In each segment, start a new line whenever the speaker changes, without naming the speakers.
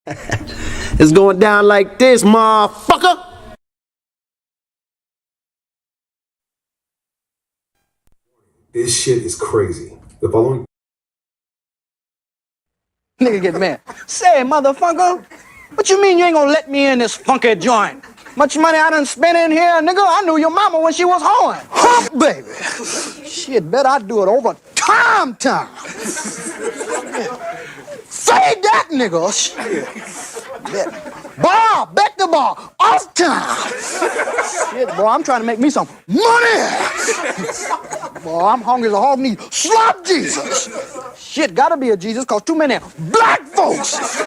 It's going down like this, motherfucker.
This shit is crazy. The following
Nigga get mad. Say, motherfucker, what you mean you ain't gonna let me in this funky joint? Much money I done spent in here, nigga. I knew your mama when she was hoeing. Hump, baby. Shit, bet I do it over time. Say that, nigga. Shit. Bet the ball, off time. Shit, boy, I'm trying to make me some money. Boy, I'm hungry as a hog needs slop Jesus. Shit, gotta be a Jesus, cause too many black folks.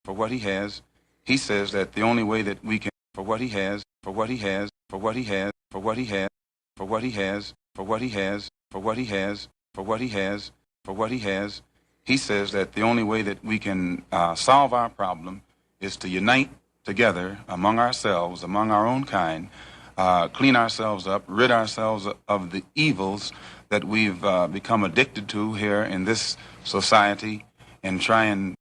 For what he has, he says that the only way that we can, for what he has, for what he has, for what he has, for what he has, for what he has, for what he has, for what he has, for what he has, for what he has, he says that the only way that we can solve our problem is to unite together among ourselves, among our own kind, clean ourselves up, rid ourselves of the evils that we've become addicted to here in this society, and try and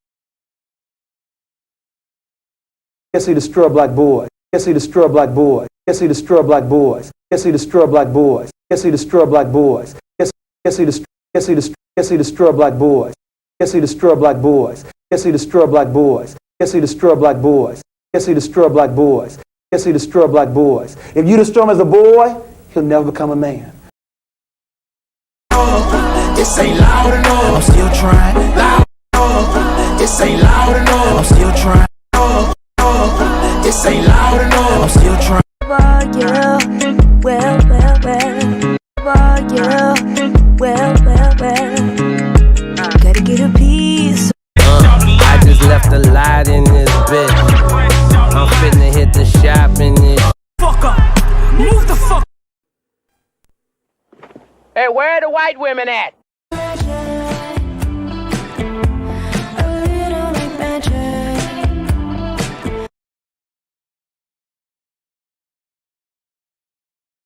Yes, he destroy black boys. Yes, he destroy black boys. Yes, he destroy black boys. Yes, he destroy black boys. Yes, he destroy black boys. Yes, he destroy black boys. Yes, he destroy black boys. Yes, he destroy black boys. Yes, he destroy black boys. Yes, he destroy black boys. Yes, he destroy black boys. If you destroy him as a boy, he'll never become a man.
This ain't loud enough. I'm still trying. Loud enough. This ain't loud enough. I'm still trying. This ain't loud enough. I'm still trying. Well, gotta get a piece.
I just left a light in this bitch. I'm finna hit the shop in this.
Fuck up. Move the fuck.
Hey, where are the white women at?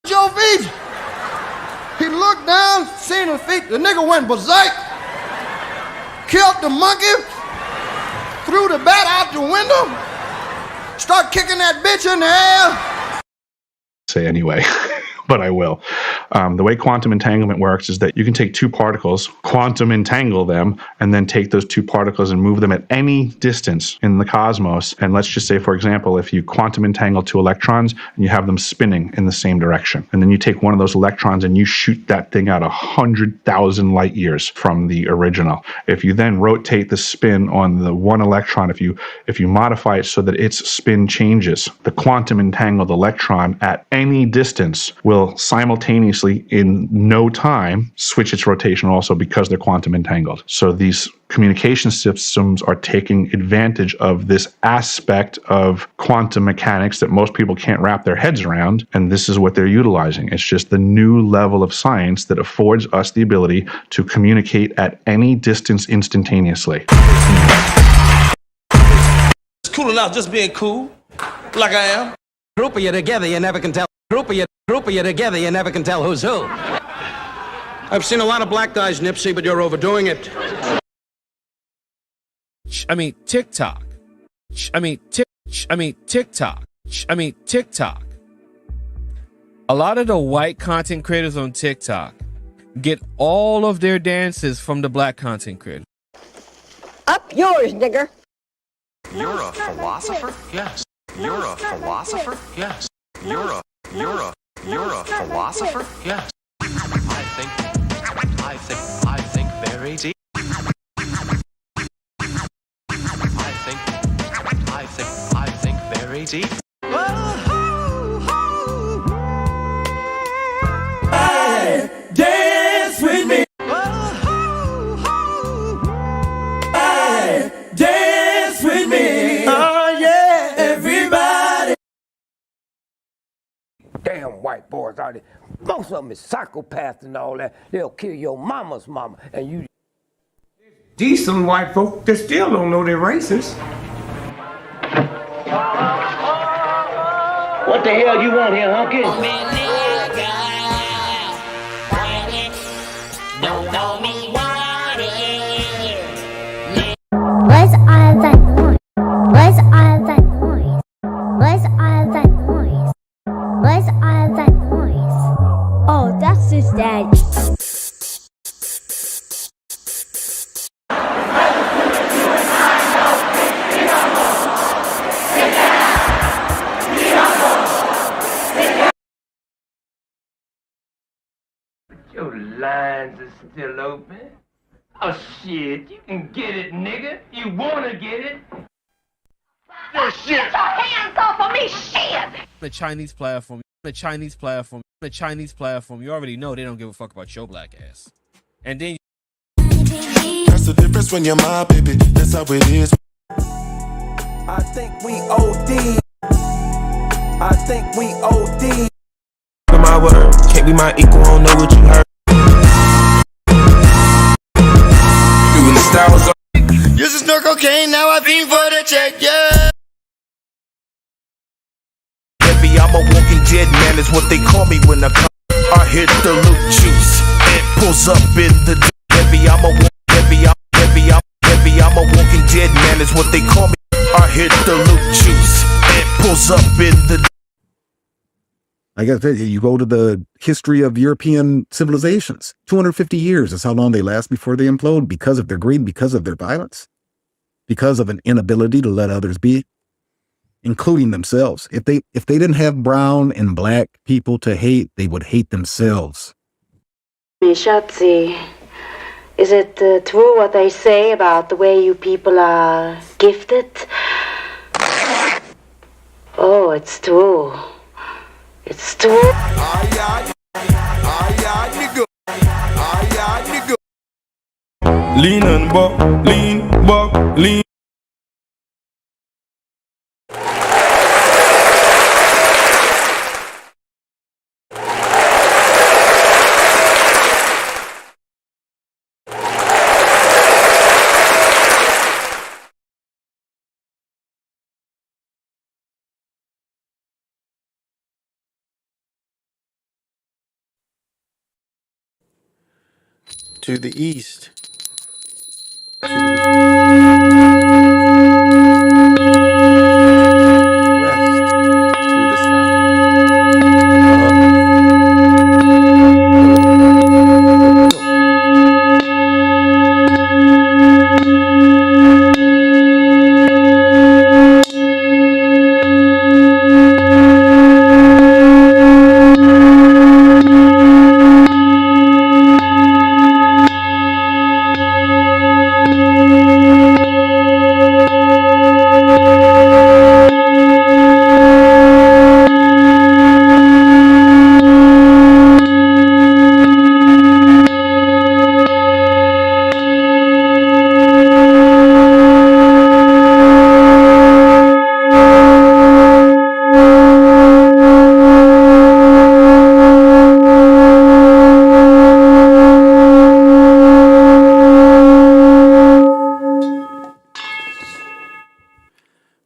Your feet. He looked down, seen his feet. The nigga went berserk, killed the monkey, threw the bat out the window, start kicking that bitch in the air.
Say anyway, but I will. The way quantum entanglement works is that you can take two particles, quantum entangle them, and then take those two particles and move them at any distance in the cosmos. And let's just say, for example, if you quantum entangle two electrons and you have them spinning in the same direction, and then you take one of those electrons and you shoot that thing out 100,000 light years from the original. If you then rotate the spin on the one electron, if you modify it so that its spin changes, the quantum entangled electron at any distance will simultaneously in no time switch its rotation also, because they're quantum entangled. So these communication systems are taking advantage of this aspect of quantum mechanics that most people can't wrap their heads around, and this is what they're utilizing. It's just the new level of science that affords us the ability to communicate at any distance instantaneously.
It's cool enough just being cool, like I am.
Group of you together, you never can tell. Group of you together, you never can tell who's who.
I've seen a lot of black guys, Nipsey, but you're overdoing it.
I mean, TikTok. TikTok. A lot of the white content creators on TikTok get all of their dances from the black content creators.
Up yours, nigger.
You're a philosopher? Yes. You're a philosopher? Yes. You're a philosopher? Yes. I think very deep. I think very deep.
Hey, dance with me. Hey, dance with me. Oh yeah, everybody.
Damn white boys out there. Most of them is psychopaths and all that. They'll kill your mama's mama, and you.
Decent white folk that still don't know they're racist.
What the hell you want here, hunky?
Don't know me want it.
lines are still open. Oh shit, you can get it, nigga. You wanna get it? Your shit.
Get your hands off of me, shit!
The Chinese platform, you already know they don't give a fuck about your black ass. And then
That's the difference when you're my baby. That's how it is.
I think we OD. I think we OD.
My word, can't be my equal, don't know what you heard. Doing the styles of
Used to snort cocaine, now I fiend for the check, yeah.
heavy, I'm a walking dead man, is what they call me when I come. I hit the loop juice, it pulls up in the heavy, I'm a walking dead man, is what they call me. I hit the loop juice, it pulls up in the.
I got to tell you, you go to the history of European civilizations. 250 years is how long they last before they implode, because of their greed, because of their violence, because of an inability to let others be, including themselves. If they didn't have brown and black people to hate, they would hate themselves.
Schatzi, is it true what they say about the way you people are gifted? Oh, it's true. It's true.
Lean on buck, lean.
To the east.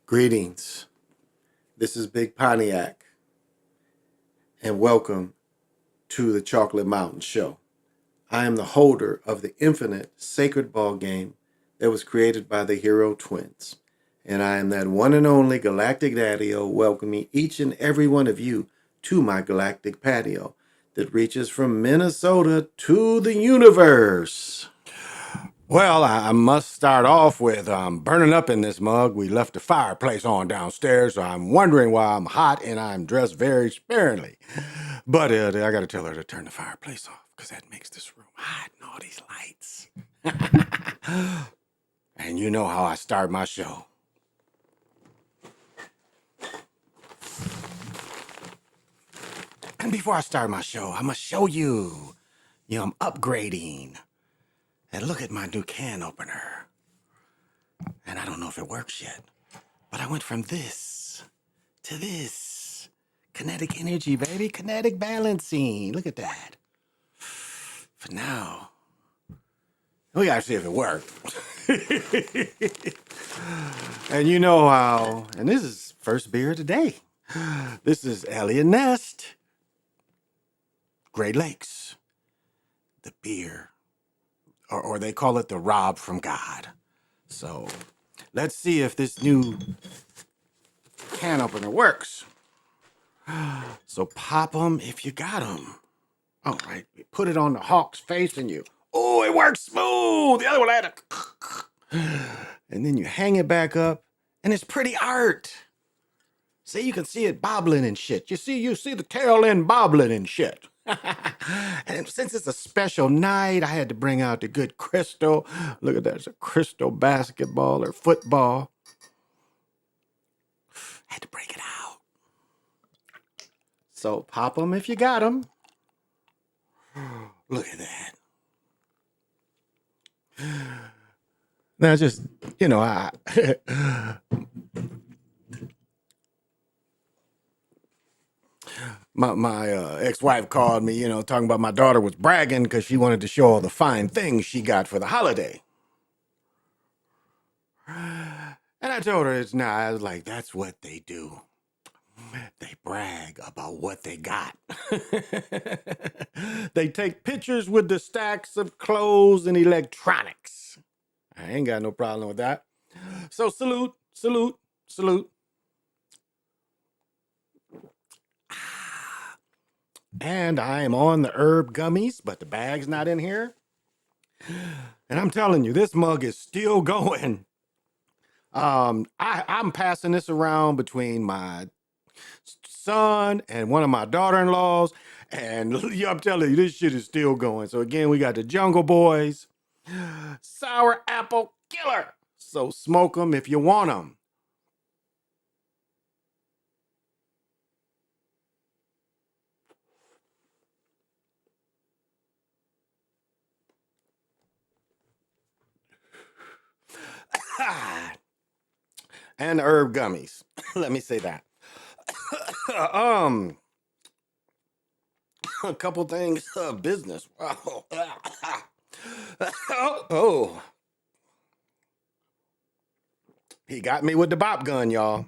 Greetings. This is Big Pontiac, and welcome to the Chocolate Mountain Show. I am the holder of the infinite sacred ball game that was created by the Hero Twins, and I am that one and only Galactic Daddy-O, welcoming each and every one of you to my galactic patio that reaches from Minnesota to the universe. Well, I must start off with burning up in this mug. We left the fireplace on downstairs, so I'm wondering why I'm hot and I'm dressed very sparingly. But I got to tell her to turn the fireplace off, because that makes this room hot and all these lights. And you know how I start my show. And before I start my show, I must show you. I'm upgrading. And look at my new can opener. And I don't know if it works yet, but I went from this to this. Kinetic energy, baby. Kinetic balancing. Look at that. For now, we gotta see if it worked. And you know how, and this is first beer of the day. This is Elliot Nest. Great Lakes. The beer. Or they call it the Rob from God. So let's see if this new can opener works. So pop them if you got them. All right, put it on the hawk's face and you. Oh, it works smooth. The other one I had to. And then you hang it back up, and it's pretty art. See, you can see it bobbling and shit. You see the tail end bobbling and shit. And since it's a special night, I had to bring out the good crystal. Look at that. It's a crystal basketball or football. I had to break it out. So pop them if you got them. Look at that. Now, just, you know, my ex-wife called me, you know, talking about my daughter was bragging because she wanted to show all the fine things she got for the holiday. And I told her it's not. I was like, that's what they do. They brag about what they got. They take pictures with the stacks of clothes and electronics. I ain't got no problem with that. So salute, salute, salute. And I am on the herb gummies, but the bag's not in here. And I'm telling you, this mug is still going. I'm passing this around between my son and one of my daughter-in-laws, and I'm telling you, this shit is still going. So again, we got the Jungle Boys, sour apple killer. So smoke them if you want them. And the herb gummies. Let me say that. A couple things of business. Wow. Oh. He got me with the bop gun, y'all.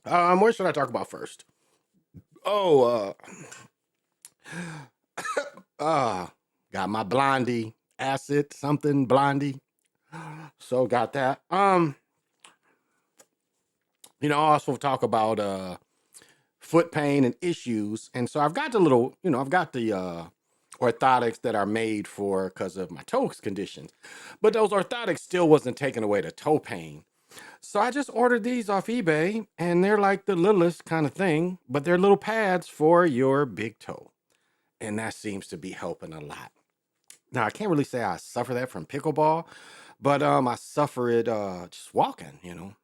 What should I talk about first? Got my blondie acid, something blondie. So got that. You know, I also talk about foot pain and issues. And so I've got the little, you know, I've got the orthotics that are made for because of my toe conditions. But those orthotics still wasn't taking away the toe pain. So I just ordered these off eBay, and they're like the littlest kind of thing, but they're little pads for your big toe. And that seems to be helping a lot. Now, I can't really say I suffer that from pickleball, but I suffer it just walking, you know,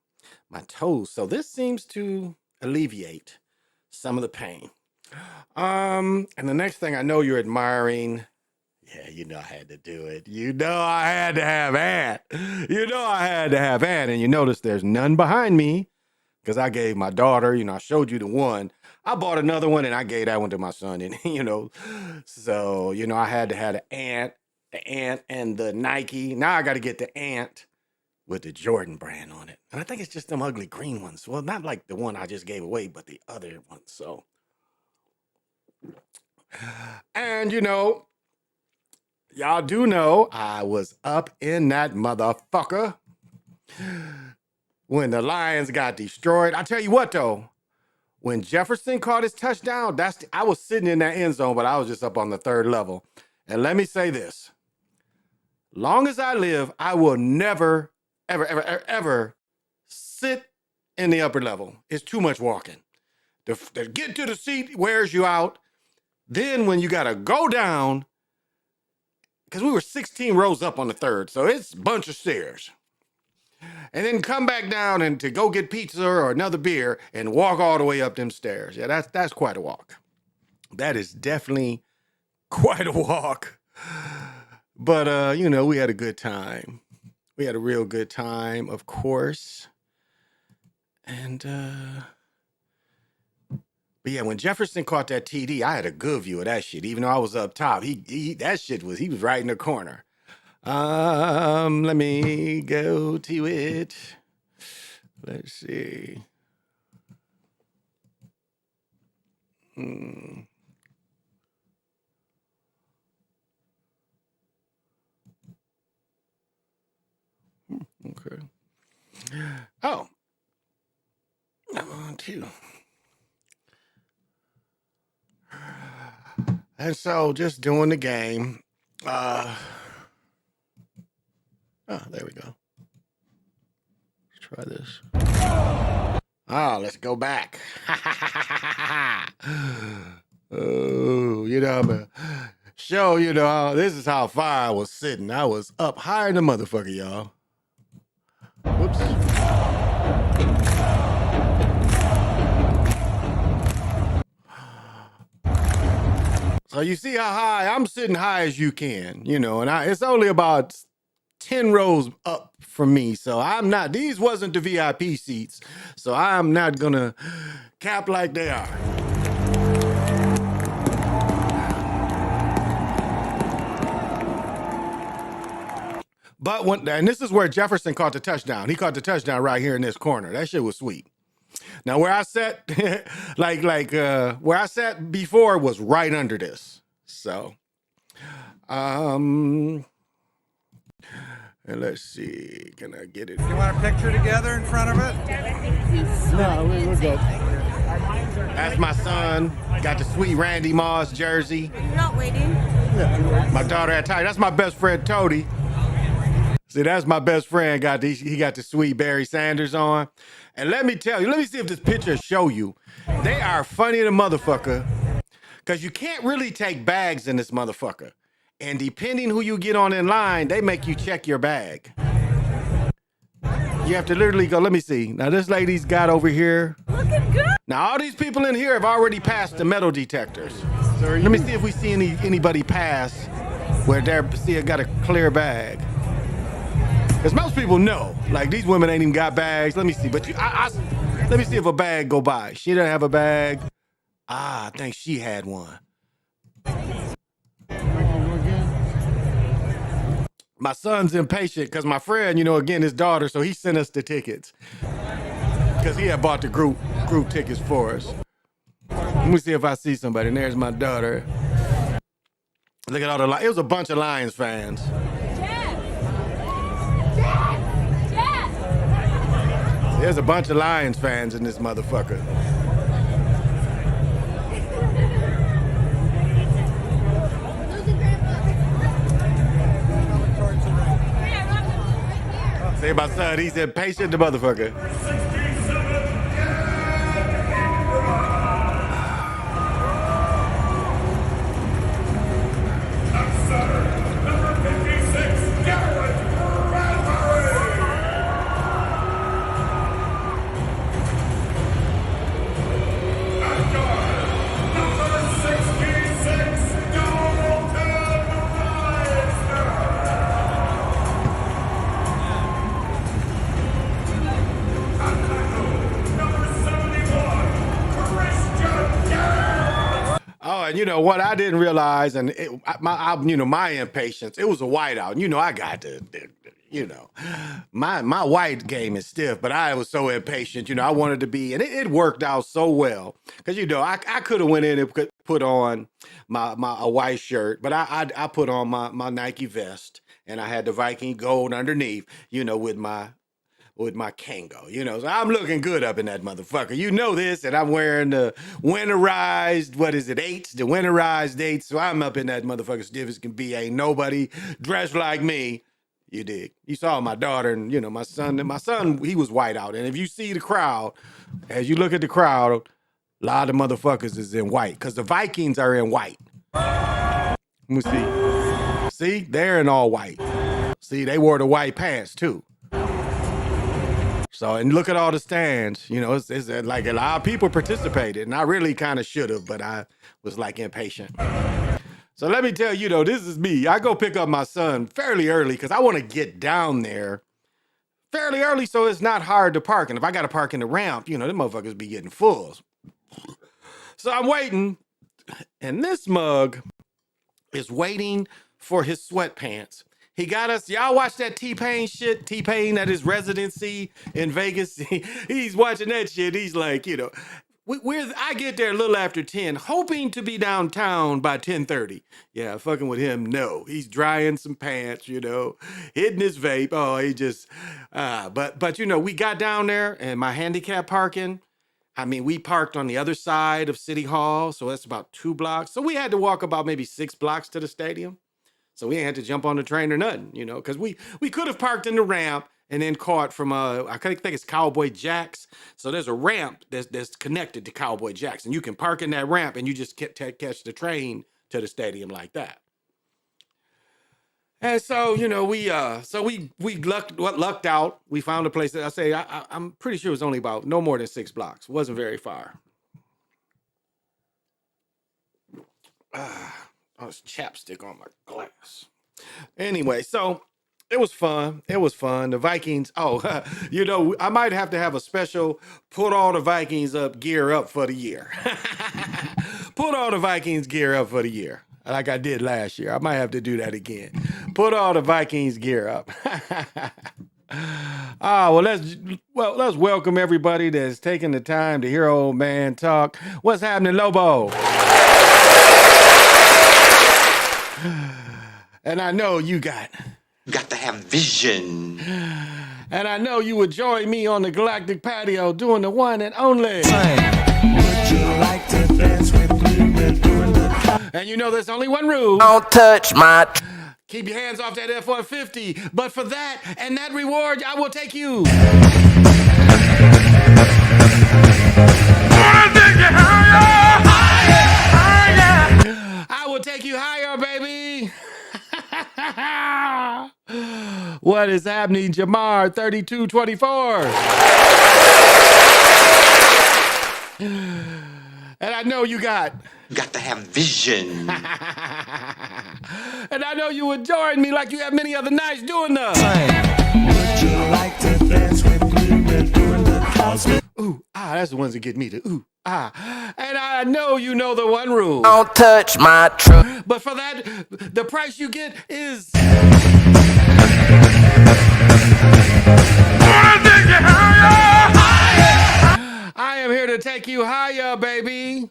my toes. So this seems to alleviate some of the pain. And the next thing I know you're admiring, yeah, you know I had to do it. You know I had to have Ant. You know I had to have Ant. And you notice there's none behind me because I gave my daughter, you know, I showed you the one. I bought another one and I gave that one to my son. And, you know, so, you know, I had to have the Ant and the Nike. Now I got to get the Ant with the Jordan brand on it. And I think it's just them ugly green ones. Well, not like the one I just gave away, but the other one. So, and, you know, y'all do know I was up in that motherfucker when the Lions got destroyed. I tell you what, though, when Jefferson caught his touchdown, I was sitting in that end zone, but I was just up on the third level. And let me say this. Long as I live, I will never, ever, ever, ever, ever sit in the upper level. It's too much walking. To get to the seat wears you out. Then when you got to go down, because we were 16 rows up on the third, so it's a bunch of stairs. And then come back down and to go get pizza or another beer and walk all the way up them stairs. Yeah, that's quite a walk. That is definitely quite a walk. But, you know, we had a good time. We had a real good time, of course. And, but yeah, when Jefferson caught that TD, I had a good view of that shit. Even though I was up top, he was right in the corner. Let me go to it. Let's see. Okay. Oh. I'm on two. And so just doing the game. Oh, there we go. Let's try this. Let's go back. Oh, I'm a show, this is how far I was sitting. I was up higher than the motherfucker, y'all. Whoops. So you see how high I'm sitting, high as you can, and it's only about 10 rows up from me. So these wasn't the VIP seats. So I'm not gonna cap like they are. But and this is where Jefferson caught the touchdown. He caught the touchdown right here in this corner. That shit was sweet. Now where I sat, where I sat before was right under this. So, and let's see, can I get it?
You want a picture together in front of it?
No, we're good. That's my son. Got the sweet Randy Moss jersey.
You're not waiting.
My daughter had tight. That's my best friend Toady. See, that's my best friend. He got the sweet Barry Sanders on. And let me tell you, let me see if this picture show you. They are funny the motherfucker. Because you can't really take bags in this motherfucker. And depending who you get on in line, they make you check your bag. You have to literally go, let me see. Now this lady's got over here.
Looking good.
Now all these people in here have already passed the metal detectors. Let me see if we see anybody pass where they're got a clear bag. Because most people know, like these women ain't even got bags. Let me see, but let me see if a bag go by. She doesn't have a bag. I think she had one. My son's impatient because my friend, again, his daughter, so he sent us the tickets. Because he had bought the group tickets for us. Let me see if I see somebody. And there's my daughter. Look at all the it was a bunch of Lions fans. There's a bunch of Lions fans in this motherfucker. Say my son, he's impatient, the motherfucker. And you know what? I didn't realize, and my impatience. It was a whiteout. I got my white game is stiff, but I was so impatient. I wanted to be, and it worked out so well because I could have went in and put on a white shirt, but I put on my Nike vest, and I had the Viking gold underneath. With my Kango, so I'm looking good up in that motherfucker. This, and I'm wearing the winterized, the winterized 8s, so I'm up in that motherfucker stiff as can be. Ain't nobody dressed like me. You dig? You saw my daughter and, my son, he was white out. And if you see the crowd, as you look at the crowd, a lot of motherfuckers is in white, because the Vikings are in white. Let me see. See, they're in all white. See, they wore the white pants too. So, and look at all the stands, it's like a lot of people participated, and I really kind of should have, but I was like impatient. So let me tell you though, this is me. I go pick up my son fairly early because I want to get down there fairly early so it's not hard to park. And if I got to park in the ramp, them motherfuckers be getting full. So I'm waiting, and this mug is waiting for his sweatpants. He got us. Y'all watch that T-Pain shit? T-Pain at his residency in Vegas. He's watching that shit. He's like, I get there a little after 10, hoping to be downtown by 10:30. Yeah, fucking with him. No, he's drying some pants, hitting his vape. Oh, he just, but we got down there and my handicap parking. I mean, we parked on the other side of City Hall, so that's about 2 blocks. So we had to walk about maybe 6 blocks to the stadium. So we ain't had to jump on the train or nothing, because we could have parked in the ramp and then caught from I think it's Cowboy Jack's. So there's a ramp that's connected to Cowboy Jack's, and you can park in that ramp and you just catch the train to the stadium like that. And so, you know, we lucked out. We found a place that I'm pretty sure it was only about no more than 6 blocks. It wasn't very far. Oh, it's chapstick on my glass. Anyway, so it was fun. It was fun. The Vikings. Oh, you know, I might have to have a special put all the Vikings up gear up for the year. Put all the Vikings gear up for the year, like I did last year. I might have to do that again. Put all the Vikings gear up. Let's welcome everybody that's taking the time to hear old man talk. What's happening, Lobo? And I know you got to have vision. And I know you would join me on the Galactic Patio doing the one and only. Would you like to dance with me? And you know there's only one rule. Don't touch my... Keep your hands off that F-150. But for that and that reward, I will take you. I will take you higher, baby. What is happening, Jamar 3224? And I know you got to have vision. And I know you would join me like you have many other nights doing the... Would you like to dance with me? We're doing the cosmic... Ooh, that's the ones that get me to ooh, And I know you know the one rule. Don't touch my truck. But for that, the price you get is... I am here to take you higher, baby.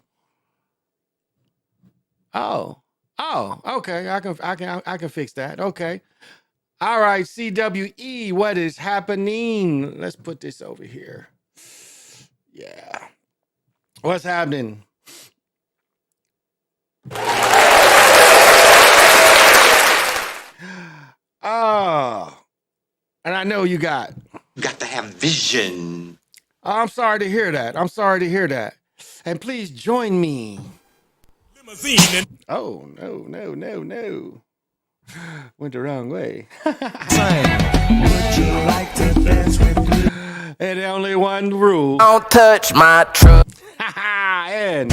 Oh, okay. I can fix that. Okay. All right, CWE, what is happening? Let's put this over here. Yeah. What's happening? Oh, and I know you got to have vision. I'm sorry to hear that. And please join me. Limousine. Oh, no. Went the wrong way. Would you like to dance with me? And only one rule. Don't touch my truck. And...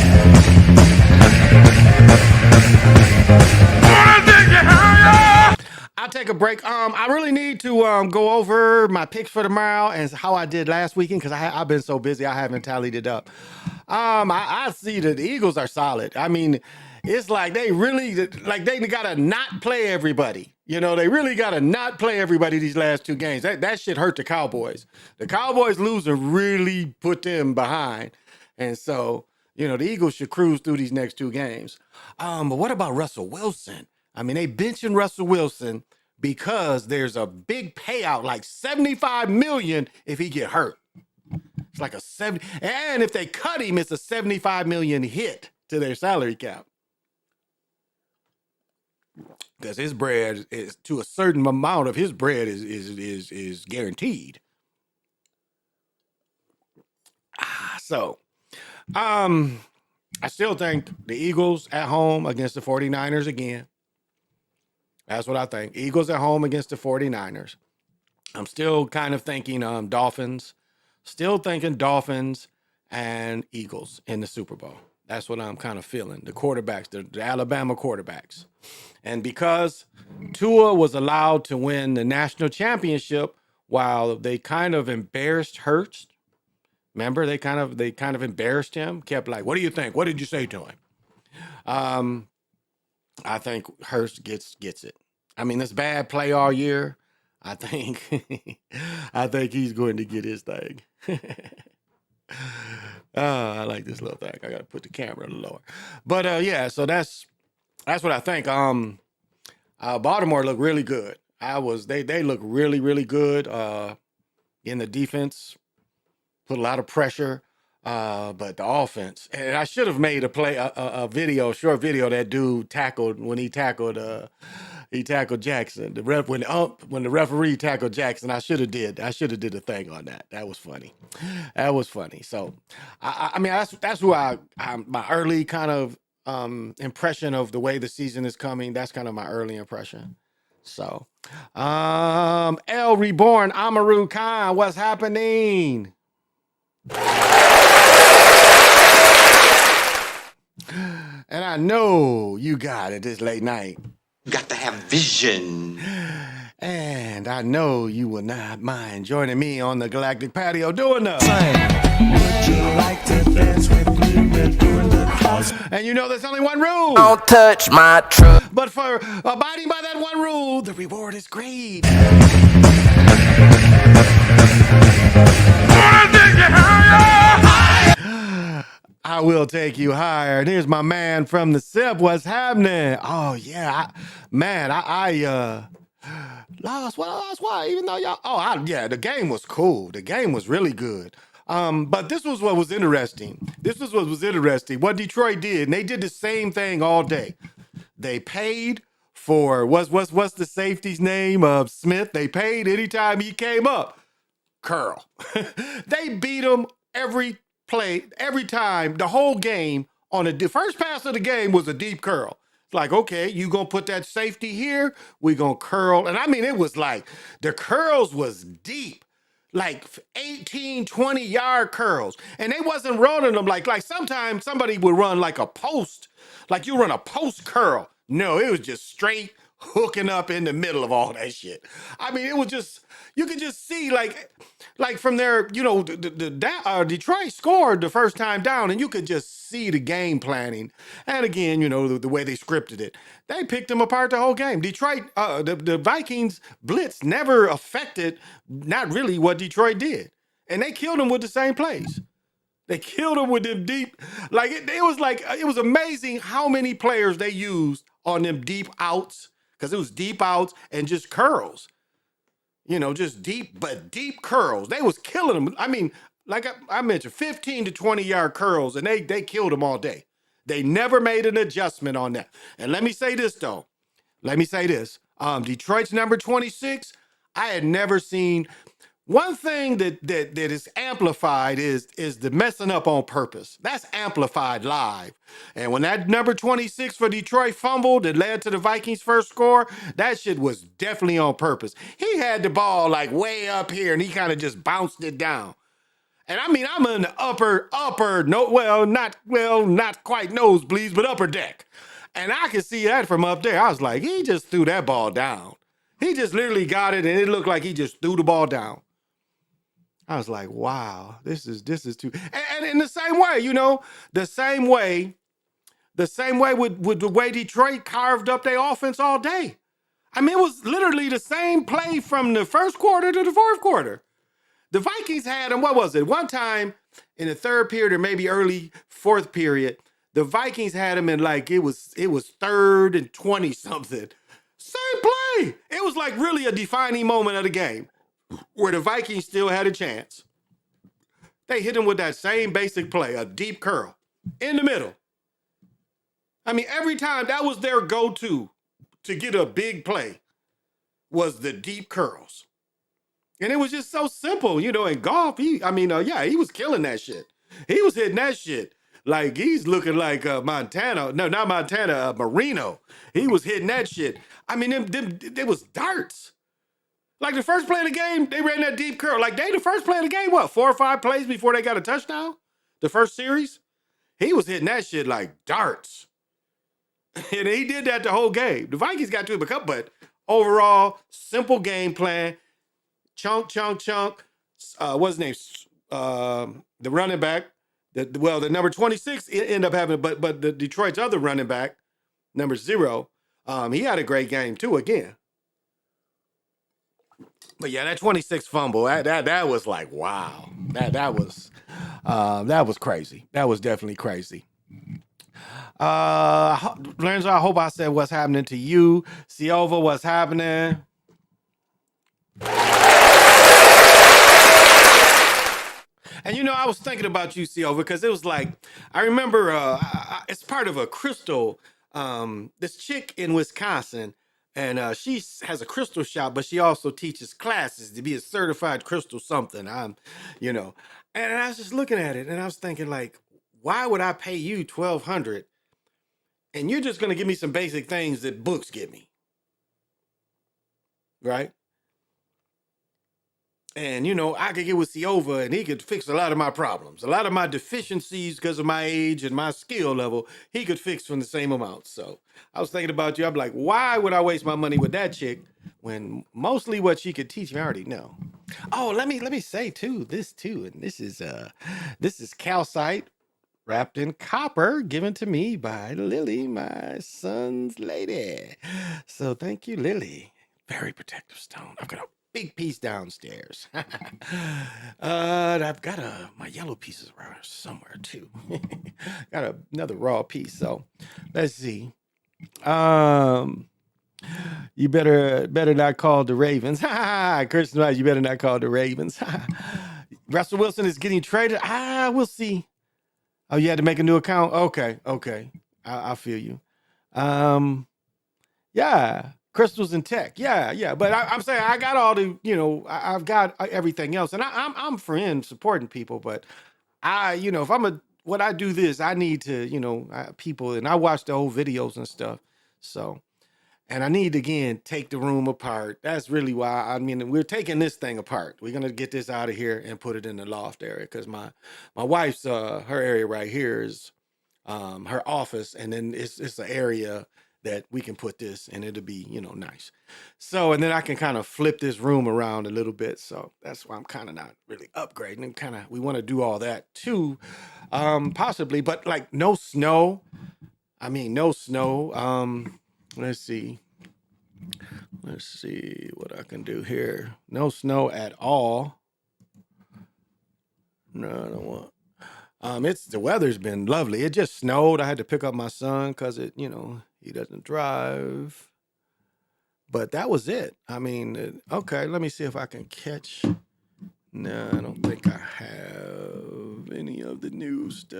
I'll take a break. I really need to go over my picks for tomorrow and how I did last weekend because I've been so busy I haven't tallied it up. I see that the Eagles are solid. I mean, it's like they gotta not play everybody. You know, they really gotta not play everybody these last 2 games. That shit hurt the Cowboys. The Cowboys losing really put them behind, and so you know the Eagles should cruise through these next 2 games. But what about Russell Wilson? I mean, they benching Russell Wilson because there's a big payout, like $75 million if he get hurt. It's like a 70, and if they cut him, it's a $75 million hit to their salary cap. Because his bread is to a certain amount of his bread is guaranteed. So, I still think the Eagles at home against the 49ers again. That's what I think. Eagles at home against the 49ers. I'm still kind of thinking Dolphins. Still thinking Dolphins and Eagles in the Super Bowl. That's what I'm kind of feeling. The quarterbacks, the Alabama quarterbacks. And because Tua was allowed to win the national championship while they kind of embarrassed Hurts. Remember, they kind of embarrassed him. Kept like, what do you think? What did you say to him? I think Hurts gets it. I mean, it's bad play all year. I think he's going to get his thing. I like this little thing. I got to put the camera a little lower. But yeah, so that's what I think. Baltimore looked really good. They look really, really good in the defense. Put a lot of pressure. But the offense, and I should have made a video, short video that dude tackled when he tackled Jackson. When the referee tackled Jackson, I should have did a thing on that. That was funny. That was funny. So, I mean that's who my early kind of impression of the way the season is coming. That's kind of my early impression. So, L Reborn, Amaru Khan, what's happening? And I know you got it this late night.
Got to have vision.
And I know you will not mind joining me on the Galactic Patio doing the
Would you like to dance with me? We're doing the house.
And you know there's only one rule.
Don't touch my truck.
But for abiding by that one rule, the reward is great. I will take you higher. And here's my man from the SIP. What's happening? Oh yeah, I lost. Well, I lost why? Even though y'all. Yeah, the game was cool. The game was really good. But this was what was interesting. What Detroit did, and they did the same thing all day. They paid for what's the safety's name of Smith? They paid anytime he came up. Curl. They beat him every play, every time, the whole game. On the first pass of the game was a deep curl. It's like, okay, you gonna put that safety here, we gonna curl. And I mean, it was like, the curls was deep, like 18, 20-yard curls. And they wasn't running them like sometimes somebody would run like a post, like you run a post curl. No, it was just straight hooking up in the middle of all that shit. I mean, it was just, you could just see like from there, you know, Detroit scored the first time down, and you could just see the game planning. And again, you know, the way they scripted it, they picked them apart the whole game. Detroit, the Vikings blitz never affected, not really, what Detroit did, and they killed them with the same plays. They killed them with them deep, like it was amazing how many players they used on them deep outs, because it was deep outs and just curls. You know, just deep curls. They was killing them. I mean, like I mentioned, 15 to 20-yard curls, and they killed them all day. They never made an adjustment on that. And let me say this, though. Detroit's number 26, I had never seen. One thing that is amplified is the messing up on purpose. That's amplified live. And when that number 26 for Detroit fumbled that led to the Vikings' first score, that shit was definitely on purpose. He had the ball like way up here, and he kind of just bounced it down. And I mean, I'm in the upper, not quite nosebleeds, but upper deck. And I could see that from up there. I was like, he just threw that ball down. He just literally got it, and it looked like he just threw the ball down. I was like, wow, this is too. And in the same way, you know, the same way with the way Detroit carved up their offense all day. I mean, it was literally the same play from the first quarter to the fourth quarter. The Vikings had them, what was it? One time in the third period or maybe early fourth period, the Vikings had them in like, it was 3rd and 20 something. Same play. It was like really a defining moment of the game, where the Vikings still had a chance. They hit him with that same basic play, a deep curl in the middle. I mean, every time that was their go-to to get a big play was the deep curls. And it was just so simple, you know. In golf, he was killing that shit. He was hitting that shit like he's looking like Montana. No, not Montana, Marino. He was hitting that shit. I mean, there was darts. Like the first play of the game, they ran that deep curl. Like the first play of the game, 4 or 5 plays before they got a touchdown? The first series? He was hitting that shit like darts. And he did that the whole game. The Vikings got to it, but overall, simple game plan. Chunk. What's his name? The running back. The number 26 ended up having, but the Detroit's other running back, number 0, he had a great game too again. But yeah, that 26 fumble, that was like, wow. That was crazy. That was definitely crazy. Lorenzo, I hope I said what's happening to you. Ciova, what's happening? And I was thinking about you, Silva, because it was like I remember it's part of a crystal. This chick in Wisconsin, and she has a crystal shop, but she also teaches classes to be a certified crystal something. And I was just looking at it, and I was thinking like, why would I pay you $1,200, and you're just gonna give me some basic things that books give me, right? And I could get with Siova and he could fix a lot of my problems, a lot of my deficiencies because of my age and my skill level. He could fix from the same amount. So I was thinking about you. I'm like, why would I waste my money with that chick when mostly what she could teach me I already know? Oh, let me say this too, and this is calcite wrapped in copper given to me by Lily, my son's lady. So thank you, Lily. Very protective stone. I've got a big piece downstairs. I've got my yellow pieces around somewhere too. Got another raw piece. So let's see. You better not call the Ravens. Kirsten Wise, you better not call the Ravens. Russell Wilson is getting traded. We'll see. Oh, you had to make a new account? Okay. I feel you. Yeah. Crystals and tech. Yeah. But I'm saying I got all the, I've got everything else. And I'm for supporting people, but if when I do this, I need to, people, and I watch the old videos and stuff. So, and I need to, again, take the room apart. That's really why, we're taking this thing apart. We're going to get this out of here and put it in the loft area because my wife's, her area right here is her office. And then it's an area that we can put this and it'll be, nice. So, and then I can kind of flip this room around a little bit. So that's why I'm kind of not really upgrading. And we want to do all that too, possibly, but like no snow. No snow. Let's see what I can do here. No snow at all. No, I don't want. The weather's been lovely. It just snowed. I had to pick up my son because he doesn't drive. But that was it. Okay, let me see if I can catch. No, I don't think I have any of the new stuff.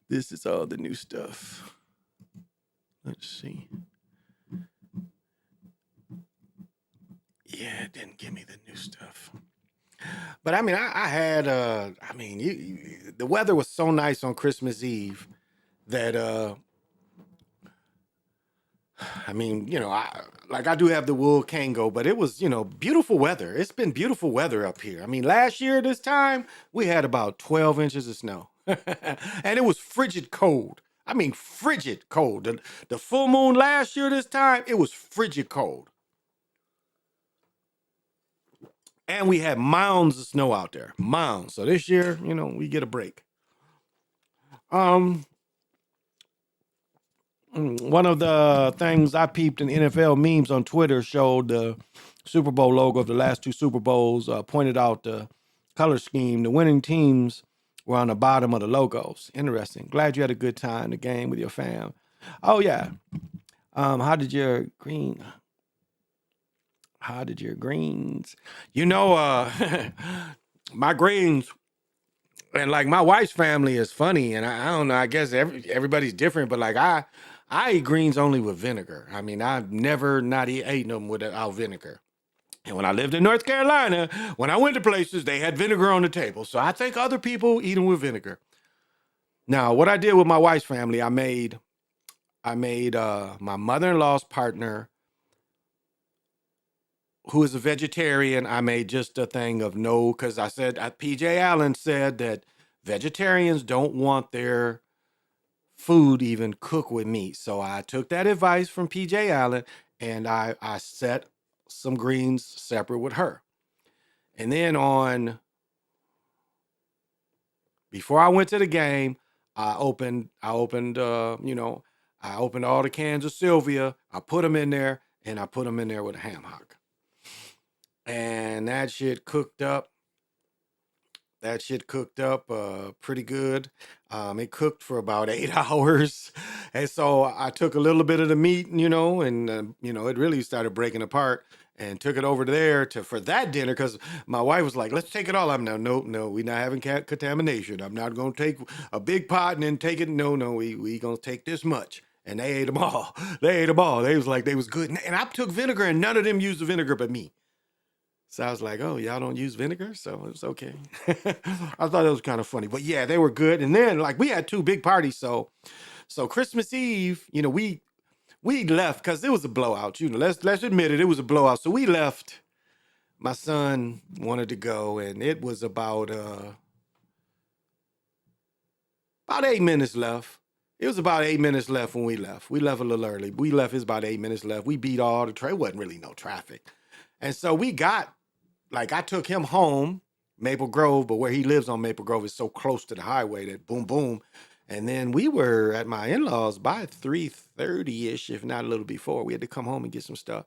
This is all the new stuff. Let's see. Yeah, it didn't give me the new stuff. But I had the weather was so nice on Christmas Eve that I do have the wool Kango, but it was, beautiful weather. It's been beautiful weather up here. Last year this time we had about 12 inches of snow. And it was frigid cold. Frigid cold. The full moon last year this time, it was frigid cold. And we had mounds of snow out there. Mounds. So this year, we get a break. One of the things I peeped in NFL memes on Twitter showed the Super Bowl logo of the last two Super Bowls, pointed out the color scheme. The winning teams were on the bottom of the logos. Interesting. Glad you had a good time in the game with your fam. Oh, yeah. How did your greens? My greens, and like my wife's family is funny, and I don't know, I guess everybody's different, but like I eat greens only with vinegar. I've never not eaten them without vinegar. And when I lived in North Carolina, when I went to places, they had vinegar on the table. So I think other people eat them with vinegar. Now, what I did with my wife's family, I made my mother-in-law's partner, who is a vegetarian. I made just a thing of no, because I said, PJ Allen said that vegetarians don't want their food even cooked with meat. So I took that advice from PJ Allen and I set some greens separate with her. And then before I went to the game, I opened all the cans of Sylvia. I put them in there and I put them in there with a ham hock. And that shit cooked up That shit cooked up pretty good. It cooked for about 8 hours. And so I took a little bit of the meat, and it really started breaking apart and took it over there for that dinner because my wife was like, let's take it all. I'm no, we're not having contamination. I'm not going to take a big pot and then take it. No, we going to take this much. And they ate them all. They ate them all. They was like, they was good. And I took vinegar and none of them used the vinegar but me. So I was like, oh, y'all don't use vinegar? So it was okay. I thought it was kind of funny. But yeah, they were good. And then like we had two big parties. So Christmas Eve, we left because it was a blowout. Let's admit it, it was a blowout. So we left. My son wanted to go, and it was about 8 minutes left. It was about 8 minutes left when we left. We left a little early. We left, it's about 8 minutes left. We beat all the traffic. It wasn't really no traffic. And so I took him home, Maple Grove, but where he lives on Maple Grove is so close to the highway that boom, boom. And then we were at my in-laws by 3:30-ish, if not a little before. We had to come home and get some stuff.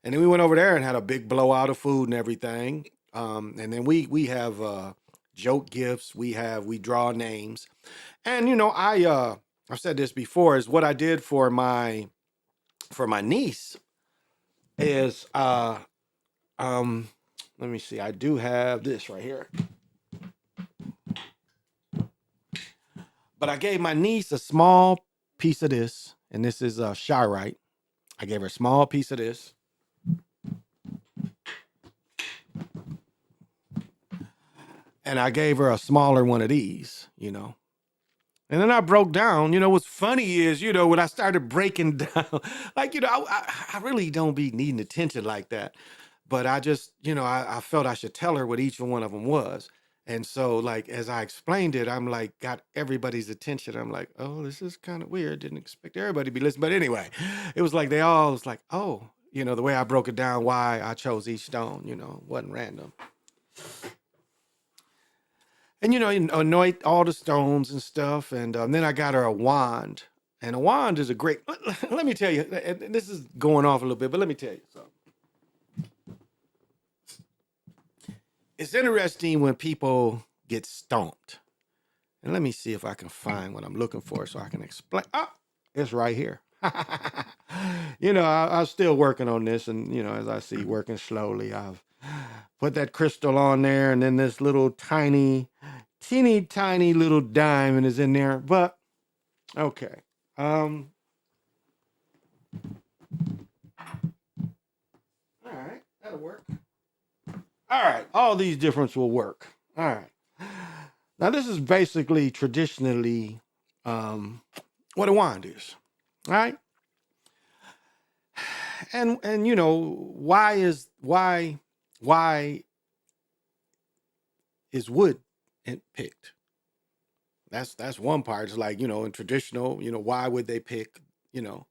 And then we went over there and had a big blowout of food and everything. And then we have joke gifts. We draw names. And I've said this before, is what I did for my niece is let me see. I do have this right here. But I gave my niece a small piece of this, and this is Shyrite. I gave her a small piece of this. And I gave her a smaller one of these, And then I broke down. What's funny is, when I started breaking down, I really don't be needing attention like that. But I just, I felt I should tell her what each one of them was. And so, like, as I explained it, I'm like, got everybody's attention. I'm like, oh, this is kind of weird. Didn't expect everybody to be listening. But anyway, it was like, they all was like, oh, the way I broke it down, why I chose each stone, wasn't random. And, anoint all the stones and stuff. And then I got her a wand. And a wand is a great, let me tell you, and this is going off a little bit, but let me tell you something. It's interesting when people get stomped. And let me see if I can find what I'm looking for so I can explain. Oh, it's right here. I'm still working on this. And, as I see, working slowly, I've put that crystal on there. And then this little teeny tiny little diamond is in there. But, okay. All right, that'll work. All right, all these differences will work. All right. Now, this is basically traditionally what a wand is, all right? And why is wood picked? That's one part. It's like, in traditional, why would they pick, the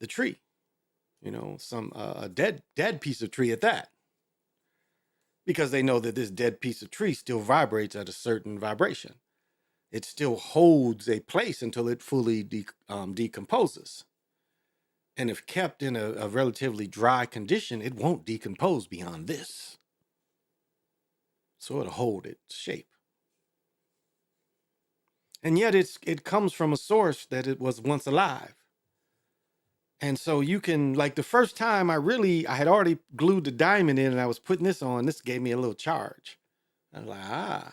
tree? Some a dead piece of tree at that. Because they know that this dead piece of tree still vibrates at a certain vibration. It still holds a place until it fully decomposes. And if kept in a relatively dry condition, it won't decompose beyond this. So it'll hold its shape. And yet it comes from a source that it was once alive. And so you can, like the first time I had already glued the diamond in and I was putting this on, this gave me a little charge. I was like,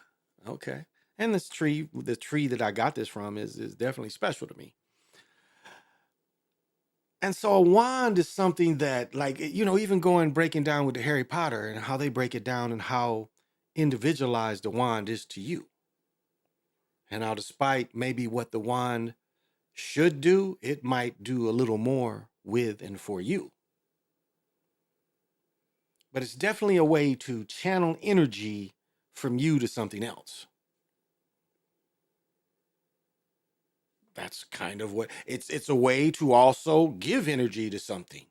okay. And the tree that I got this from is definitely special to me. And so a wand is something that, like, even breaking down with the Harry Potter and how they break it down and how individualized the wand is to you. And how despite maybe what the wand should do, it might do a little more with and for you. But it's definitely a way to channel energy from you to something else. That's kind of what it's a way to also give energy to something.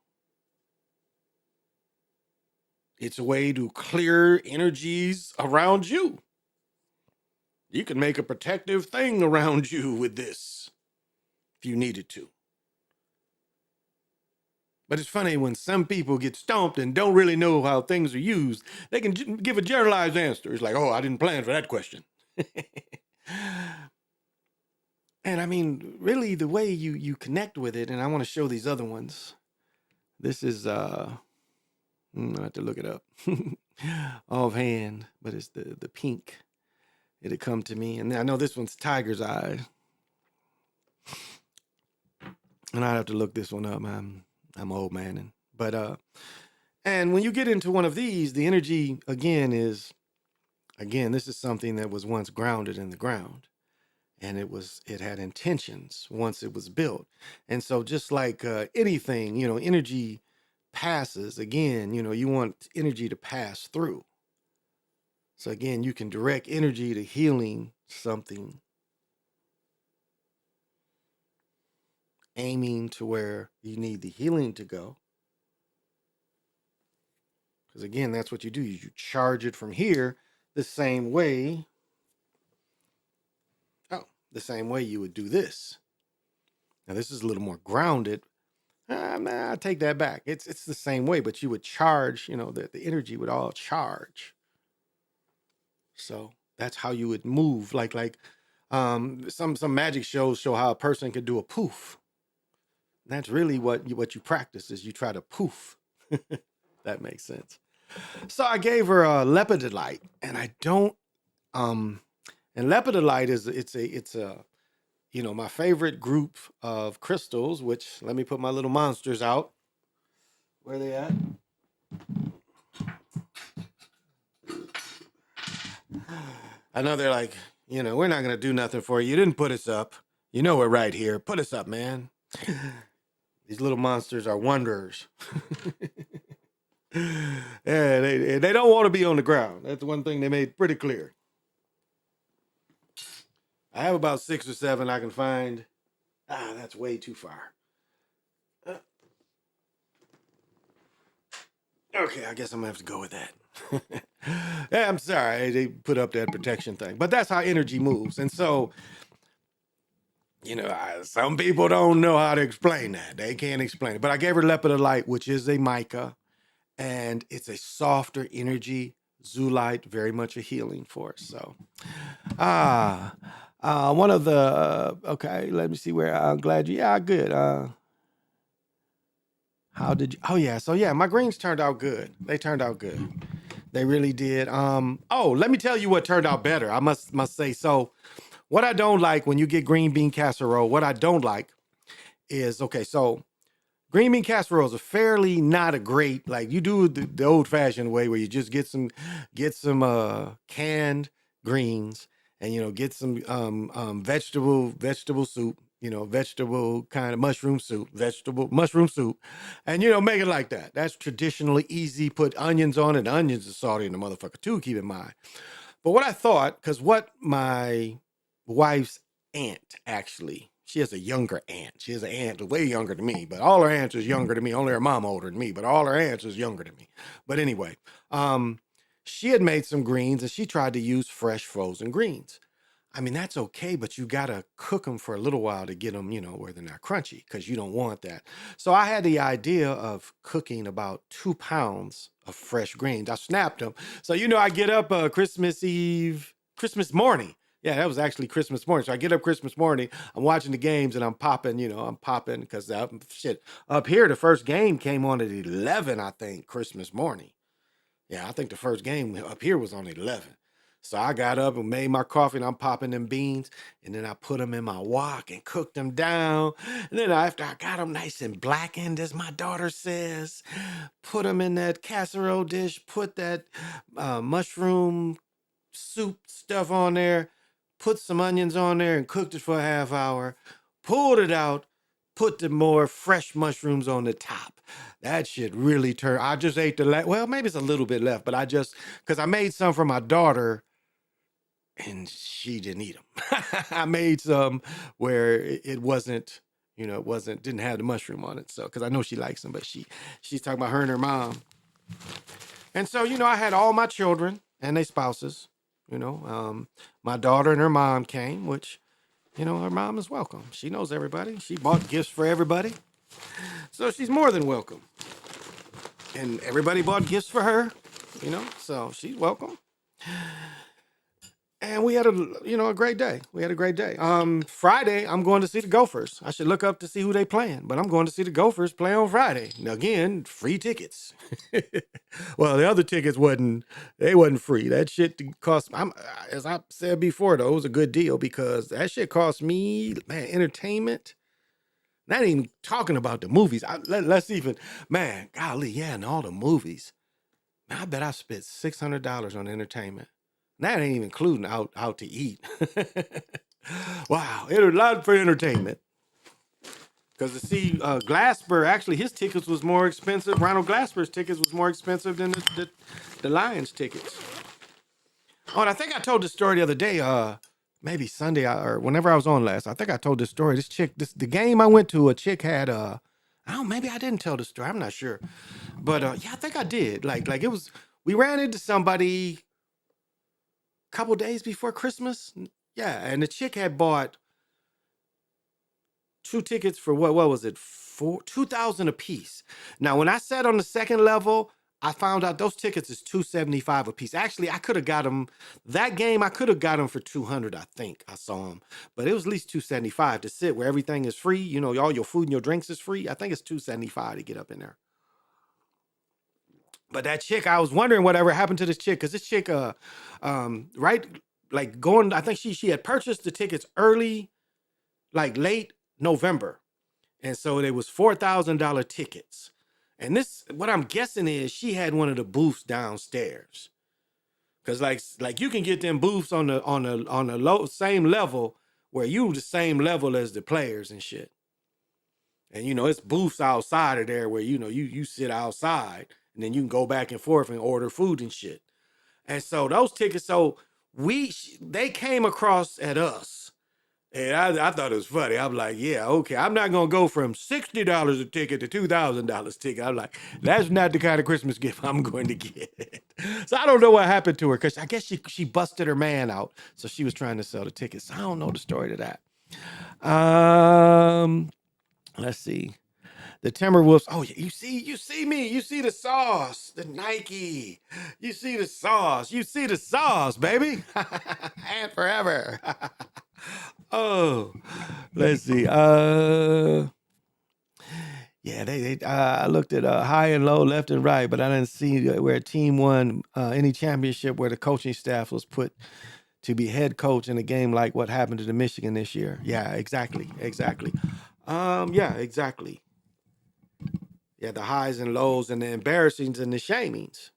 It's a way to clear energies around you. You can make a protective thing around you with this if you needed to. But it's funny when some people get stumped and don't really know how things are used, they can give a generalized answer. It's like, oh, I didn't plan for that question. And I mean, really the way you connect with it, and I want to show these other ones. This is I have to look it up offhand, but it's the pink. It'll come to me. And I know this one's Tiger's Eye. And I'd have to look this one up. I'm old man. But and when you get into one of these, the energy this is something that was once grounded in the ground. And it had intentions once it was built. And so just like anything, energy passes. Again, you want energy to pass through. So again, you can direct energy to healing something, aiming to where you need the healing to go. Because again, that's what you do. You charge it from here the same way. Oh, the same way you would do this. Now this is a little more grounded. I take that back. It's the same way, but you would charge, the energy would all charge. So that's how you would move. Like some magic shows show how a person could do a poof. That's really what you practice is you try to poof. That makes sense. So I gave her a lepidolite, and I don't and lepidolite it's a my favorite group of crystals, which let me put my little monsters out. Where are they at? I know they're like, we're not gonna do nothing for you. You didn't put us up. We're right here. Put us up, man. These little monsters are wanderers. Yeah, they don't want to be on the ground. That's one thing they made pretty clear. I have about 6 or 7 I can find. That's way too far. Okay, I guess I'm gonna have to go with that. Yeah, I'm sorry they put up that protection thing, but that's how energy moves. And so, some people don't know how to explain that. They can't explain it. But I gave her lepidolite, which is a mica, and it's a softer energy. Zoolite, very much a healing force. So, one of the okay. Let me see where I'm glad you. Yeah, good. How did you? Oh yeah. So yeah, my greens turned out good. They turned out good. They really did. Let me tell you what turned out better. I must say. So, what I don't like when you get green bean casserole, what I don't like is okay. So, green bean casseroles are fairly not a great like you do the old fashioned way where you just get some canned greens and get some vegetable soup. Vegetable kind of mushroom soup, and make it like that. That's traditionally easy. Put onions on it. Onions are salty in the motherfucker too, keep in mind. But what I thought, because what my wife's aunt actually, she has a younger aunt. She has an aunt way younger than me, but all her aunts is younger than me. Only her mom older than me, but all her aunts is younger than me. But anyway, she had made some greens and she tried to use fresh frozen greens. I mean, that's okay, but you got to cook them for a little while to get them, where they're not crunchy because you don't want that. So I had the idea of cooking about 2 pounds of fresh greens. I snapped them. So, I get up Christmas morning. Yeah, that was actually Christmas morning. So I get up Christmas morning, I'm watching the games and I'm popping because up here, the first game came on at 11, I think, Christmas morning. Yeah, I think the first game up here was on 11. So I got up and made my coffee and I'm popping them beans and then I put them in my wok and cooked them down. And then after I got them nice and blackened, as my daughter says, put them in that casserole dish, put that mushroom soup stuff on there, put some onions on there and cooked it for a half hour, pulled it out, put the more fresh mushrooms on the top. That shit really turned. I just ate well, maybe it's a little bit left, but because I made some for my daughter and she didn't eat them. I made some where it wasn't, didn't have the mushroom on it. So, because I know she likes them, but she's talking about her and her mom. And so, I had all my children and their spouses, my daughter and her mom came, which, her mom is welcome. She knows everybody. She bought gifts for everybody. So she's more than welcome. And everybody bought gifts for her, you know, so she's welcome. And we had a great day. We had a great day. Friday, I'm going to see the Gophers. I should look up to see who they playing, but I'm going to see the Gophers play on Friday. Now, again, free tickets. Well, the other tickets wasn't free. That shit cost. As I said before, though, it was a good deal because that shit cost me, man, entertainment. Not even talking about the movies. Let's even, man, golly, yeah, and all the movies. Man, I bet I spent $600 on entertainment. That ain't even including out to eat. Wow, it was a lot for entertainment. Because to see Glasper, actually his tickets was more expensive. Ronald Glasper's tickets was more expensive than the Lions tickets. Oh, and I think I told this story the other day, maybe Sunday or whenever I was on last. I think I told this story. The game I went to, a chick had maybe I didn't tell the story. I'm not sure. But yeah, I think I did. Like it was, we ran into somebody a couple days before Christmas. Yeah, and the chick had bought 2 tickets for what was it? $2,000 a piece. Now, when I sat on the second level, I found out those tickets is $275 a piece. Actually, I could have got them that game. I could have got them for $200. I think I saw them, but it was at least $275 to sit where everything is free. You know, all your food and your drinks is free. I think it's $275 to get up in there. But that chick, I was wondering whatever happened to this chick, because this chick, right, like going, I think she had purchased the tickets early, like late November. And so they was $4,000 tickets. And this, what I'm guessing is she had one of the booths downstairs. Cause like you can get them booths on the low same level where you the same level as the players and shit. And you know, it's booths outside of there where you know you sit outside and then you can go back and forth and order food and shit. And so those tickets, so they came across at us. And I thought it was funny. I'm like, yeah, okay. I'm not going to go from $60 a ticket to $2,000 ticket. I'm like, that's not the kind of Christmas gift I'm going to get. So I don't know what happened to her because I guess she busted her man out. So she was trying to sell the tickets. I don't know the story to that. Let's see. The Timberwolves. Oh, you see me. You see the sauce, the Nike. You see the sauce. You see the sauce, baby. And forever. Oh, let's see. Yeah, they I looked at high and low, left and right, but I didn't see where a team won any championship where the coaching staff was put to be head coach in a game like what happened to the Michigan this year. Yeah, exactly. Yeah, exactly. Yeah, the highs and lows and the embarrassings and the shamings.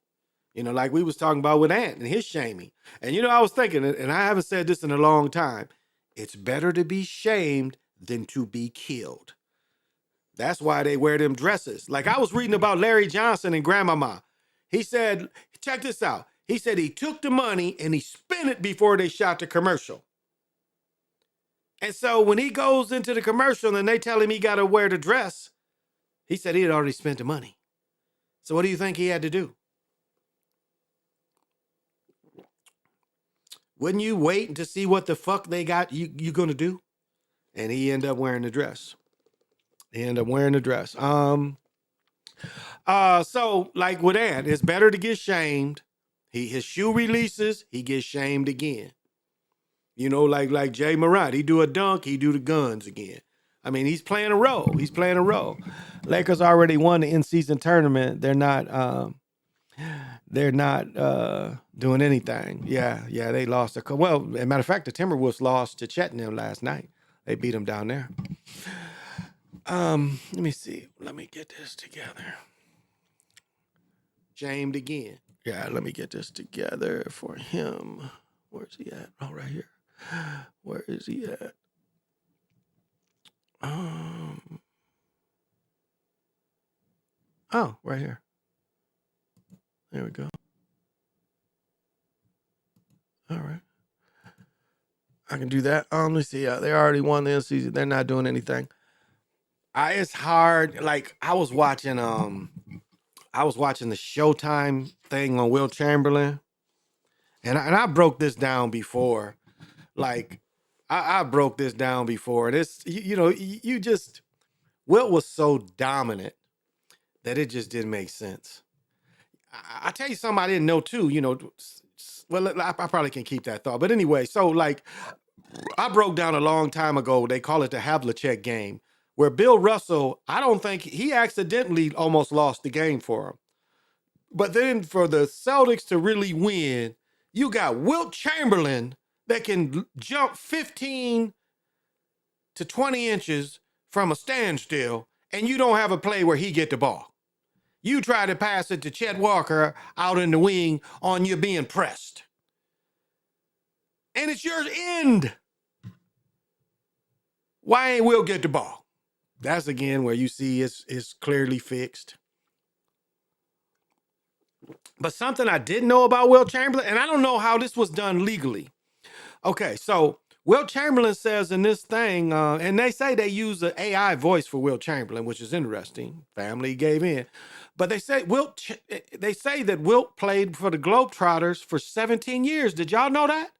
You know, like we was talking about with Ant and his shaming. And you know, I was thinking, and I haven't said this in a long time, it's better to be shamed than to be killed. That's why they wear them dresses. Like I was reading about Larry Johnson and Grandmama. He said, check this out. He said he took the money and he spent it before they shot the commercial. And so when he goes into the commercial and they tell him he got to wear the dress, he said he had already spent the money. So what do you think he had to do? Wouldn't you wait to see what the fuck they got you gonna do? And he ended up wearing the dress. So like with Ant, it's better to get shamed. His shoe releases, he gets shamed again. You know, like Jay Morant, he do a dunk, he do the guns again. I mean, he's playing a role. Lakers already won the in-season tournament. They're not doing anything. Yeah, they lost. As a matter of fact, the Timberwolves lost to Chettenham last night. They beat them down there. Let me see. Let me get this together. Shamed again. Yeah, let me get this together for him. Where's he at? Oh, right here. Where is he at? Oh, right here. There we go. All right. I can do that. Let me see. They already won the season. They're not doing anything. It's hard. Like I was watching the Showtime thing on Will Chamberlain, and I broke this down before. Like I broke this down before. This you know you just Wilt was so dominant that it just didn't make sense. I tell you something I didn't know too, well, I probably can keep that thought. But anyway, so like I broke down a long time ago, they call it the Havlicek game, where Bill Russell, I don't think he accidentally almost lost the game for him. But then for the Celtics to really win, you got Wilt Chamberlain that can jump 15 to 20 inches from a standstill, and you don't have a play where he get the ball. You try to pass it to Chet Walker out in the wing on you being pressed. And it's your end. Why ain't Will get the ball? That's again where you see it's clearly fixed. But something I didn't know about Will Chamberlain, and I don't know how this was done legally. Okay, so Will Chamberlain says in this thing, and they say they use an AI voice for Will Chamberlain, which is interesting. Family gave in. But they say that Wilt played for the Globetrotters for 17 years. Did y'all know that?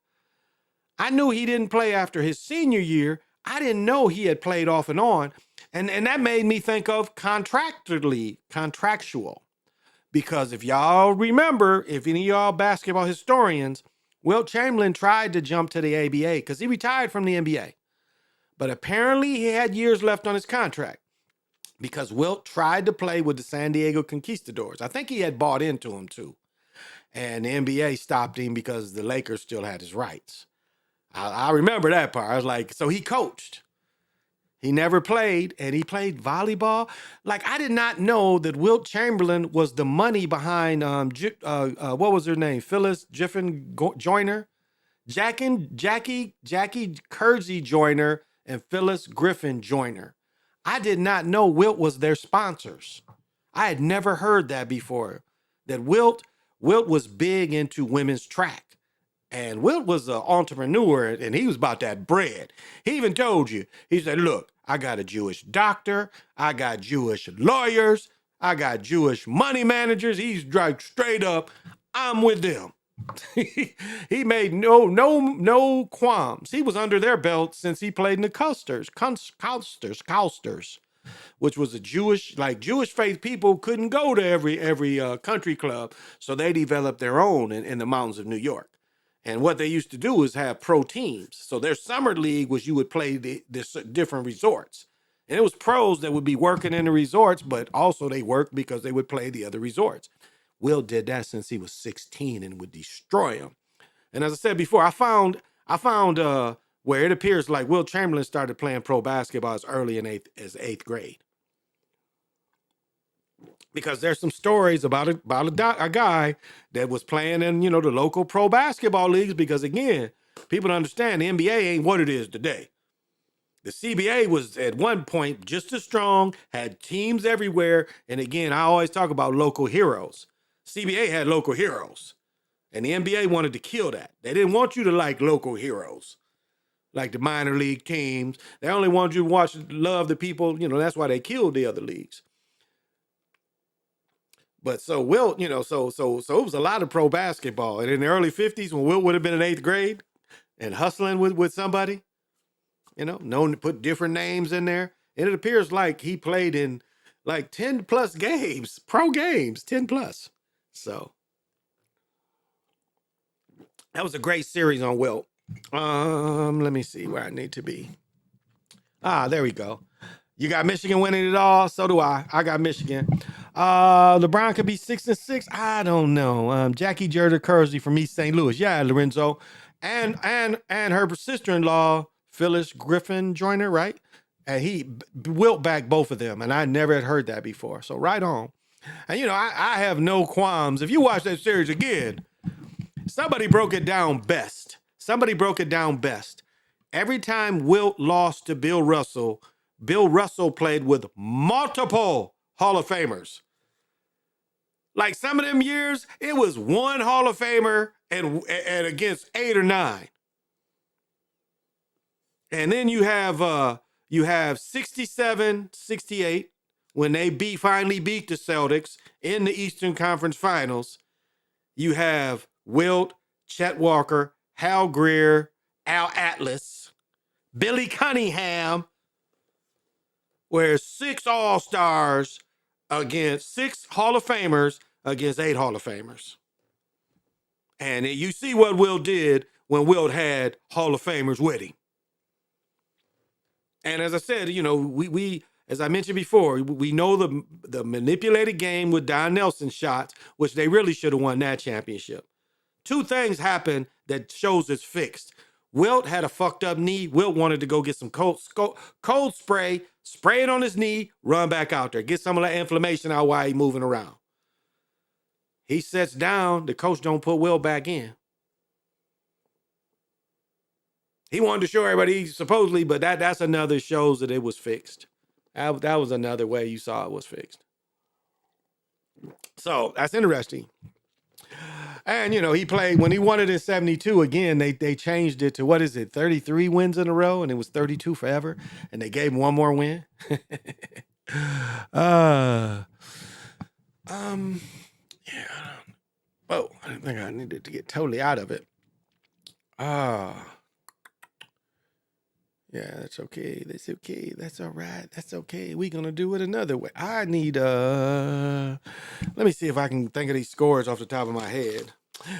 I knew he didn't play after his senior year. I didn't know he had played off and on. And that made me think of contractual. Because if y'all remember, if any of y'all basketball historians, Wilt Chamberlain tried to jump to the ABA because he retired from the NBA. But apparently he had years left on his contract because Wilt tried to play with the San Diego Conquistadors. I think he had bought into him too. And the NBA stopped him because the Lakers still had his rights. I remember that part. I was like, so he coached. He never played, and he played volleyball. Like, I did not know that Wilt Chamberlain was the money behind, what was her name? Phyllis Jiffin Joyner? Jackie Kersey Joyner and Phyllis Griffin Joyner. I did not know Wilt was their sponsors. I had never heard that before, that Wilt was big into women's track. And Wilt was an entrepreneur, and he was about that bread. He even told you, he said, look, I got a Jewish doctor, I got Jewish lawyers, I got Jewish money managers. He's like straight up, I'm with them. He made no qualms. He was under their belt since he played in the Custers, which was a Jewish faith people couldn't go to every country club, so they developed their own in the mountains of New York. And what they used to do is have pro teams. So their summer league was you would play the different resorts. And it was pros that would be working in the resorts, but also they worked because they would play the other resorts. Will did that since he was 16 and would destroy him. And as I said before, I found where it appears like Will Chamberlain started playing pro basketball as early as eighth grade. Because there's some stories about a guy that was playing in, the local pro basketball leagues. Because again, people understand the NBA ain't what it is today. The CBA was at one point just as strong, had teams everywhere. And again, I always talk about local heroes. CBA had local heroes. And the NBA wanted to kill that. They didn't want you to like local heroes, like the minor league teams. They only wanted you to love the people. That's why they killed the other leagues. But so Wilt, so it was a lot of pro basketball. And in the early 50s, when Wilt would have been in eighth grade and hustling with somebody, known to put different names in there. And it appears like he played in like 10 plus games, pro games, 10 plus. So that was a great series on Wilt. Let me see where I need to be. There we go. You got Michigan winning it all. So do I. I got Michigan. LeBron could be 6-6. I don't know. Jackie Jerder Kersey from East St. Louis. Yeah, Lorenzo. And her sister-in-law, Phyllis Griffin Joyner, right? And he Wilt back both of them. And I never had heard that before. So right on. And I have no qualms. If you watch that series again, somebody broke it down best. Every time Wilt lost to Bill Russell played with multiple Hall of Famers. Like some of them years, it was one Hall of Famer and against 8 or 9. And then you have 67, 68 when they finally beat the Celtics in the Eastern Conference Finals. You have Wilt, Chet Walker, Hal Greer, Al Atlas, Billy Cunningham, where 6 All-Stars against 6 Hall of Famers against 8 Hall of Famers. And you see what Wilt did when Wilt had Hall of Famers with him. And as I said, you know, we as I mentioned before, we know the manipulated game with Don Nelson shots, which they really should have won that championship. 2 things happened that shows it's fixed. Wilt had a fucked up knee. Wilt wanted to go get some cold spray it on his knee, run back out there, get some of that inflammation out while he moving around. He sits down, the coach don't put Wilt back in. He wanted to show everybody supposedly, but that's another shows that it was fixed. That was another way you saw it was fixed. So that's interesting. And, you know, he played, when he won it in 72, again, they changed it to, 33 wins in a row, and it was 32 forever, and they gave him one more win. Yeah, I didn't think I needed to get totally out of it. Yeah, that's okay. That's okay. That's all right. That's okay. We're going to do it another way. I need, let me see if I can think of these scores off the top of my head.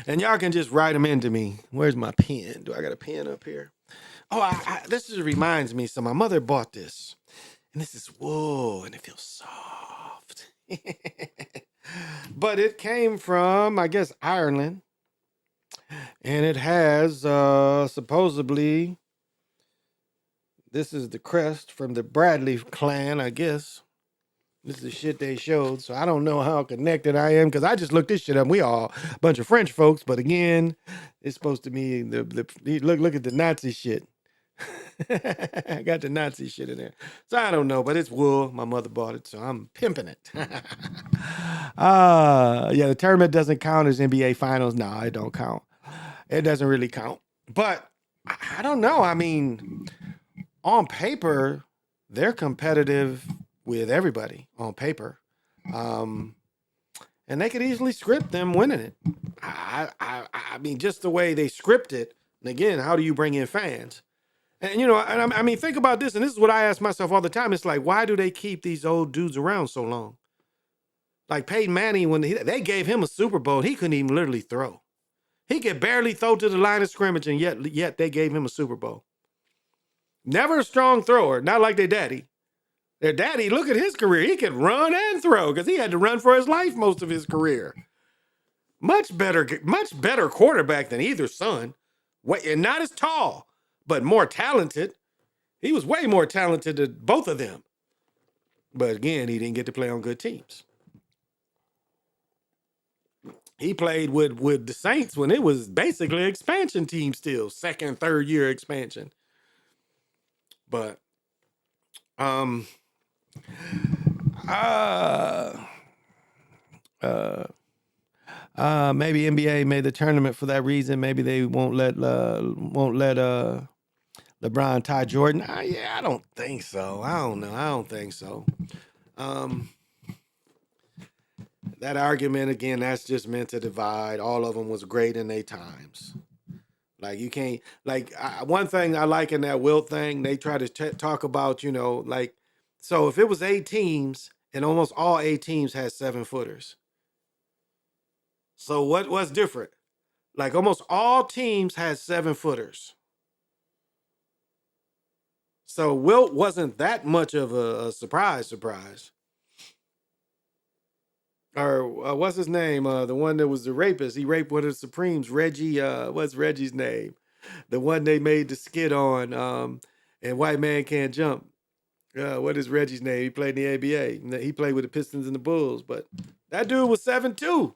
And y'all can just write them into me. Where's my pen? Do I got a pen up here? Oh, this just reminds me. So my mother bought this. And this is wool, and it feels soft. But it came from, I guess, Ireland. And it has, supposedly, this is the crest from the Bradley clan, I guess. This is the shit they showed. So I don't know how connected I am, because I just looked this shit up. We all a bunch of French folks, but again, it's supposed to be look at the Nazi shit. I got the Nazi shit in there. So I don't know, but it's wool. My mother bought it, so I'm pimping it. Yeah, the tournament doesn't count as NBA finals. No, it don't count. It doesn't really count. But I don't know. I mean, on paper, they're competitive with everybody on paper. And they could easily script them winning it. I mean, just the way they script it. And again, how do you bring in fans? And, you know, I mean, think about this. And this is what I ask myself all the time. It's like, why do they keep these old dudes around so long? Like Peyton Manning, when they gave him a Super Bowl, he couldn't even literally throw. He could barely throw to the line of scrimmage, and yet they gave him a Super Bowl. Never a strong thrower, not like their daddy. Their daddy, look at his career. He could run and throw because he had to run for his life most of his career. Much better quarterback than either son. And not as tall, but more talented. He was way more talented than both of them. But again, he didn't get to play on good teams. He played with the Saints when it was basically an expansion team still. Second, third year expansion. But, maybe NBA made the tournament for that reason. Maybe they won't let LeBron tie Jordan. Yeah, I don't think so. I don't know. I don't think so. That argument again, that's just meant to divide. All of them was great in their times. Like you can't one thing I like in that Wilt thing, they try to talk about, you know, like, so if it was 8 teams and almost all 8 teams had 7-footers. So what's different? Like almost all teams had 7-footers. So Wilt wasn't that much of a surprise. Or what's his name? The one that was the rapist. He raped one of the Supremes. Reggie, what's Reggie's name? The one they made the skit on, and White Man Can't Jump. What is Reggie's name? He played in the ABA. He played with the Pistons and the Bulls, but that dude was 7'2".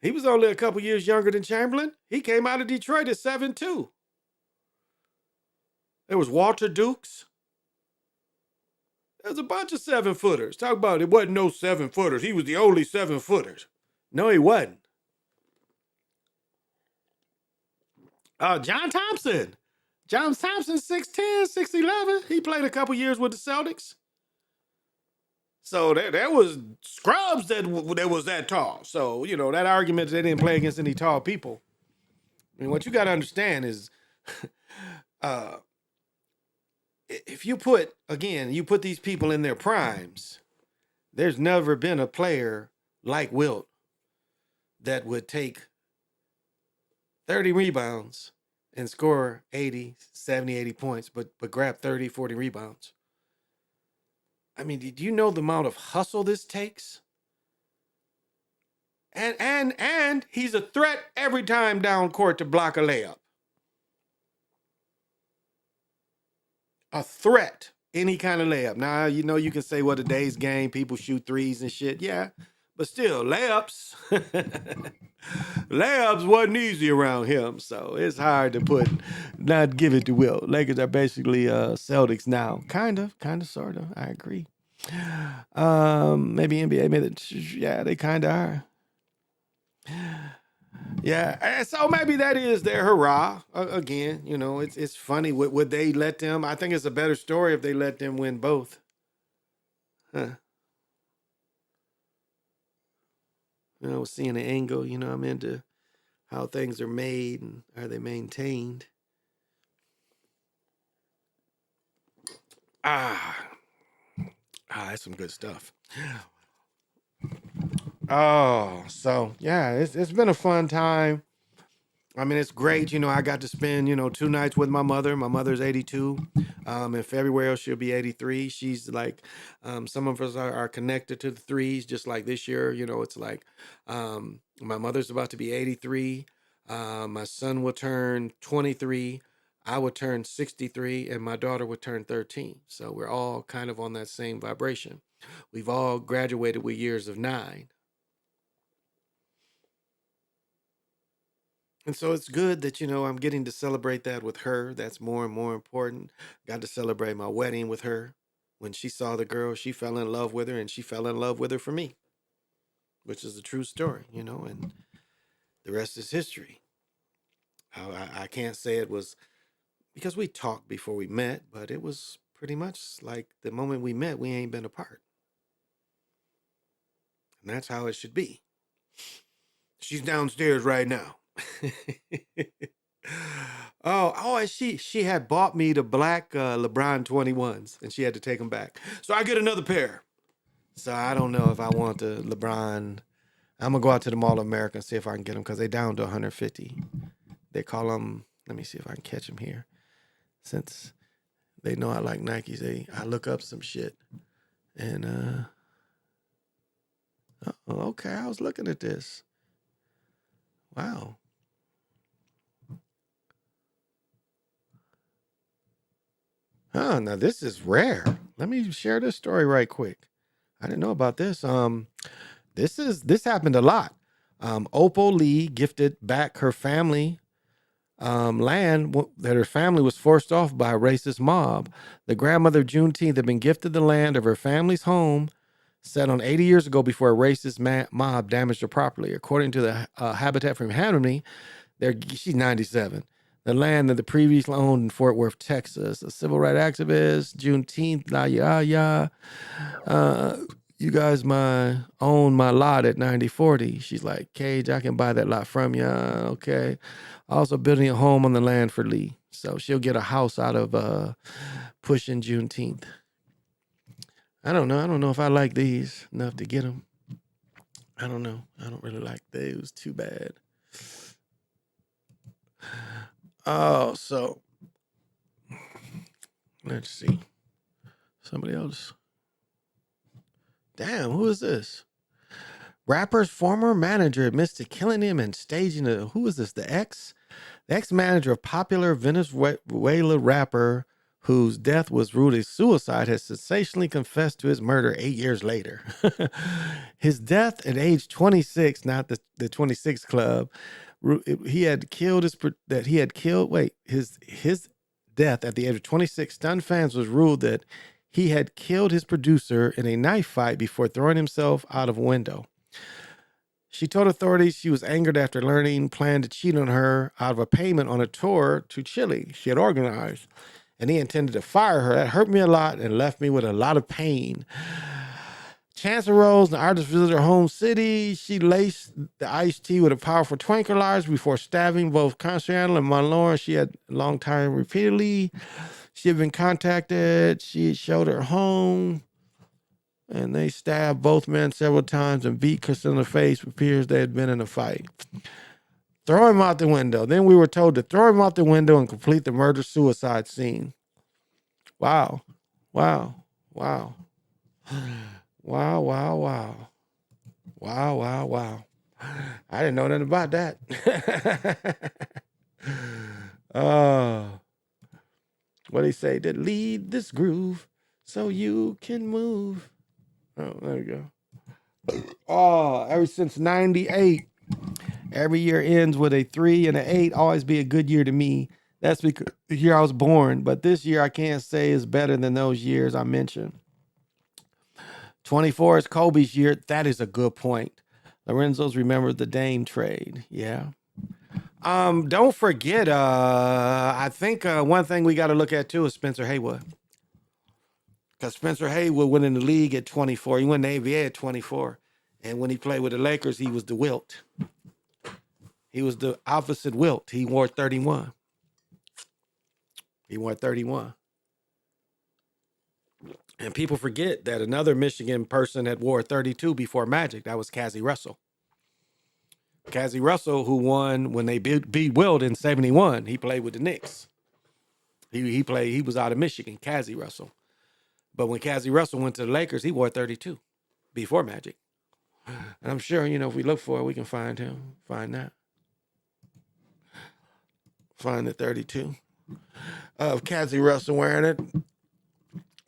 He was only a couple years younger than Chamberlain. He came out of Detroit at 7'2". There was Walter Dukes. There's a bunch of 7-footers. Talk about it wasn't no 7-footers. He was the only 7-footers. No, he wasn't. John Thompson. John Thompson, 6'10", 6'11". He played a couple years with the Celtics. So there was scrubs that was that tall. So, you know, that argument they didn't play against any tall people. I mean, what you got to understand is if you put these people in their primes, there's never been a player like Wilt that would take 30 rebounds and score 80, 70, 80 points, but grab 30, 40 rebounds. I mean, do you know the amount of hustle this takes? And he's a threat every time down court to block a layup. A threat, any kind of layup. Now, you can say, well, today's game, people shoot threes and shit. Yeah, but still, layups. Layups wasn't easy around him, so it's hard to not give it to Will. Lakers are basically Celtics now. Kind of, sort of. I agree. Maybe NBA, yeah, they kind of are. Yeah, and so maybe that is their hurrah. Again, it's funny. Would they let them? I think it's a better story if they let them win both. Huh. Seeing the angle, I'm into how things are made and are they maintained. That's some good stuff. Oh, so yeah, it's been a fun time. I mean, it's great. I got to spend, 2 nights with my mother. My mother's 82. In February, she'll be 83. She's like, some of us are connected to the threes, just like this year. It's like my mother's about to be 83. My son will turn 23. I would turn 63, and my daughter would turn 13. So we're all kind of on that same vibration. We've all graduated with years of 9. And so it's good that, I'm getting to celebrate that with her. That's more and more important. Got to celebrate my wedding with her. When she saw the girl, she fell in love with her, and she fell in love with her for me, which is a true story, and the rest is history. I can't say it was because we talked before we met, but it was pretty much like the moment we met, we ain't been apart. And that's how it should be. She's downstairs right now. And she had bought me the black LeBron 21s, and she had to take them back. So I get another pair. So I don't know if I want the LeBron. I'm gonna go out to the Mall of America and see if I can get them because they down to 150. They call them. Let me see if I can catch them here. Since they know I like Nikes, I look up some shit. And okay, I was looking at this. Wow. Now this is rare. Let me share this story right quick. I didn't know about this. This happened a lot. Opal Lee gifted back her family land that her family was forced off by a racist mob. The grandmother of Juneteenth had been gifted the land of her family's home set on 80 years ago before a racist mob damaged her property. According to the Habitat for Humanity, she's 97. The land that the previously owned in Fort Worth, Texas. A civil rights activist, Juneteenth, you guys own my lot at 9040. She's like, Cage, I can buy that lot from you. Okay. Also building a home on the land for Lee. So she'll get a house out of pushing Juneteenth. I don't know. I don't know if I like these enough to get them. I don't know. I don't really like those too bad. Oh, so let's see. Somebody else. Damn, who is this? Rapper's former manager admits to killing him and staging who is this? The ex-manager of popular Venezuela rapper whose death was ruled a suicide has sensationally confessed to his murder 8 years later. His death at age 26, not the 26 club. His death at the age of 26 stunned fans was ruled that he had killed his producer in a knife fight before throwing himself out of a window. She told authorities she was angered after learning planned to cheat on her out of a payment on a tour to Chile she had organized, and he intended to fire her. That hurt me a lot and left me with a lot of pain. Chance arose, the artist visited her home city. She laced the iced tea with a powerful tranquilizer before stabbing both Constantino and Malone. She had long time repeatedly. She had been contacted. She showed her home. And they stabbed both men several times and beat Chris in the face. It appears they had been in a fight. Throw him out the window. Then we were told to throw him out the window and complete the murder-suicide scene. Wow. Wow. Wow. Wow, wow, wow. Wow, wow, wow. I didn't know nothing about that. What do he say? To lead this groove so you can move. Oh, there you go. Oh, ever since 98, every year ends with a 3 and an 8. Always be a good year to me. That's because the year I was born. But this year I can't say is better than those years I mentioned. 24 is Kobe's year. That is a good point. Lorenzo's remembered the Dame trade. Yeah. Don't forget, I think one thing we got to look at too is Spencer Haywood. Because Spencer Haywood went in the league at 24. He went in the NBA at 24. And when he played with the Lakers, he was the Wilt. He was the opposite Wilt. He wore 31. He wore 31. And people forget that another Michigan person had wore 32 before Magic. That was Cassie Russell. Cassie Russell, who won when they beat Wilt in 71. He played with the Knicks. He was out of Michigan, Cassie Russell. But when Cassie Russell went to the Lakers, he wore 32 before Magic. And I'm sure, if we look for it, we can find him, find that. Find the 32 of Cassie Russell wearing it.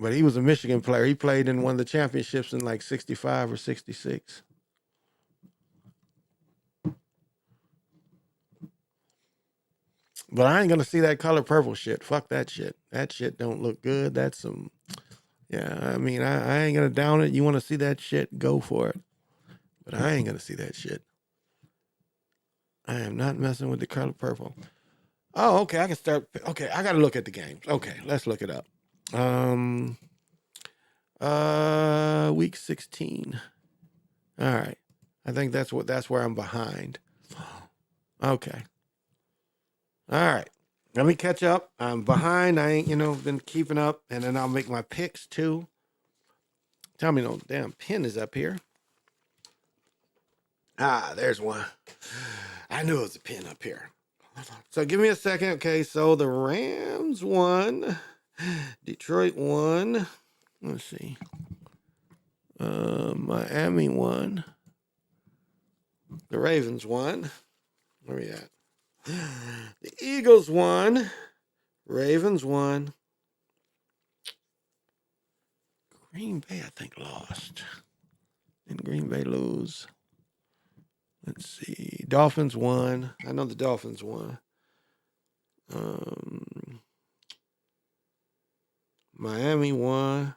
But he was a Michigan player. He played in one of the championships in like 65 or 66. But I ain't going to see that color purple shit. Fuck that shit. That shit don't look good. That's some, yeah, I mean, I ain't going to down it. You want to see that shit, go for it. But I ain't going to see that shit. I am not messing with the color purple. Oh, okay, I can start. Okay, I got to look at the games. Okay, let's look it up. Week 16. All right. I think that's where I'm behind. Okay. All right. Let me catch up. I'm behind. I ain't, been keeping up. And then I'll make my picks too. Tell me no damn pin is up here. Ah, there's one. I knew it was a pin up here. So give me a second. Okay, so the Rams won. Detroit won. Let's see. Miami won. The Ravens won. Where we at? The Eagles won. Ravens won. Green Bay, I think, lost. Didn't Green Bay lose? Let's see. Dolphins won. I know the Dolphins won. Miami won.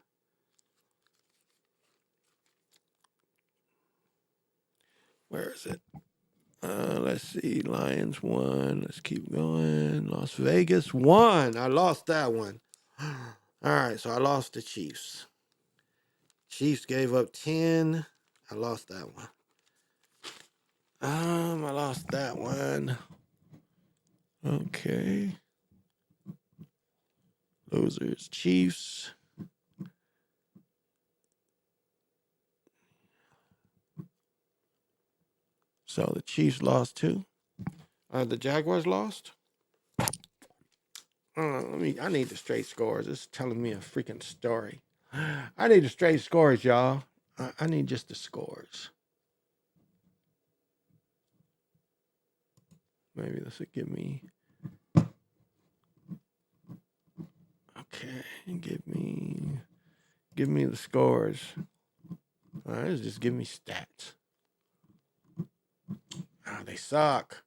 Where is it? Let's see. Lions won. Let's keep going. Las Vegas won. I lost that one. All right, so I lost the Chiefs. Chiefs gave up 10. I lost that one. I lost that one. Okay. Losers, Chiefs. So the Chiefs lost too. The Jaguars lost. I need the straight scores. It's telling me a freaking story. I need the straight scores, y'all. I need just the scores. Maybe this will give me. Okay, give me the scores. All right, just give me stats. Oh, they suck.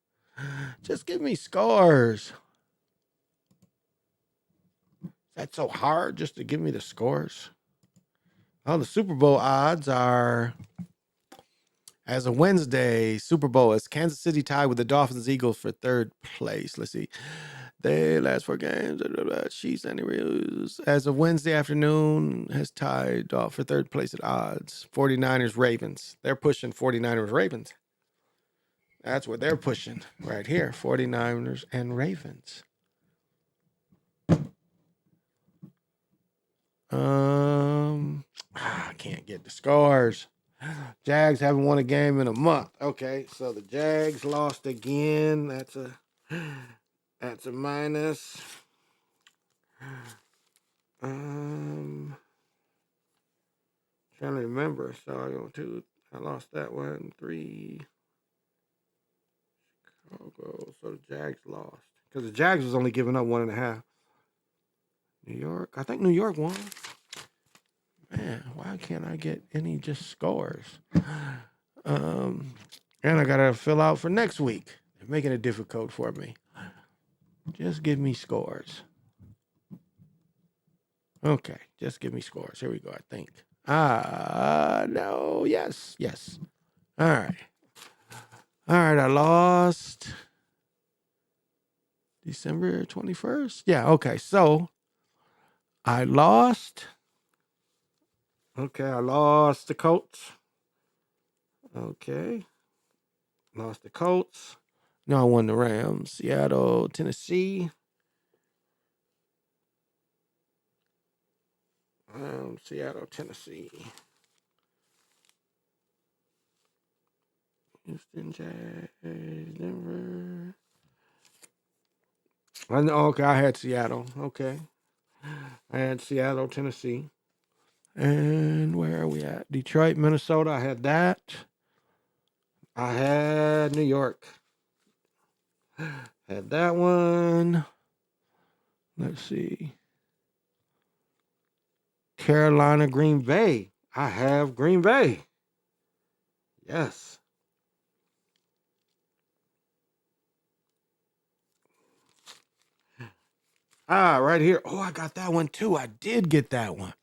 Just give me scores. That's so hard just to give me the scores. Oh, the Super Bowl odds are, as of Wednesday, Super Bowl is Kansas City tied with the Dolphins Eagles for third place. Let's see. They last 4 games. Chiefs and Eagles. As of Wednesday afternoon, has tied for third place at odds. 49ers Ravens. They're pushing 49ers Ravens. That's what they're pushing right here. 49ers and Ravens. I can't get the scores. Jags haven't won a game in a month. Okay, so the Jags lost again. That's a minus. Trying to remember. So I go 2. I lost that one. 3. Chicago. So the Jags lost because the Jags was only giving up 1.5. New York. I think New York won. Man, why can't I get any just scores? And I gotta fill out for next week. They're making it difficult for me. Just give me scores. Okay, just give me scores. Here we go, I think. No, yes. All right, I lost December 21st. Yeah, okay, so I lost. Okay, I lost the Colts. Okay, lost the Colts. No, I won the Rams. Seattle, Tennessee. Seattle, Tennessee. Houston, Jags, Denver. Okay, I had Seattle. Okay. I had Seattle, Tennessee. And where are we at? Detroit, Minnesota. I had that. I had New York. Had that one. Let's see. Carolina, Green Bay. I have Green Bay. Yes. Right here. Oh, I got that one too. I did get that one.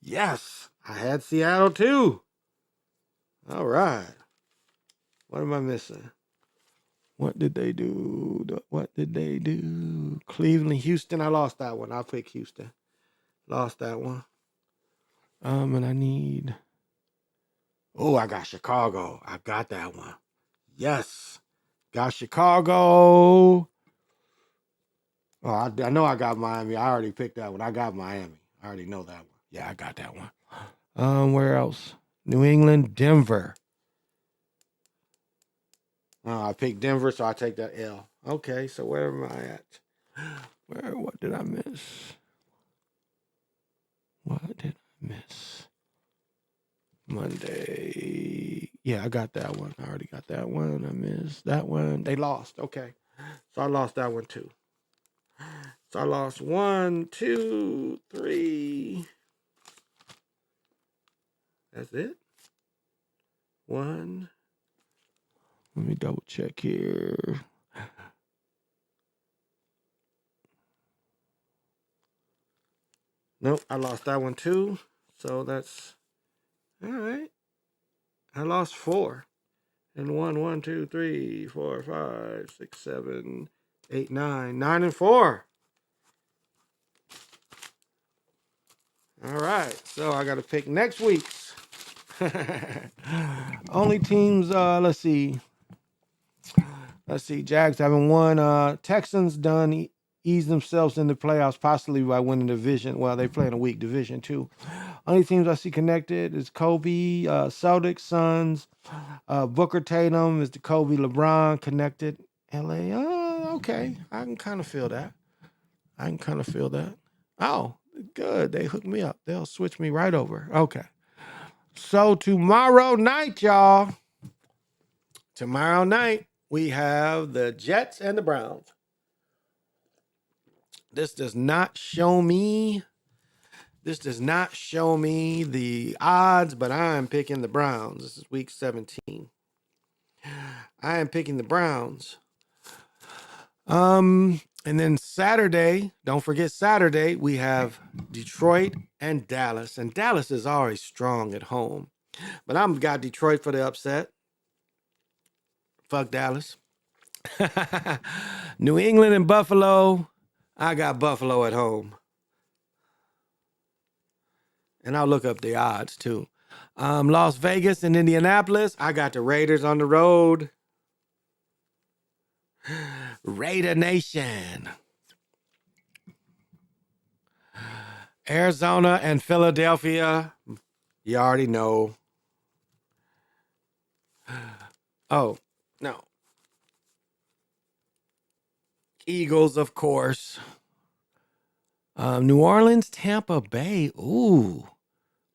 Yes. I had Seattle too. All right. What am I missing? What did they do? Cleveland, Houston. I lost that one. I'll pick Houston. Lost that one. And I need. Oh, I got Chicago. I got that one. Yes. Got Chicago. Oh, I know I got Miami. I already picked that one. I got Miami. I already know that one. Yeah, I got that one. Where else? New England, Denver. I picked Denver, so I take that L. Okay, so where am I at? What did I miss? What did I miss? Monday. Yeah, I got that one. I already got that one. I missed that one. They lost. Okay. So I lost that one too. So I lost 1, 2, 3. That's it. 1. Let me double check here. Nope, I lost that one too. So that's all right. I lost 4. And 1, 2, 3, 4, 5, 6, 7, 8, 9. 9 and 4. All right. So I got to pick next week's. Only teams, let's see. Jags haven't won. Texans done ease themselves in the playoffs, possibly by winning the division. Well, they play in a weak division too. Only teams I see connected is Kobe, Celtics, Suns, Booker, Tatum is the Kobe, LeBron connected. LA, okay, I can kind of feel that. Oh, good, they hooked me up. They'll switch me right over. Okay. So tomorrow night, y'all. Tomorrow night, we have the Jets and the Browns. This does not show me the odds, but I'm picking the Browns. This is week 17. I am picking the Browns. And then Saturday, don't forget Saturday, we have Detroit and Dallas. And Dallas is always strong at home. But I'm got Detroit for the upset. Fuck Dallas. New England and Buffalo. I got Buffalo at home. And I'll look up the odds too. Las Vegas and Indianapolis. I got the Raiders on the road. Raider Nation. Arizona and Philadelphia. You already know. Oh, no. Eagles, of course. New Orleans, Tampa Bay. Ooh.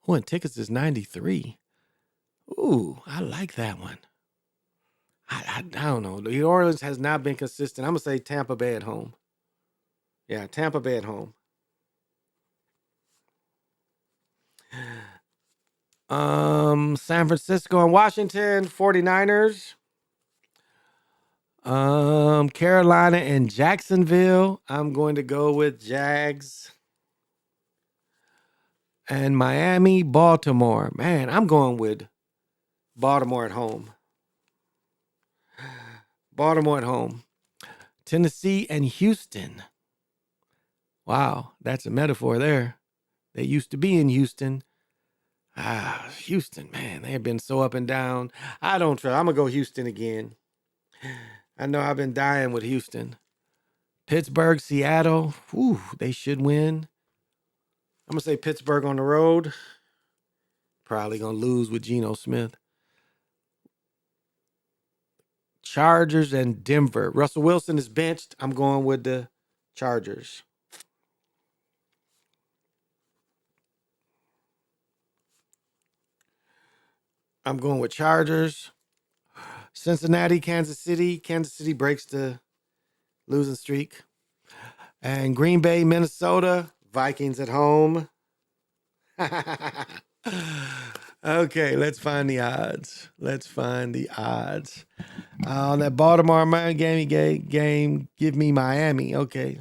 And tickets is 93. Ooh, I like that one. I don't know. New Orleans has not been consistent. I'm going to say Tampa Bay at home. Yeah, Tampa Bay at home. San Francisco and Washington, 49ers. Carolina and Jacksonville. I'm going to go with Jags. And Miami, Baltimore. Man, I'm going with Baltimore at home. Baltimore at home. Tennessee and Houston. Wow, that's a metaphor there. They used to be in Houston. Houston, man, they have been so up and down. I don't trust. I'm going to go Houston again. I know I've been dying with Houston. Pittsburgh, Seattle. Whew, they should win. I'm going to say Pittsburgh on the road. Probably going to lose with Geno Smith. Chargers and Denver. Russell Wilson is benched. I'm going with the Chargers. I'm going with Chargers. Cincinnati, Kansas City. Kansas City breaks the losing streak. And Green Bay, Minnesota. Vikings at home. Okay, let's find the odds. On that Baltimore Miami game, give me Miami. Okay.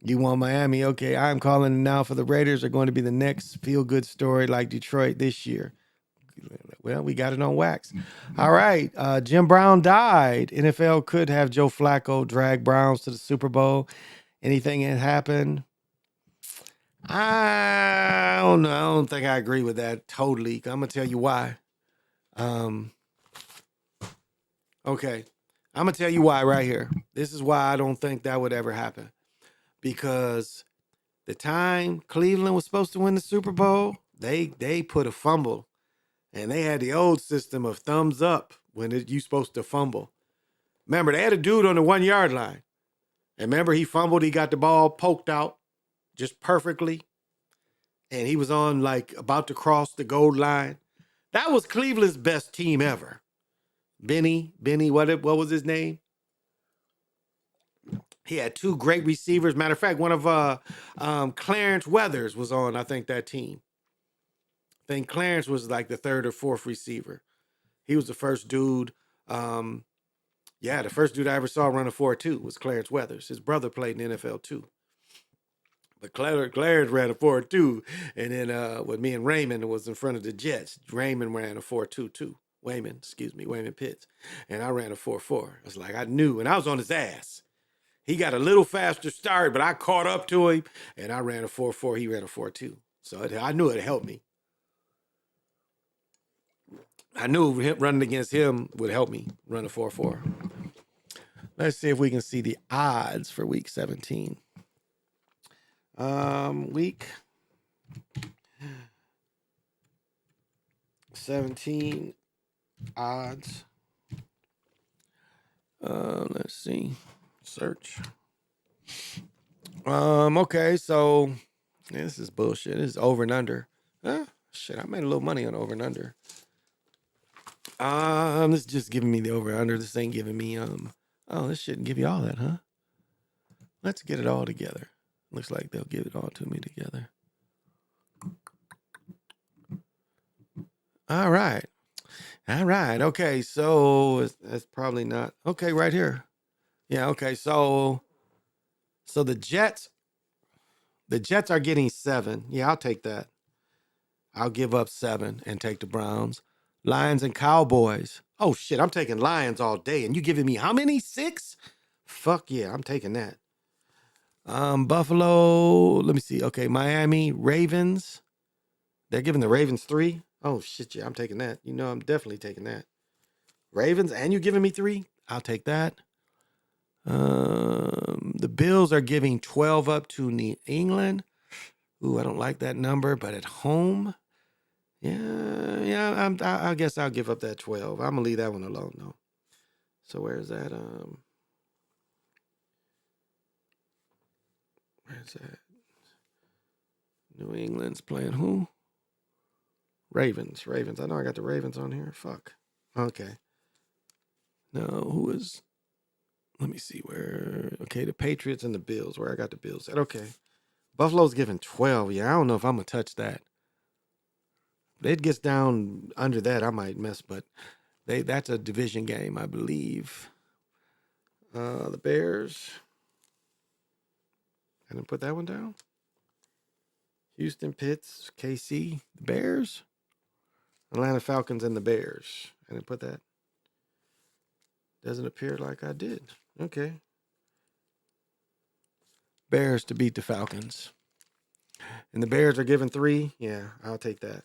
You want Miami? Okay, I'm calling it now for the Raiders are going to be the next feel-good story like Detroit this year. Well, we got it on wax. All right. Jim Brown died. NFL could have Joe Flacco drag Browns to the Super Bowl. Anything had happened? I don't know. I don't think I agree with that totally. I'm going to tell you why. Okay. I'm going to tell you why right here. This is why I don't think that would ever happen. Because the time Cleveland was supposed to win the Super Bowl, they put a fumble. And they had the old system of thumbs up when you supposed to fumble. Remember, they had a dude on the 1 yard line. And remember, he fumbled. He got the ball poked out just perfectly. And he was on like about to cross the goal line. That was Cleveland's best team ever. Benny, what was his name? He had two great receivers. Matter of fact, one of Clarence Weathers was on, I think, that team. I think Clarence was like the third or fourth receiver. He was the first dude. The first dude I ever saw run a 4.2 was Clarence Weathers. His brother played in the NFL too. But Clarence ran a 4.2, and then with me and Raymond was in front of the Jets. Raymond ran a 4.2 too. Wayman Pitts. And I ran a 4.4. I was like, I knew, and I was on his ass. He got a little faster start, but I caught up to him, and I ran a 4.4. He ran a 4.2. So I knew it helped me. I knew running against him would help me run a 4.4. Let's see if we can see the odds for week 17. Week 17 odds. Let's see. Search. Okay, so this is bullshit. This is over and under. Shit, I made a little money on over and under. This is just giving me the over and under. This ain't giving me this shouldn't give you all that, huh? Let's get it all together. Looks like they'll give it all to me together. All right. Okay, so that's probably not okay right here. Yeah, okay. So the Jets are getting 7. Yeah, I'll take that. I'll give up 7 and take the Browns. Lions and Cowboys. Oh shit, I'm taking Lions all day. And you giving me how many? 6? Fuck yeah, I'm taking that. Buffalo, let me see. Okay, Miami, Ravens. They're giving the Ravens 3. Oh shit, yeah, I'm taking that. You know, I'm definitely taking that. Ravens, and you giving me 3? I'll take that. The Bills are giving 12 up to New England. Ooh, I don't like that number, but at home, I guess I'll give up that 12. I'm gonna leave that one alone though. So where's that? Where's that? New England's playing who? Ravens. I know I got the Ravens on here. Fuck. Okay. No, who is? Let me see where. Okay, the Patriots and the Bills. Where I got the Bills at? Okay. Buffalo's giving 12. Yeah, I don't know if I'm gonna touch that. If it gets down under that, I might mess. But that's a division game, I believe. The Bears. I didn't put that one down. Houston, Pitts, KC, the Bears. Atlanta Falcons and the Bears. I didn't put that. Doesn't appear like I did. Okay. Bears to beat the Falcons. And the Bears are given 3. Yeah, I'll take that.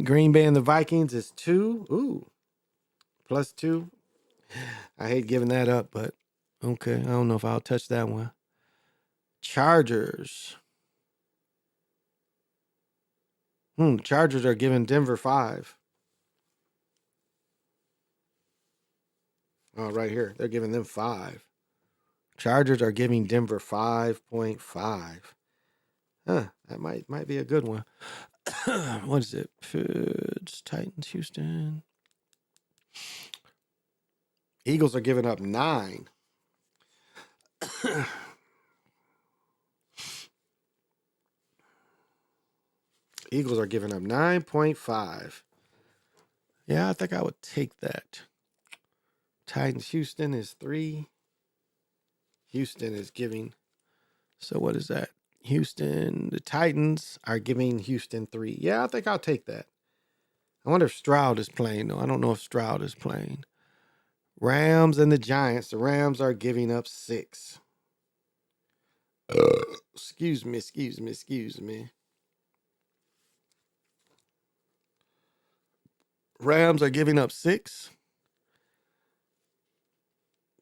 Green Bay and the Vikings is 2. Ooh. +2. I hate giving that up, but okay. I don't know if I'll touch that one. Chargers. Chargers are giving Denver 5. Oh, right here. They're giving them 5. Chargers are giving Denver 5.5. Huh. That might be a good one. What is it? It's Titans, Houston. Eagles are giving up 9. Eagles are giving up 9.5. Yeah, I think I would take that. Titans, Houston is 3. Houston is giving. So what is that? Houston, the Titans are giving Houston 3. Yeah, I think I'll take that. I wonder if Stroud is playing, though. I don't know if Stroud is playing. Rams and the Giants. The Rams are giving up 6. Excuse me. Rams are giving up 6.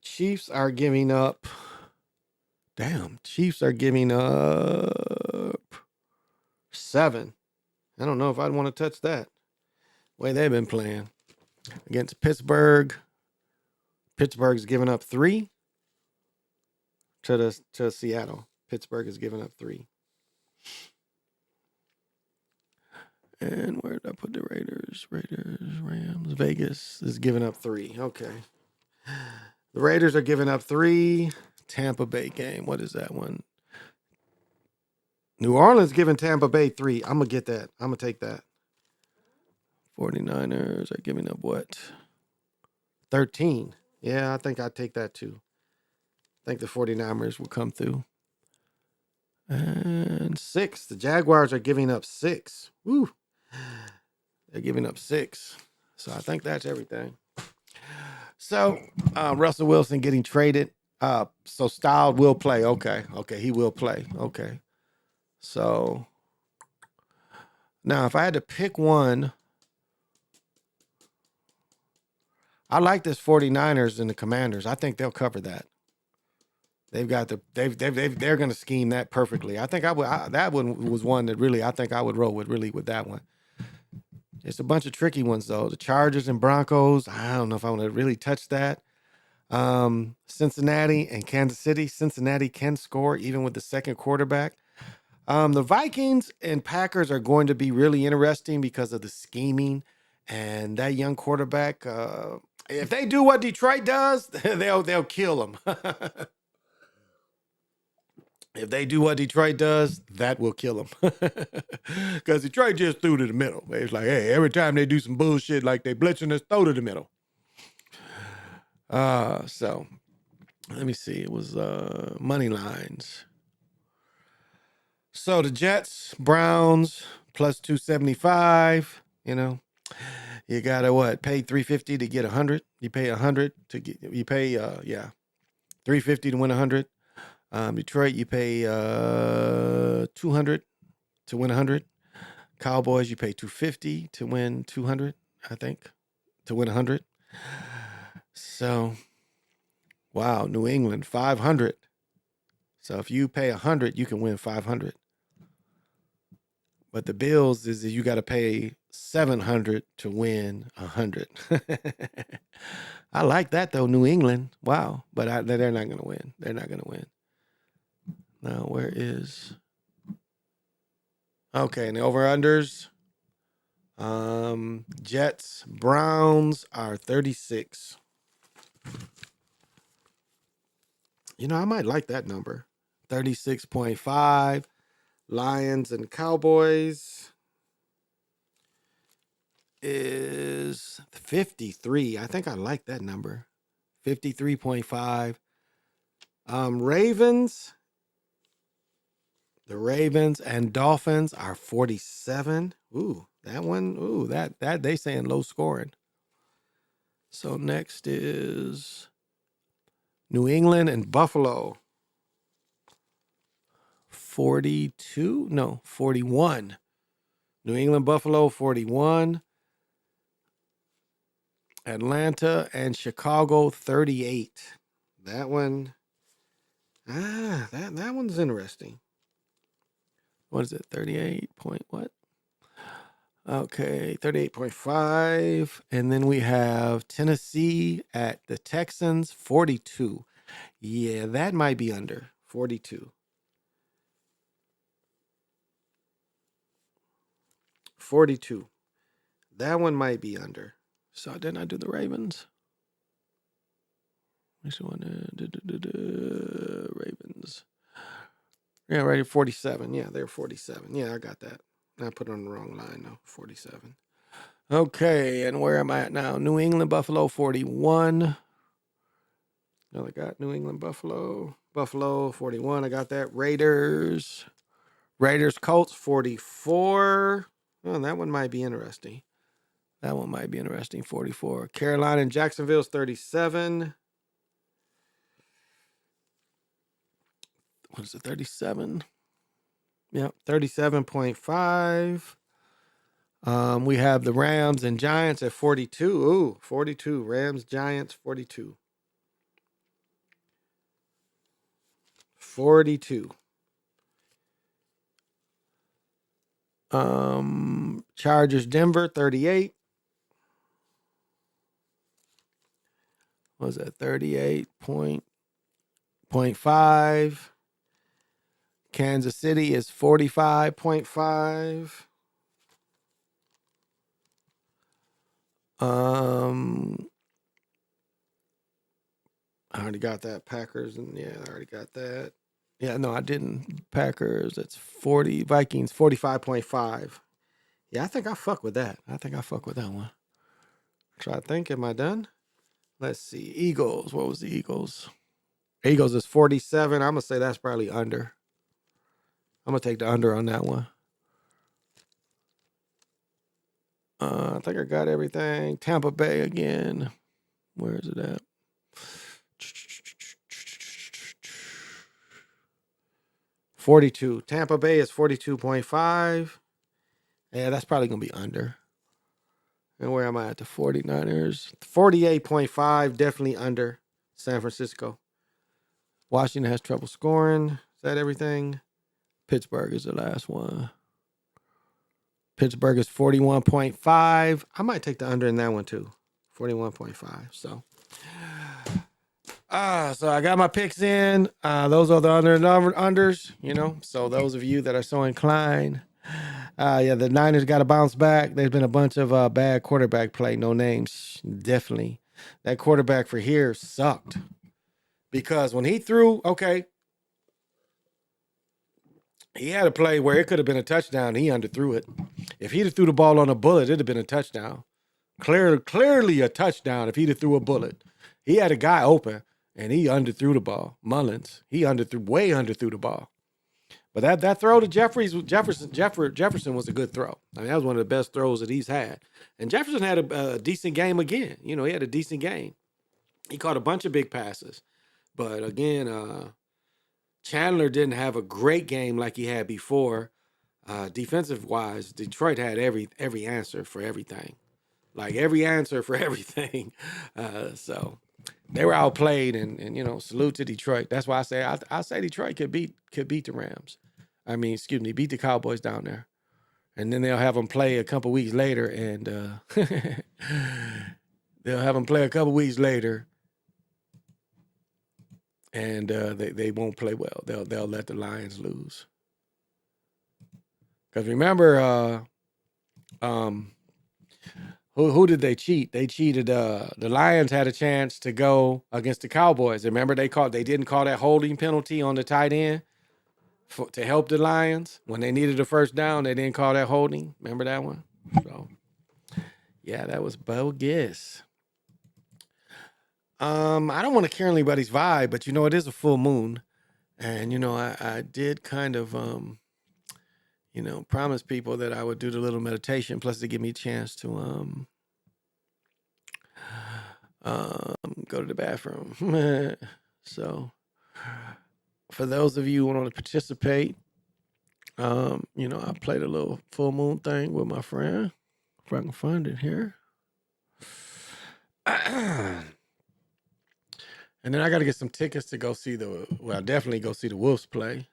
Chiefs are giving up. Damn, Chiefs are giving up 7. I don't know if I'd want to touch that. The way they've been playing. Against Pittsburgh. Pittsburgh's giving up 3 to Seattle. Pittsburgh is giving up 3. And where did I put the Raiders? Rams. Vegas is giving up 3. Okay. The Raiders are giving up 3. Tampa Bay game. What is that one? New Orleans giving Tampa Bay 3. I'm going to get that. I'm going to take that. 49ers are giving up what? 13. Yeah, I think I'd take that too. I think the 49ers will come through. And 6. The Jaguars are giving up 6. Woo. They're giving up 6. So I think that's everything. So Russell Wilson getting traded. So Stroud will play. Okay, he will play. Okay. So now if I had to pick one, I like this 49ers and the Commanders. I think they'll cover that. They've got they're going to scheme that perfectly. I think that one was one that really I think I would roll with that one. It's a bunch of tricky ones though. The Chargers and Broncos. I don't know if I want to really touch that. Cincinnati and Kansas City. Cincinnati can score even with the second quarterback. The Vikings and Packers are going to be really interesting because of the scheming and that young quarterback. If they do what Detroit does, they'll kill them. If they do what Detroit does, that will kill them. Because Detroit just threw to the middle. It's like, hey, every time they do some bullshit like they blitzing us, throw to the middle. So let me see. It was money lines. So the Jets, Browns, plus 275. You know, you gotta what? Pay $350 to get 100. You pay 100 to get. You pay $350 to win 100. Detroit, you pay $200 to win 100. Cowboys, you pay $250 to win 200. I think to win 100. So Wow, New England 500. So if you pay 100, you can win 500. But the Bills is you got to pay 700 to win 100. I like that though, New England. Wow, but they're not going to win. They're not going to win. Now where is? Okay, and the over-unders. Jets, Browns are 36. You know, I might like that number. 36.5. Lions and Cowboys is 53. I think I like that number. 53.5. Ravens. The Ravens and Dolphins are 47. Ooh, that one. Ooh, that they saying low scoring. So next is New England and Buffalo. 42? No, 41. New England, Buffalo, 41. Atlanta and Chicago, 38. That one, that one's interesting. What is it? 38 point what? Okay, 38.5. And then we have Tennessee at the Texans, 42. Yeah, that might be under 42. 42. That one might be under. So didn't I do the Ravens? Which one? Ravens. Yeah, right. 47. Yeah, they're 47. Yeah, I got that. I put it on the wrong line though. 47. Okay, and where am I at now? New England, Buffalo, 41. No, I got New England, Buffalo. Buffalo, 41. I got that. Raiders, Colts, 44. Oh, that one might be interesting. 44. Carolina and Jacksonville's 37. What is it? 37? Yep, 37.5. We have the Rams and Giants at 42. Ooh, 42. Rams, Giants, 42. 42. Chargers, Denver, 38. What was that? 38.5. Kansas City is 45.5. I already got that. Packers, and yeah, I already got that. Yeah, no, I didn't. Packers, that's 40. Vikings, 45.5. Yeah, I think I fuck with that. I think I fuck with that one. Try to think, am I done? Let's see. Eagles, what was the Eagles? Eagles is 47. I'm going to say that's probably under. I'm going to take the under on that one. I think I got everything. Tampa Bay again. Where is it at? 42. Tampa Bay is 42.5. Yeah, that's probably going to be under. And where am I at? The 49ers. 48.5, definitely under San Francisco. Washington has trouble scoring. Is that everything? Pittsburgh is the last one. Pittsburgh is 41.5. I might take the under in that one too. 41.5. So I got my picks in. Those are the unders, you know. So those of you that are so inclined. The Niners got to bounce back. There's been a bunch of bad quarterback play. No names. Definitely. That quarterback for here sucked. Because when he threw, okay, he had a play where it could have been a touchdown. He underthrew it. If he'd have threw the ball on a bullet, it'd have been a touchdown. Clearly a touchdown if he'd have threw a bullet. He had a guy open, and he underthrew the ball. Mullins, he way underthrew the ball. But that throw to Jefferson was a good throw. I mean, that was one of the best throws that he's had. And Jefferson had a decent game again. You know, he had a decent game. He caught a bunch of big passes. But again, Chandler didn't have a great game like he had before. Defensive wise, Detroit had every answer for everything. Like every answer for everything. So they were outplayed, and salute to Detroit. That's why I say Detroit could beat the Rams. I mean, excuse me, beat the Cowboys down there, and then they'll have them play a couple weeks later, and they'll have them play a couple weeks later, and they won't play well. They'll let the Lions lose. Because remember, who did they cheat? They cheated. The Lions had a chance to go against the Cowboys. Remember they didn't call that holding penalty on the tight end to help the Lions when they needed a first down. They didn't call that holding. Remember that one? So yeah, that was bogus. I don't want to carry anybody's vibe, but it is a full moon, and I did kind of promise people that I would do the little meditation, plus to give me a chance to go to the bathroom. So for those of you who want to participate, I played a little full moon thing with my friend. If I can find it here. And then I got to get some tickets to go see definitely go see the Wolves play.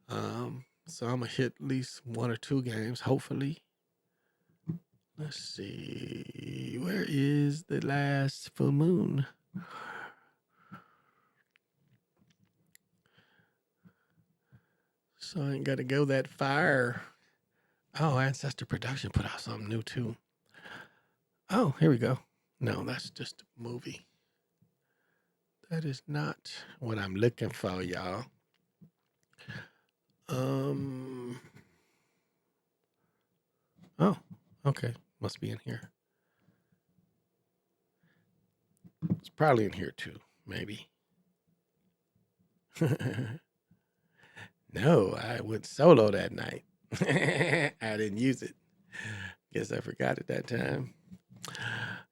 So I'm going to hit at least one or two games, hopefully. Let's see. Where is the last full moon? So I ain't got to go that far. Oh, Ancestor Production put out something new too. Oh, here we go. No, that's just a movie. That is not what I'm looking for, y'all. Oh, okay. Must be in here. It's probably in here too, maybe. No, I went solo that night. I didn't use it. Guess I forgot it that time.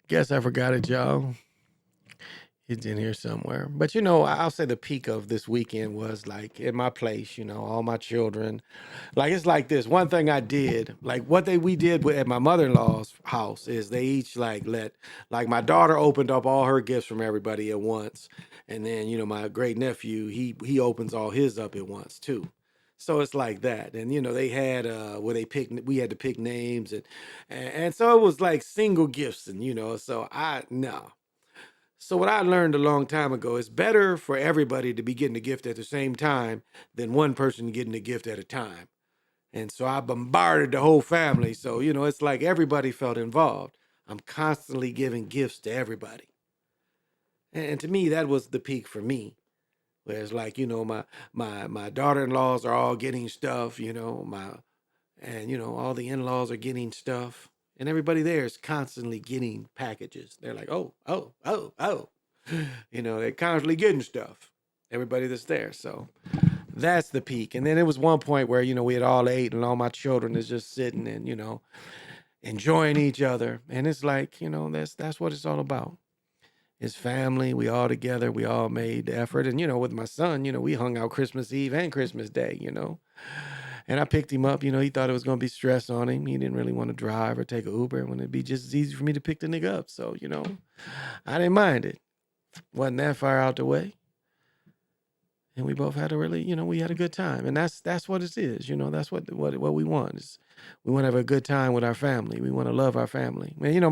Guess I forgot it, y'all. It's in here somewhere. But I'll say the peak of this weekend was like in my place, all my children. Like it's like this. One thing I did, like we did at my mother-in-law's house is they each like my daughter opened up all her gifts from everybody at once. And then, my great nephew, he opens all his up at once too. So it's like that. And they had we had to pick names and so it was like single gifts and so no. So what I learned a long time ago is better for everybody to be getting a gift at the same time than one person getting a gift at a time. And so I bombarded the whole family. So, it's like everybody felt involved. I'm constantly giving gifts to everybody. And to me, that was the peak for me. Whereas like, my daughter-in-laws are all getting stuff, all the in-laws are getting stuff. And everybody there is constantly getting packages. They're like, oh. They're constantly getting stuff. Everybody that's there. So that's the peak. And then it was one point where, we had all ate and all my children is just sitting and, enjoying each other. And it's like, that's what it's all about. It's family. We all together. We all made the effort. And, with my son, we hung out Christmas Eve and Christmas Day, And I picked him up, he thought it was going to be stress on him. He didn't really want to drive or take an Uber when it'd be just as easy for me to pick the nigga up. So, I didn't mind it. Wasn't that far out the way. And we both had a really, we had a good time. And that's what it is. That's what we want is we want to have a good time with our family. We want to love our family. Man,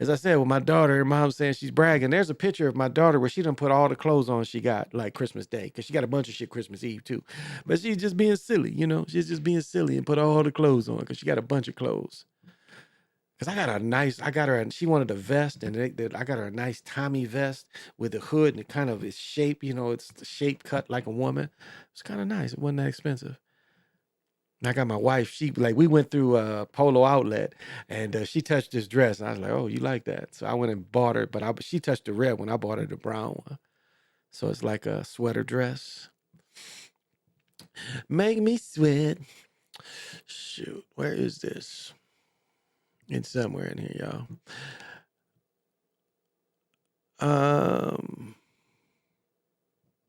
as I said, with my daughter, her mom's saying she's bragging. There's a picture of my daughter where she done put all the clothes on she got like Christmas Day. Because she got a bunch of shit Christmas Eve too. But she's just being silly, She's just being silly and put all the clothes on because she got a bunch of clothes. Because she wanted a vest, and I got her a nice Tommy vest with a hood, and it kind of is shaped, it's the shape cut like a woman. It's kind of nice. It wasn't that expensive. And I got my wife, we went through a Polo Outlet, and she touched this dress, and I was like, oh, you like that? So I went and bought her, but she touched the red one. I bought her the brown one. So it's like a sweater dress. Make me sweat. Shoot, where is this? It's somewhere in here, y'all.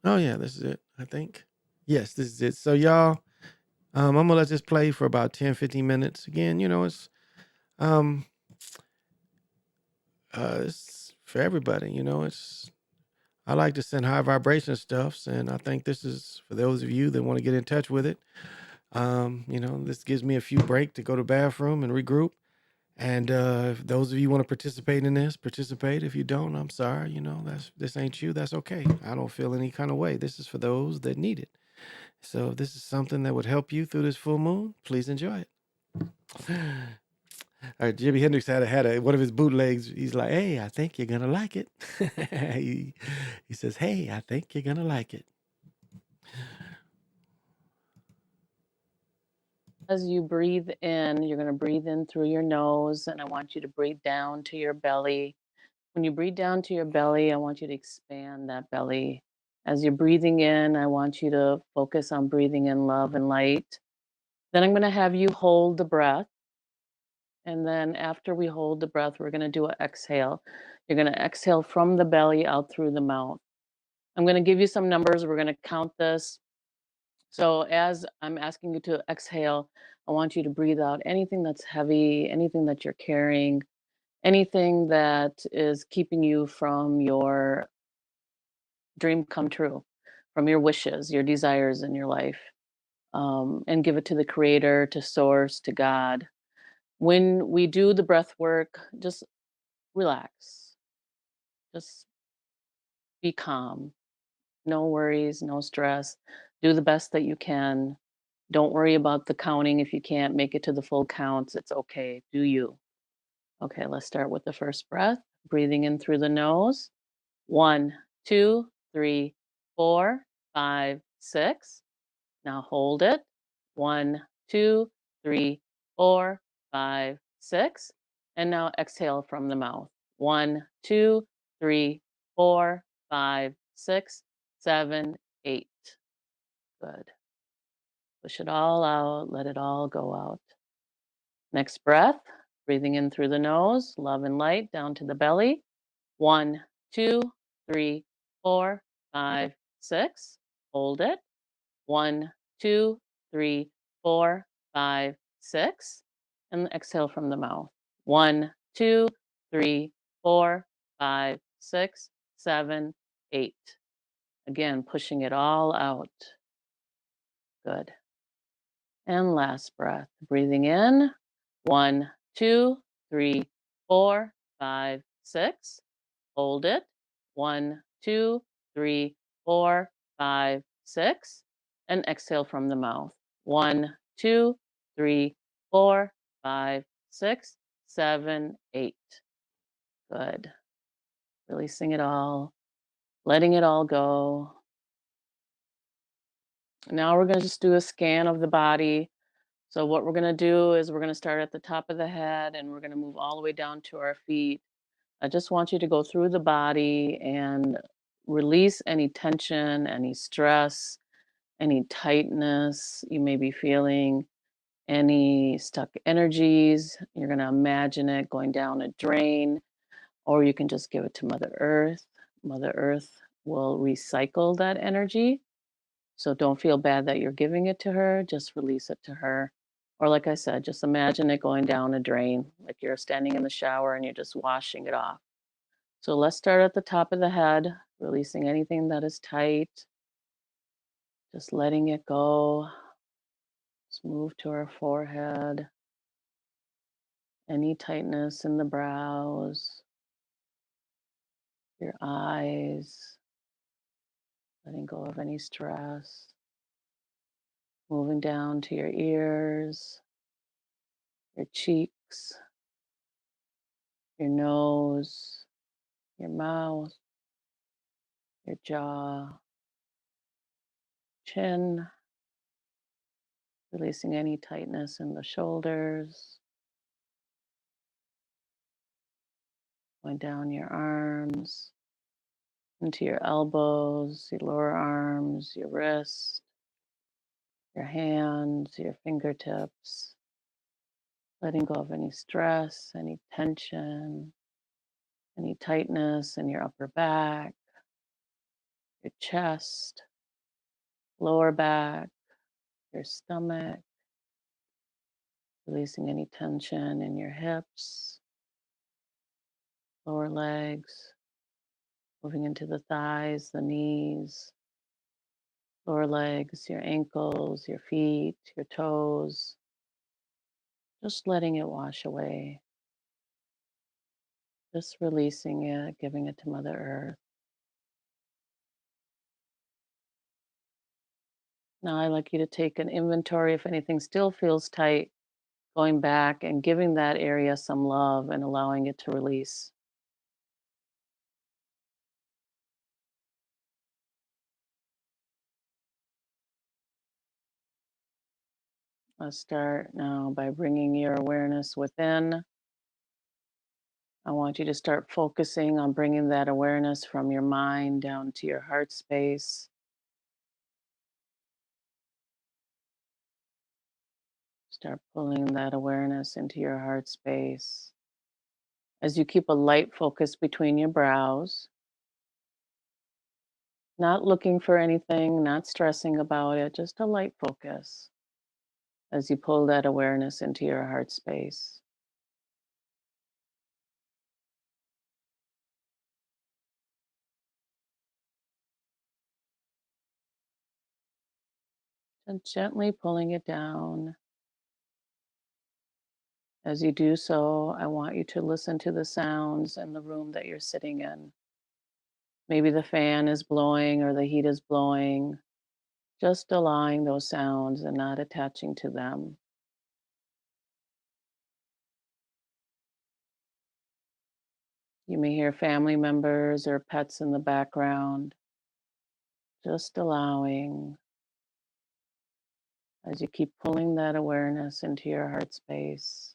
Oh yeah, this is it, I think. Yes, this is it. So y'all, I'm gonna let this play for about 10, 15 minutes. Again, it's for everybody, I like to send high vibration stuffs, and I think this is for those of you that want to get in touch with it. This gives me a few break to go to the bathroom and regroup. And if those of you want to participate in this, participate. If you don't, I'm sorry. This ain't you. That's okay. I don't feel any kind of way. This is for those that need it. So if this is something that would help you through this full moon, please enjoy it. Jimi Hendrix had one of his bootlegs. He's like, "Hey, I think you're gonna like it." he says, "Hey, I think you're gonna like it."
As you breathe in, you're going to breathe in through your nose, and I want you to breathe down to your belly. When you breathe down to your belly, I want you to expand that belly. As you're breathing in, I want you to focus on breathing in love and light. Then I'm going to have you hold the breath. And then after we hold the breath, we're going to do an exhale. You're going to exhale from the belly out through the mouth. I'm going to give you some numbers. We're going to count this. So as I'm asking you to exhale, I want you to breathe out anything that's heavy, anything that you're carrying, anything that is keeping you from your dream come true, from your wishes, your desires in your life, and give it to the creator, to source, to God. When we do the breath work, just relax, just be calm, no worries, no stress. Do the best that you can. Don't worry about the counting if you can't make it to the full counts. It's okay. Do you? Okay, let's start with the first breath. Breathing in through the nose. 1, 2, 3, 4, 5, 6. Now hold it. 1, 2, 3, 4, 5, 6. And now exhale from the mouth. 1, 2, 3, 4, 5, 6, 7, 8. Good. Push it all out. Let it all go out. Next breath. Breathing in through the nose. Love and light down to the belly. 1, 2, 3, 4, 5, 6. Hold it. 1, 2, 3, 4, 5, 6. And exhale from the mouth. 1, 2, 3, 4, 5, 6, 7, 8. Again, pushing it all out. Good. And last breath. Breathing in. 1, 2, 3, 4, 5, 6. Hold it. 1, 2, 3, 4, 5, 6. And exhale from the mouth. 1, 2, 3, 4, 5, 6, 7, 8. Good. Releasing it all, letting it all go. Now we're going to just do a scan of the body. So what we're going to do is we're going to start at the top of the head and we're going to move all the way down to our feet. I just want you to go through the body and release any tension, any stress, any tightness you may be feeling, any stuck energies. You're going to imagine it going down a drain, or you can just give it to Mother Earth. Mother Earth will recycle that energy. So don't feel bad that you're giving it to her, just release it to her. Or like I said, just imagine it going down a drain, like you're standing in the shower and you're just washing it off. So let's start at the top of the head, releasing anything that is tight, just letting it go. Let's move to our forehead, any tightness in the brows, your eyes, letting go of any stress. Moving down to your ears, your cheeks, your nose, your mouth, your jaw, chin, releasing any tightness in the shoulders, going down your arms, into your elbows, your lower arms, your wrists, your hands, your fingertips, letting go of any stress, any tension, any tightness in your upper back, your chest, lower back, your stomach, releasing any tension in your hips, lower legs, moving into the thighs, the knees, lower legs, your ankles, your feet, your toes, just letting it wash away, just releasing it, giving it to Mother Earth. Now I'd like you to take an inventory if anything still feels tight, going back and giving that area some love and allowing it to release. Let's start now by bringing your awareness within. I want you to start focusing on bringing that awareness from your mind down to your heart space. Start pulling that awareness into your heart space. As you keep a light focus between your brows, not looking for anything, not stressing about it, just a light focus as you pull that awareness into your heart space. And gently pulling it down. As you do so, I want you to listen to the sounds in the room that you're sitting in. Maybe the fan is blowing or the heat is blowing. Just allowing those sounds and not attaching to them. You may hear family members or pets in the background. Just allowing as you keep pulling that awareness into your heart space.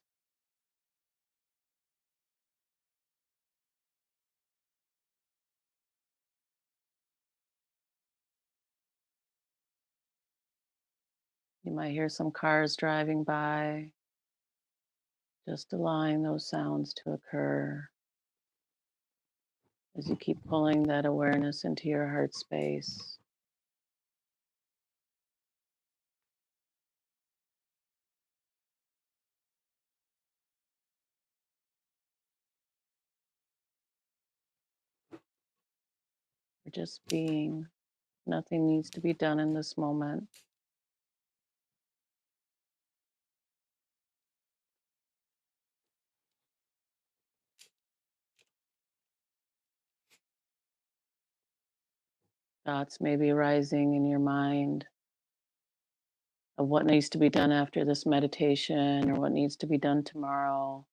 You might hear some cars driving by. Just allowing those sounds to occur as you keep pulling that awareness into your heart space. We're just being. Nothing needs to be done in this moment. Thoughts may be rising in your mind of what needs to be done after this meditation or what needs to be done tomorrow.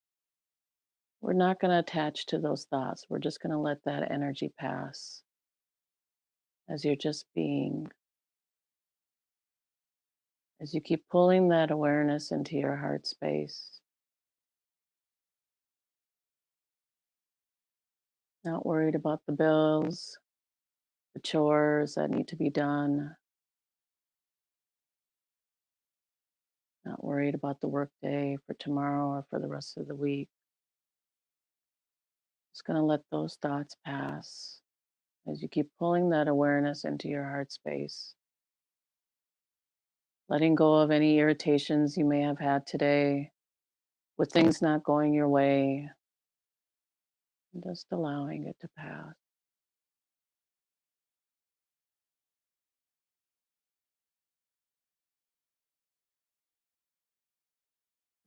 We're not going to attach to those thoughts. We're just going to let that energy pass as you're just being. As you keep pulling that awareness into your heart space, not worried about the bills, the chores that need to be done, not worried about the workday for tomorrow or for the rest of the week. Just going to let those thoughts pass as you keep pulling that awareness into your heart space. Letting go of any irritations you may have had today with things not going your way, and just allowing it to pass.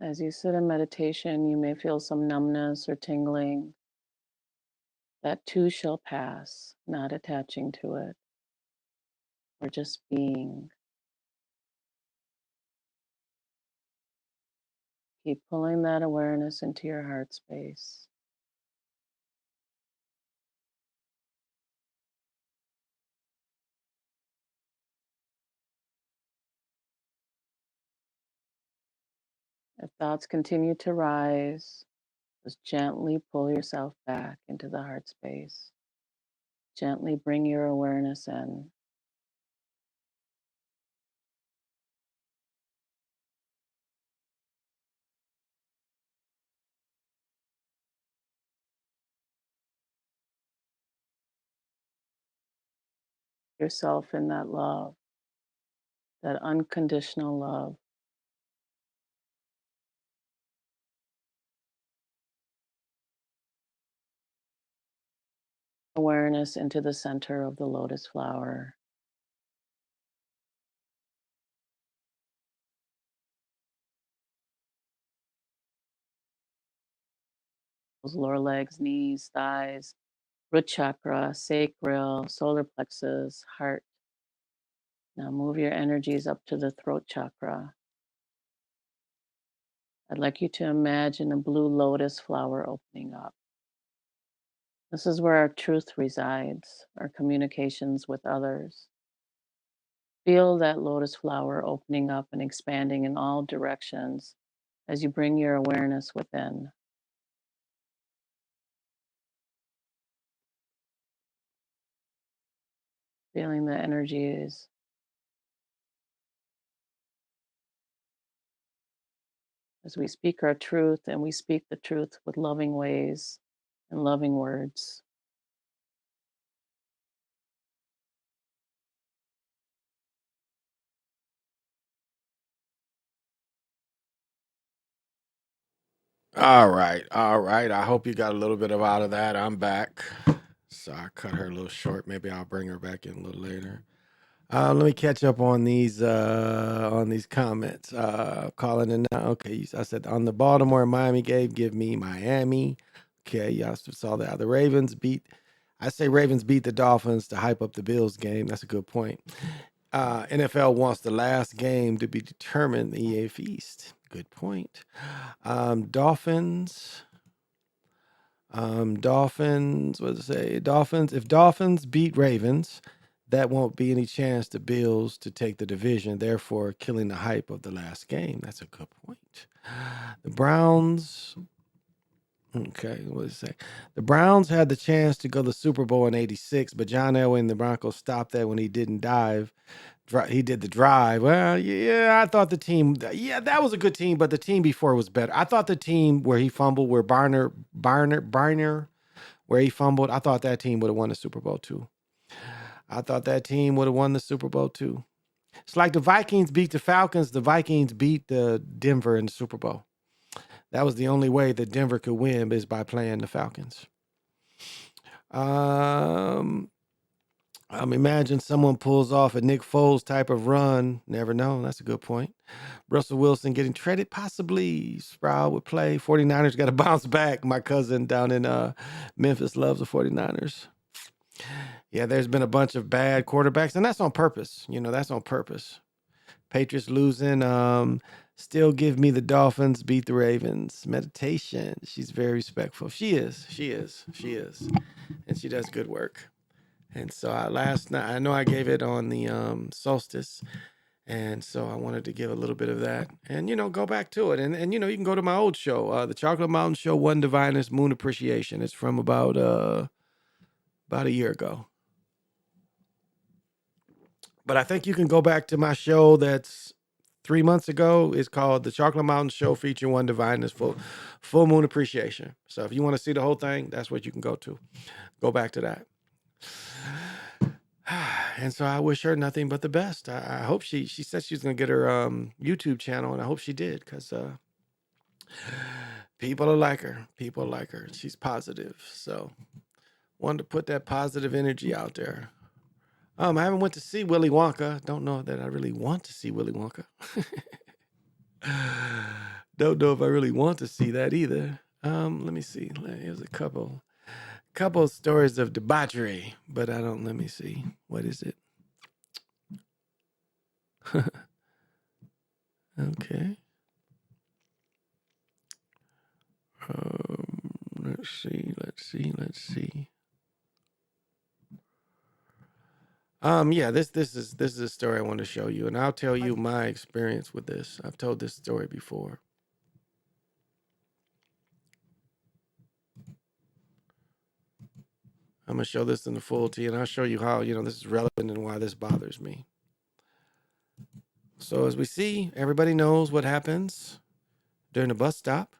As you sit in meditation, you may feel some numbness or tingling. That too shall pass, not attaching to it, or just being. Keep pulling that awareness into your heart space. If thoughts continue to rise, just gently pull yourself back into the heart space. Gently bring your awareness in. Yourself in that love, that unconditional love. awareness into the center of the lotus flower. Those lower legs, knees, thighs, root chakra, sacral, solar plexus, heart. Now move your energies up to the throat chakra. I'd like you to imagine a blue lotus flower opening up. This is where our truth resides, our communications with others. Feel that lotus flower opening up and expanding in all directions as you bring your awareness within. Feeling the energies. As we speak our truth, and we speak the truth with loving ways and loving words.
All right, all right. I hope you got a little bit of out of that. I'm back. So I cut her a little short. Maybe I'll bring her back in a little later. Let me catch up on these comments. Calling in now. Okay, I said on the Baltimore and Miami game, give me Miami. Okay, y'all saw that. The Ravens beat. I say Ravens beat the Dolphins to hype up the Bills game. That's a good point. NFL wants the last game to be determined in the AFC East. Good point. Dolphins. Dolphins. What does it say? Dolphins. If Dolphins beat Ravens, that won't be any chance to Bills to take the division, therefore killing the hype of the last game. That's a good point. The Browns. Okay, what does it say? The Browns had the chance to go to the Super Bowl in '86, but John Elway and the Broncos stopped that when he didn't dive. He did the drive. Well, yeah, I thought the team. Yeah, that was a good team, but the team before was better. I thought the team where he fumbled, where Barner, where he fumbled, I thought that team would have won the Super Bowl too. I thought that team would have won the Super Bowl too. It's like the Vikings beat the Falcons. The Vikings beat the Denver in the Super Bowl. That was the only way that Denver could win is by playing the Falcons. Imagine someone pulls off a Nick Foles type of run. Never know. That's a good point. Russell Wilson getting traded, possibly. Sproul would play. 49ers got to bounce back. My cousin down in Memphis loves the 49ers. Yeah, there's been a bunch of bad quarterbacks, and that's on purpose. That's on purpose. Patriots losing. Still give me the Dolphins, beat the Ravens. Meditation. She's very respectful. She is. And she does good work. And so last night, I know I gave it on the solstice. And so I wanted to give a little bit of that and, go back to it. And you can go to my old show, the Chocolate Mountain Show, One Divinest Moon Appreciation. It's from about a year ago. But I think you can go back to my show that's 3 months ago. It's called The Chocolate Mountain Show featuring One Divinest Full Moon Appreciation. So if you want to see the whole thing, that's what you can go to. Go back to that. And so I wish her nothing but the best. I hope she said she was going to get her YouTube channel, and I hope she did because people like her. People like her. She's positive. So wanted to put that positive energy out there. I haven't went to see Willy Wonka. Don't know that I really want to see Willy Wonka. Don't know if I really want to see that either. Let me see. Here's a couple of stories of debauchery, but let me see. What is it? Okay. Let's see. Yeah, this is a story I want to show you, and I'll tell you my experience with this. I've told this story before. I'm gonna show this in the fullity, and I'll show you how this is relevant and why this bothers me. So as we see, everybody knows what happens during a bus stop.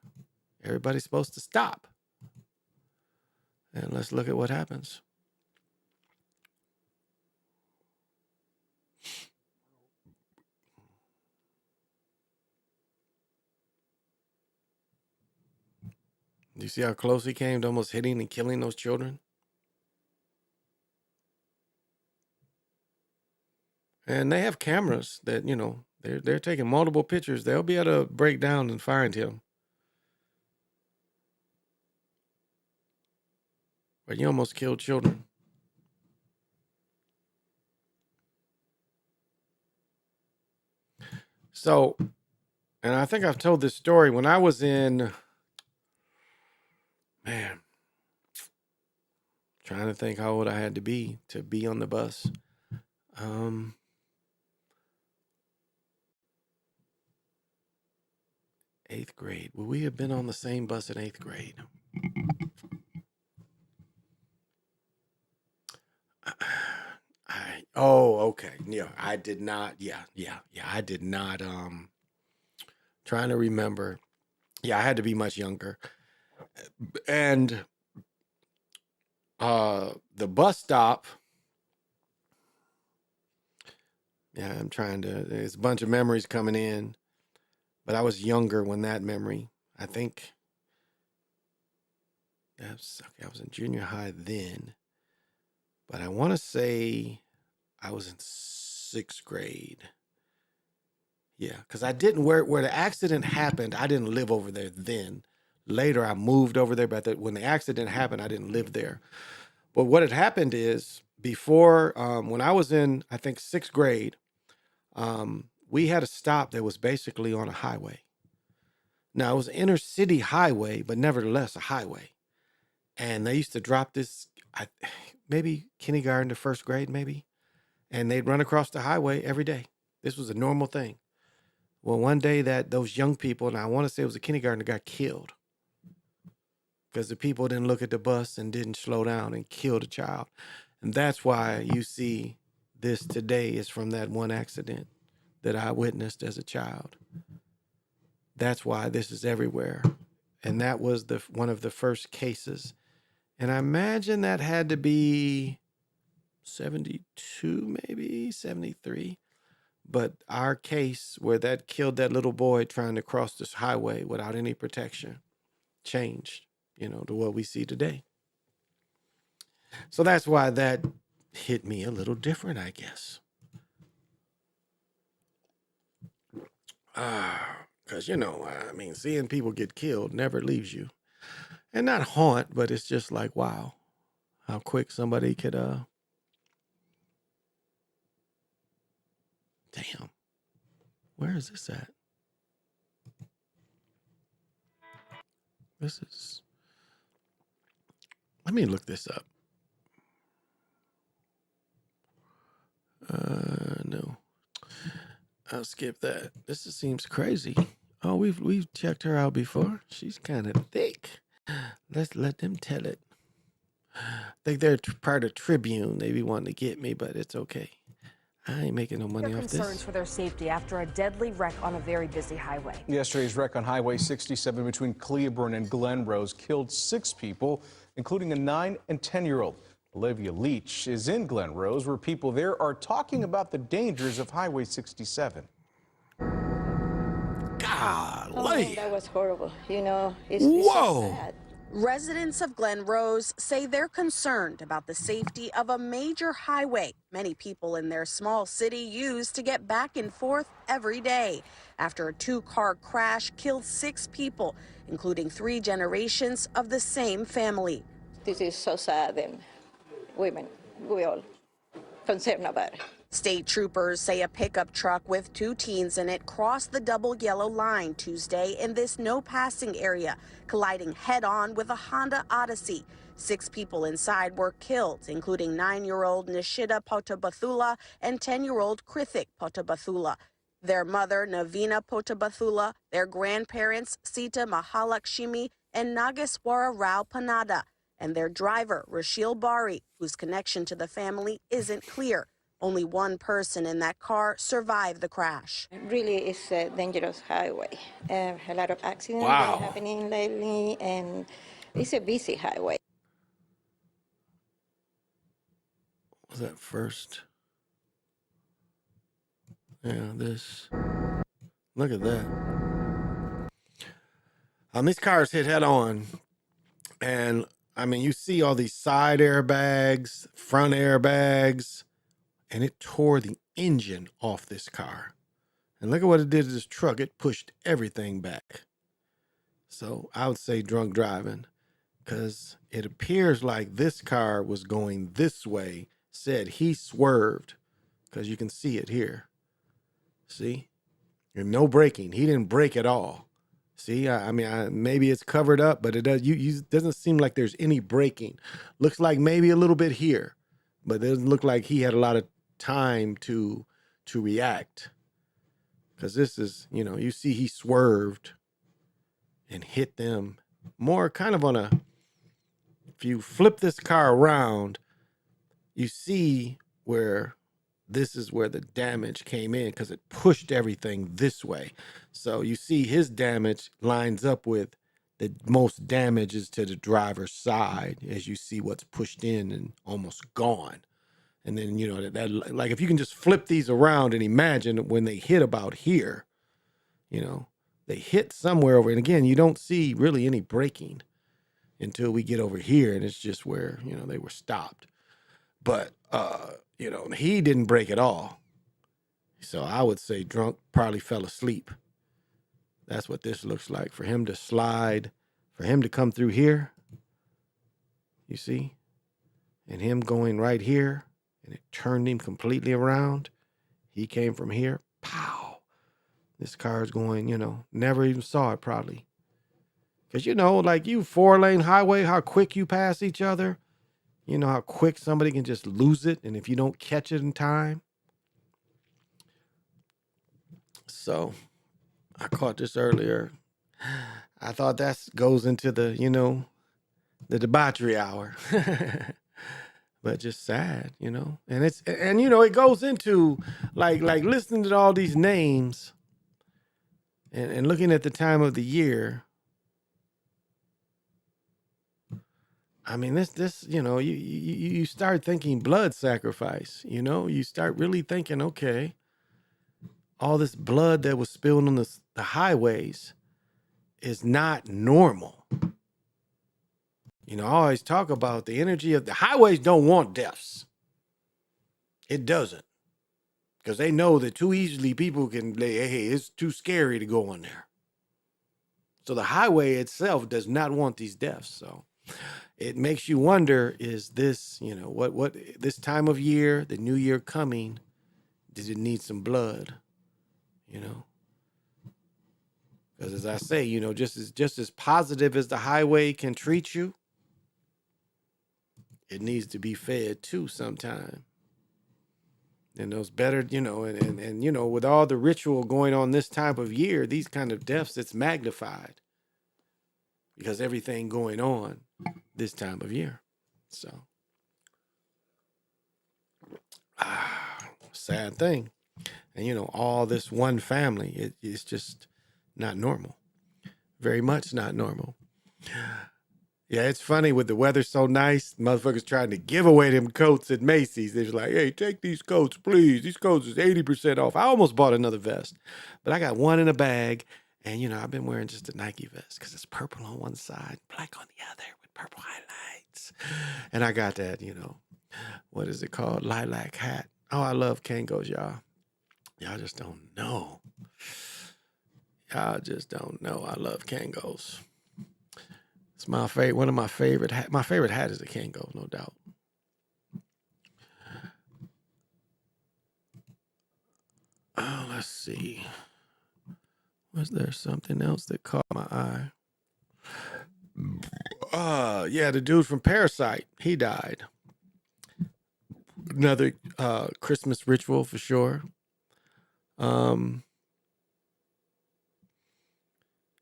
Everybody's supposed to stop, and let's look at what happens. Do you see how close he came to almost hitting and killing those children? And they have cameras that, you know, they're taking multiple pictures. They'll be able to break down and find him. But you almost killed children. So, and I think I've told this story when I was in, man, trying to think how old I had to be on the bus. 8th grade. Would we have been on the same bus in 8th grade? Okay. Yeah, I did not. Yeah. I did not. Trying to remember. Yeah, I had to be much younger. And the bus stop. Yeah, I'm trying to. There's a bunch of memories coming in, but I was younger when that memory. I think. I was in junior high then, but I want to say I was in 6th grade. Yeah, because I didn't where the accident happened. I didn't live over there then. Later, I moved over there, but when the accident happened, I didn't live there. But what had happened is before, when I was in, I think 6th grade, we had a stop that was basically on a highway. Now it was an inner city highway, but nevertheless a highway. And they used to drop this, maybe kindergarten to 1st grade, maybe, and they'd run across the highway every day. This was a normal thing. Well, one day that those young people, and I want to say it was a kindergartner, got killed because the people didn't look at the bus and didn't slow down and killed a child. And that's why you see this today is from that one accident that I witnessed as a child. That's why this is everywhere. And that was one of the first cases. And I imagine that had to be 72, maybe 73. But our case where that killed that little boy trying to cross this highway without any protection changed, to what we see today. So that's why that hit me a little different, I guess. Because, seeing people get killed never leaves you. And not haunt, but it's just like, wow, how quick somebody could, damn, where is this at? Let me look this up. No, I'll skip that. This seems crazy. Oh, we've checked her out before. She's kind of thick. Let's let them tell it. I think they're part of Tribune. They be wanting to get me, but it's okay. I ain't making no money off this.
Concerns for their safety after a deadly wreck on a very busy highway.
Yesterday's wreck on Highway 67 between Cleburne and Glen Rose killed 6 people, including a 9 and 10-year-old. Olivia Leach is in Glen Rose, where people there are talking about the dangers of Highway 67.
Golly.
Oh, that was horrible. It's
Whoa.
so sad.
Residents of Glen Rose say they're concerned about the safety of a major highway many people in their small city use to get back and forth every day after a 2-car crash killed 6 people, including 3 generations of the same family.
This is so sad, and we all concerned about it.
State troopers say a pickup truck with 2 teens in it crossed the double yellow line Tuesday in this no-passing area, colliding head-on with a Honda Odyssey. 6 people inside were killed, including 9-year-old Nishida Potabathula and 10-year-old Krithik Potabathula. Their mother, Navina Potabathula, their grandparents, Sita Mahalakshmi and Nageswara Rao Panada, and their driver, Rashil Bari, whose connection to the family isn't clear. Only one person in that car survived the crash.
Really, it's a dangerous highway. A lot of accidents
Wow.
happening lately, and it's a busy highway.
Was that first? Yeah, this. Look at that. These cars hit head on. And, you see all these side airbags, front airbags, and it tore the engine off this car. And look at what it did to this truck. It pushed everything back. So I would say drunk driving, because it appears like this car was going this way. Said he swerved, because you can see it here. See? And no braking. He didn't brake at all. See, I mean, maybe it's covered up, but it doesn't seem like there's any braking. Looks like maybe a little bit here, but it doesn't look like he had a lot of time to react. Because this is, you see he swerved and hit them more kind of on a, if you flip this car around, you see where this is where the damage came in, because it pushed everything this way. So you see his damage lines up with the most damages to the driver's side, as you see what's pushed in and almost gone. And then, that like if you can just flip these around and imagine when they hit about here, they hit somewhere over. And again, you don't see really any braking until we get over here, and it's just where, they were stopped. But, he didn't brake at all. So I would say drunk, probably fell asleep. That's what this looks like. For him to slide, for him to come through here, you see? And him going right here, and it turned him completely around. He came from here, pow. This car is going, never even saw it probably. Because, like you 4-lane highway, how quick you pass each other. You know how quick somebody can just lose it, and if you don't catch it in time. So I caught this earlier. I thought that goes into the, the debauchery hour. But just sad, and it goes into like listening to all these names and looking at the time of the year. I mean, this, you start thinking blood sacrifice, you start really thinking, okay, all this blood that was spilled on the highways is not normal. I always talk about the energy of the highways don't want deaths. It doesn't. Because they know that too easily people can, hey, it's too scary to go on there. So the highway itself does not want these deaths. So it makes you wonder, is this, what this time of year, the new year coming, does it need some blood? Because as I say, just as positive as the highway can treat you, it needs to be fed too sometime. And those better, and with all the ritual going on this time of year, these kind of deaths, it's magnified. Because everything going on this time of year. So, sad thing. And, all this one family, it's just not normal. Very much not normal. Yeah, it's funny with the weather so nice, motherfuckers trying to give away them coats at Macy's. They're like, hey, take these coats, please. These coats is 80% off. I almost bought another vest, but I got one in a bag. And, I've been wearing just a Nike vest because it's purple on one side, black on the other with purple highlights. And I got that, what is it called? Lilac hat. Oh, I love Kangos, y'all. Y'all just don't know. Y'all just don't know. I love Kangos. It's my favorite. One of my favorite hat. My favorite hat is a Kango, no doubt. Oh, let's see. Was there something else that caught my eye? Yeah, the dude from Parasite. He died. Another Christmas ritual for sure.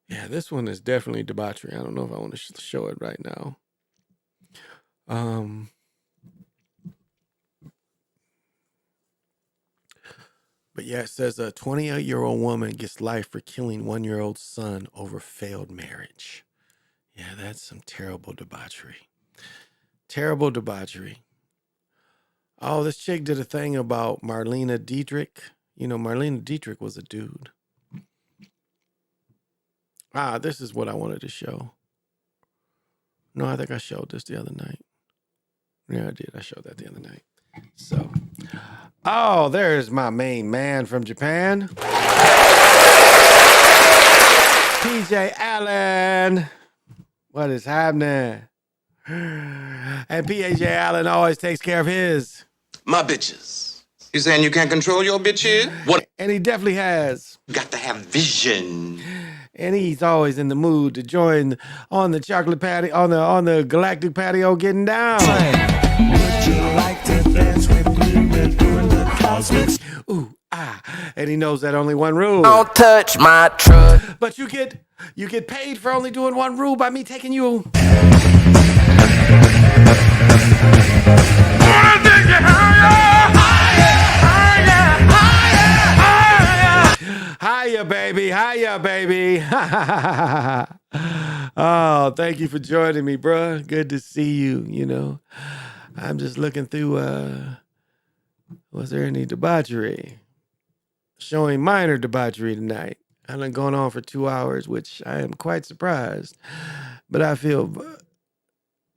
Yeah, this one is definitely debauchery. I don't know if I want to show it right now. But yeah, it says a 28-year-old woman gets life for killing 1-year-old son over failed marriage. Yeah, that's some terrible debauchery. Terrible debauchery. Oh, this chick did a thing about Marlena Dietrich. Marlena Dietrich was a dude. This is what I wanted to show. No, I think I showed this the other night. Yeah, I did. I showed that the other night. So, Oh, there's my main man from Japan. PJ Allen. What is happening? And PJ Allen always takes care of his.
My bitches. You saying you can't control your bitches? What?
And he definitely has.
Got to have vision.
And he's always in the mood to join on the chocolate patio, on the galactic patio, getting down.
Would you like to dance with me? We're doing the cosmic.
Ooh, and he knows that only one rule.
Don't touch my truck.
But you get paid for only doing one rule by me taking you. Hiya, baby. Hiya, baby. Oh, thank you for joining me, bruh. Good to see you. You know, I'm just looking through, was there any debauchery? Showing minor debauchery tonight. I've been going on for 2 hours, which I am quite surprised. But I feel,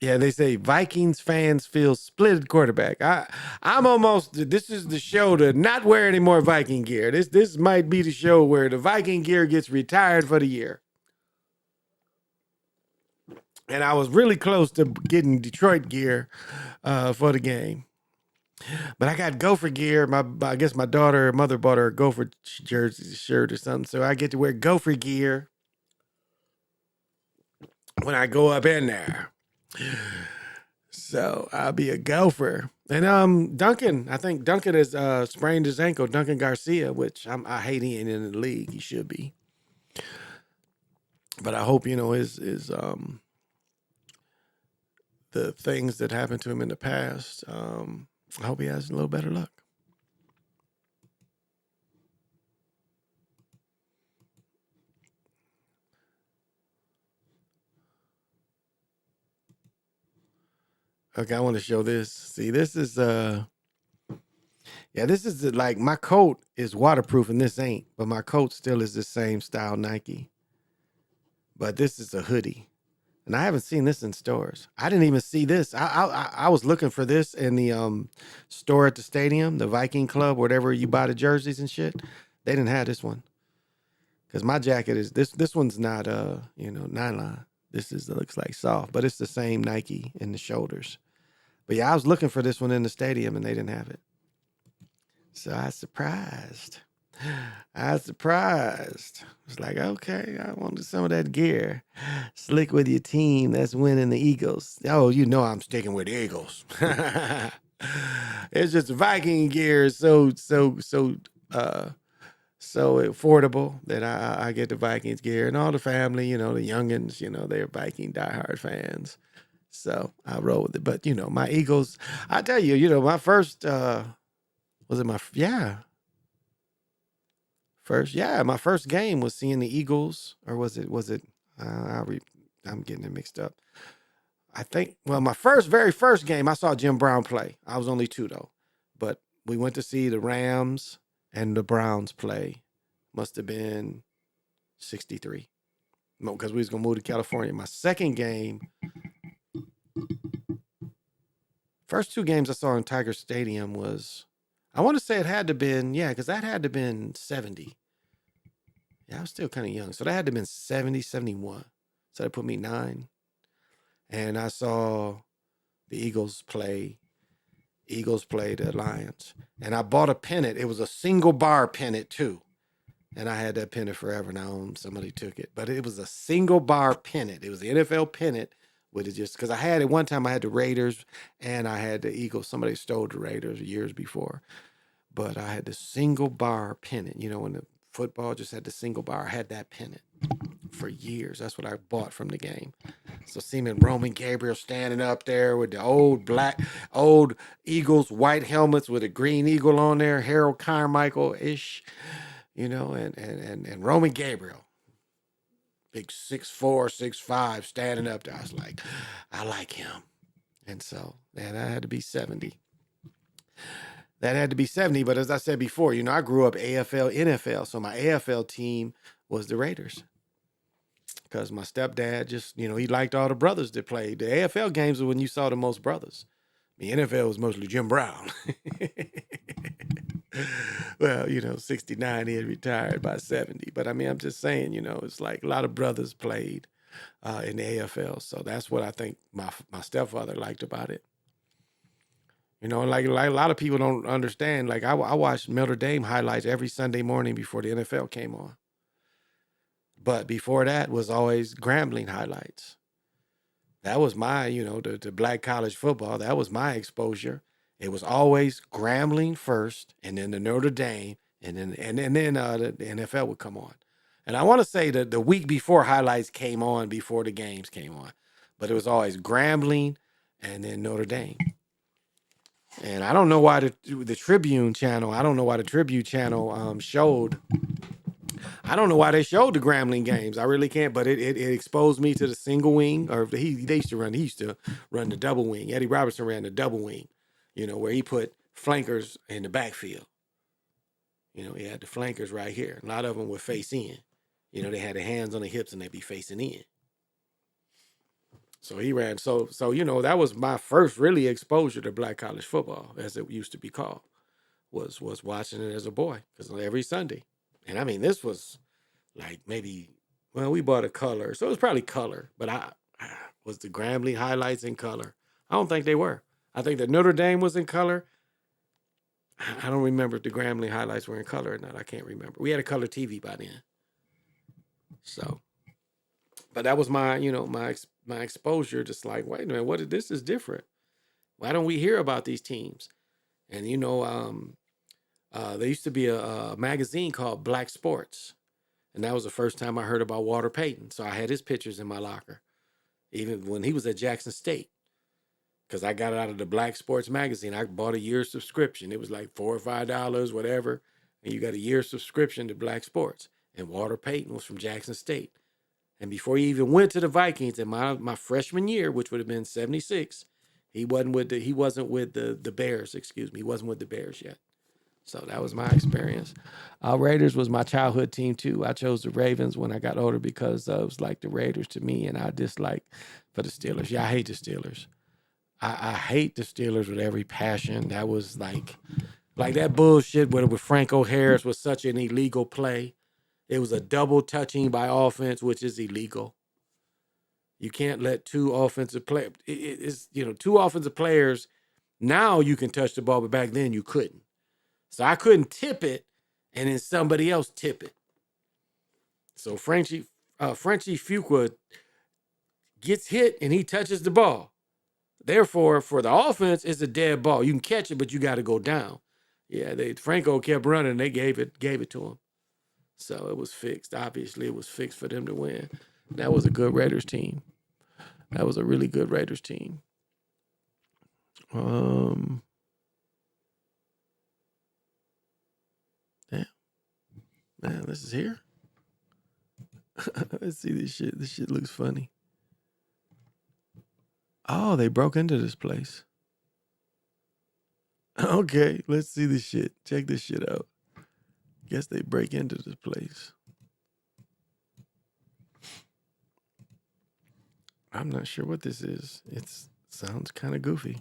yeah, they say Vikings fans feel split at quarterback. I'm almost, this is the show to not wear any more Viking gear. This might be the show where the Viking gear gets retired for the year. And I was really close to getting Detroit gear for the game. But I got Gopher gear. I guess my mother bought her a Gopher jersey shirt or something. So I get to wear Gopher gear when I go up in there. So I'll be a Gopher. And Duncan, I think Duncan has sprained his ankle. Duncan Garcia, which I hate he ain't in the league. He should be. But I hope, his the things that happened to him in the past, I hope he has a little better luck. Okay, I want to show this. See, this is this is like my coat is waterproof and this ain't, but my coat still is the same style Nike. But this is a hoodie. And I haven't seen this in stores. I didn't even see this. I was looking for this in the store at the stadium, the Viking Club, whatever you buy the jerseys and shit. They didn't have this one. Because my jacket is this one's not nylon. It looks like soft, but it's the same Nike in the shoulders. But yeah, I was looking for this one in the stadium and they didn't have it. So I was surprised. It's like, okay, I wanted some of that gear. Slick with your team that's winning the Eagles. Oh, I'm sticking with the Eagles. It's just Viking gear is so affordable that I get the Vikings gear and all the family, the youngins, they're Viking diehard fans. So I roll with it. But, my Eagles, I tell you, my first, my first game was seeing the Eagles, or was it, I'm getting it mixed up. I think, my very first game, I saw Jim Brown play. I was only 2 though, but we went to see the Rams and the Browns play. Must have been 63. No, because we was going to move to California. My second game, first 2 games I saw in Tiger Stadium was, I want to say it had to been, because that had to been 70. Yeah, I was still kind of young. So that had to have been 70, 71. So that put me 9. And I saw the Eagles play the Lions. And I bought a pennant. It was a single bar pennant too. And I had that pennant forever. Now somebody took it. But it was a single bar pennant. It was the NFL pennant with it just because I had it one time. I had the Raiders and I had the Eagles. Somebody stole the Raiders years before. But I had the single bar pennant. When the football just had the single bar. I had that pennant for years. That's what I bought from the game. So seeing Roman Gabriel standing up there with the old Eagles white helmets with a green eagle on there, Harold Carmichael-ish, and Roman Gabriel, big 6'4", 6'5", standing up there. I was like, I like him. And so, that had to be 70. That had to be 70, but as I said before, I grew up AFL, NFL, so my AFL team was the Raiders. Because my stepdad just, he liked all the brothers that played. The AFL games were when you saw the most brothers. The NFL was mostly Jim Brown. Well, 69, he had retired by 70. But I mean, I'm just saying, it's like a lot of brothers played in the AFL. So that's what I think my stepfather liked about it. Like a lot of people don't understand. Like I watched Notre Dame highlights every Sunday morning before the NFL came on. But before that was always Grambling highlights. That was my, the black college football. That was my exposure. It was always Grambling first, and then the Notre Dame, and then the NFL would come on. And I want to say that the week before highlights came on before the games came on, but it was always Grambling and then Notre Dame. And I don't know why the Tribune channel. I don't know why the Tribune channel showed. I don't know why they showed the Grambling games. I really can't. But it exposed me to the single wing, or they used to run. He used to run the double wing. Eddie Robertson ran the double wing. Where he put flankers in the backfield. He had the flankers right here. A lot of them would face in. They had their hands on the hips and they'd be facing in. So he ran. So that was my first really exposure to black college football, as it used to be called, was watching it as a boy, because every Sunday. And I mean, this was like maybe, well, we bought a color, so it was probably color, but was the Grambling highlights in color? I don't think they were. I think that Notre Dame was in color. I don't remember if the Grambling highlights were in color or not. I can't remember. We had a color TV by then. So, but that was my, my exposure. Just like, wait a minute, this is different. Why don't we hear about these teams? And there used to be a magazine called Black Sports, and that was the first time I heard about Walter Payton. So I had his pictures in my locker, even when he was at Jackson State, because I got it out of the Black Sports magazine. I bought a year subscription. It was like $4 or $5, whatever, and you got a year subscription to Black Sports. And Walter Payton was from Jackson State. And before he even went to the Vikings in my freshman year, which would have been 76, he wasn't with the Bears, excuse me. He wasn't with the Bears yet. So that was my experience. Raiders was my childhood team too. I chose the Ravens when I got older because it was like the Raiders to me, and I dislike for the Steelers. Yeah, I hate the Steelers. I hate the Steelers with every passion. That was like that bullshit with Franco Harris was such an illegal play. It was a double touching by offense, which is illegal. You can't let two offensive players. It's two offensive players. Now you can touch the ball, but back then you couldn't. So I couldn't tip it, and then somebody else tip it. So Frenchie Fuqua gets hit, and he touches the ball. Therefore, for the offense, it's a dead ball. You can catch it, but you got to go down. Yeah, Franco kept running, and they gave it to him. So it was fixed. Obviously, it was fixed for them to win. That was a good Raiders team. That was a really good Raiders team. Damn. Man, this is here. Let's see this shit. This shit looks funny. Oh, they broke into this place. Okay, let's see this shit. Check this shit out. Guess they break into this place. I'm not sure what this is. It sounds kind of goofy.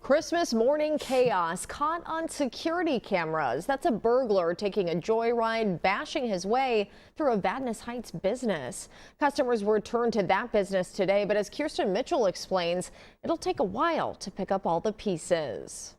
Christmas morning chaos caught on security cameras. That's a burglar taking a joyride, bashing his way through a Vadnais Heights business. Customers were turned to that business today, but as Kirsten Mitchell explains, it'll take a while to pick up all the pieces.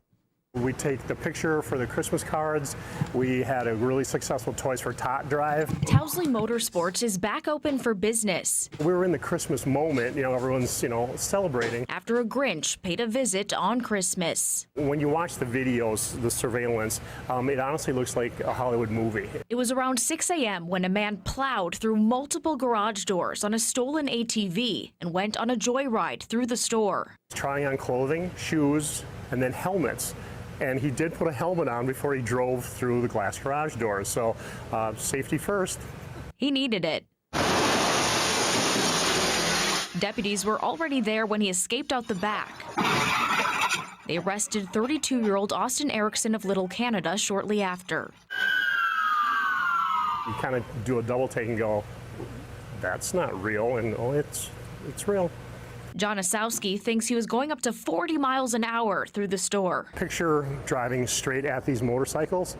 We take the picture for the Christmas cards. We had a really successful Toys for Tot drive.
Towsley Motorsports is back open for business.
We were in the Christmas moment, everyone's, celebrating.
After a Grinch paid a visit on Christmas.
When you watch the videos, the surveillance, it honestly looks like a Hollywood movie.
It was around 6 a.m. when a man plowed through multiple garage doors on a stolen ATV and went on a joyride through the store.
Trying on clothing, shoes, and then helmets. And he did put a helmet on before he drove through the glass garage doors. So safety first.
He needed it. Deputies were already there when he escaped out the back. They arrested 32-year-old Austin Erickson of Little Canada shortly after.
You kind of do a double take and go, that's not real, and oh, it's real.
John Osowski thinks he was going up to 40 miles an hour through the store.
Picture driving straight at these motorcycles.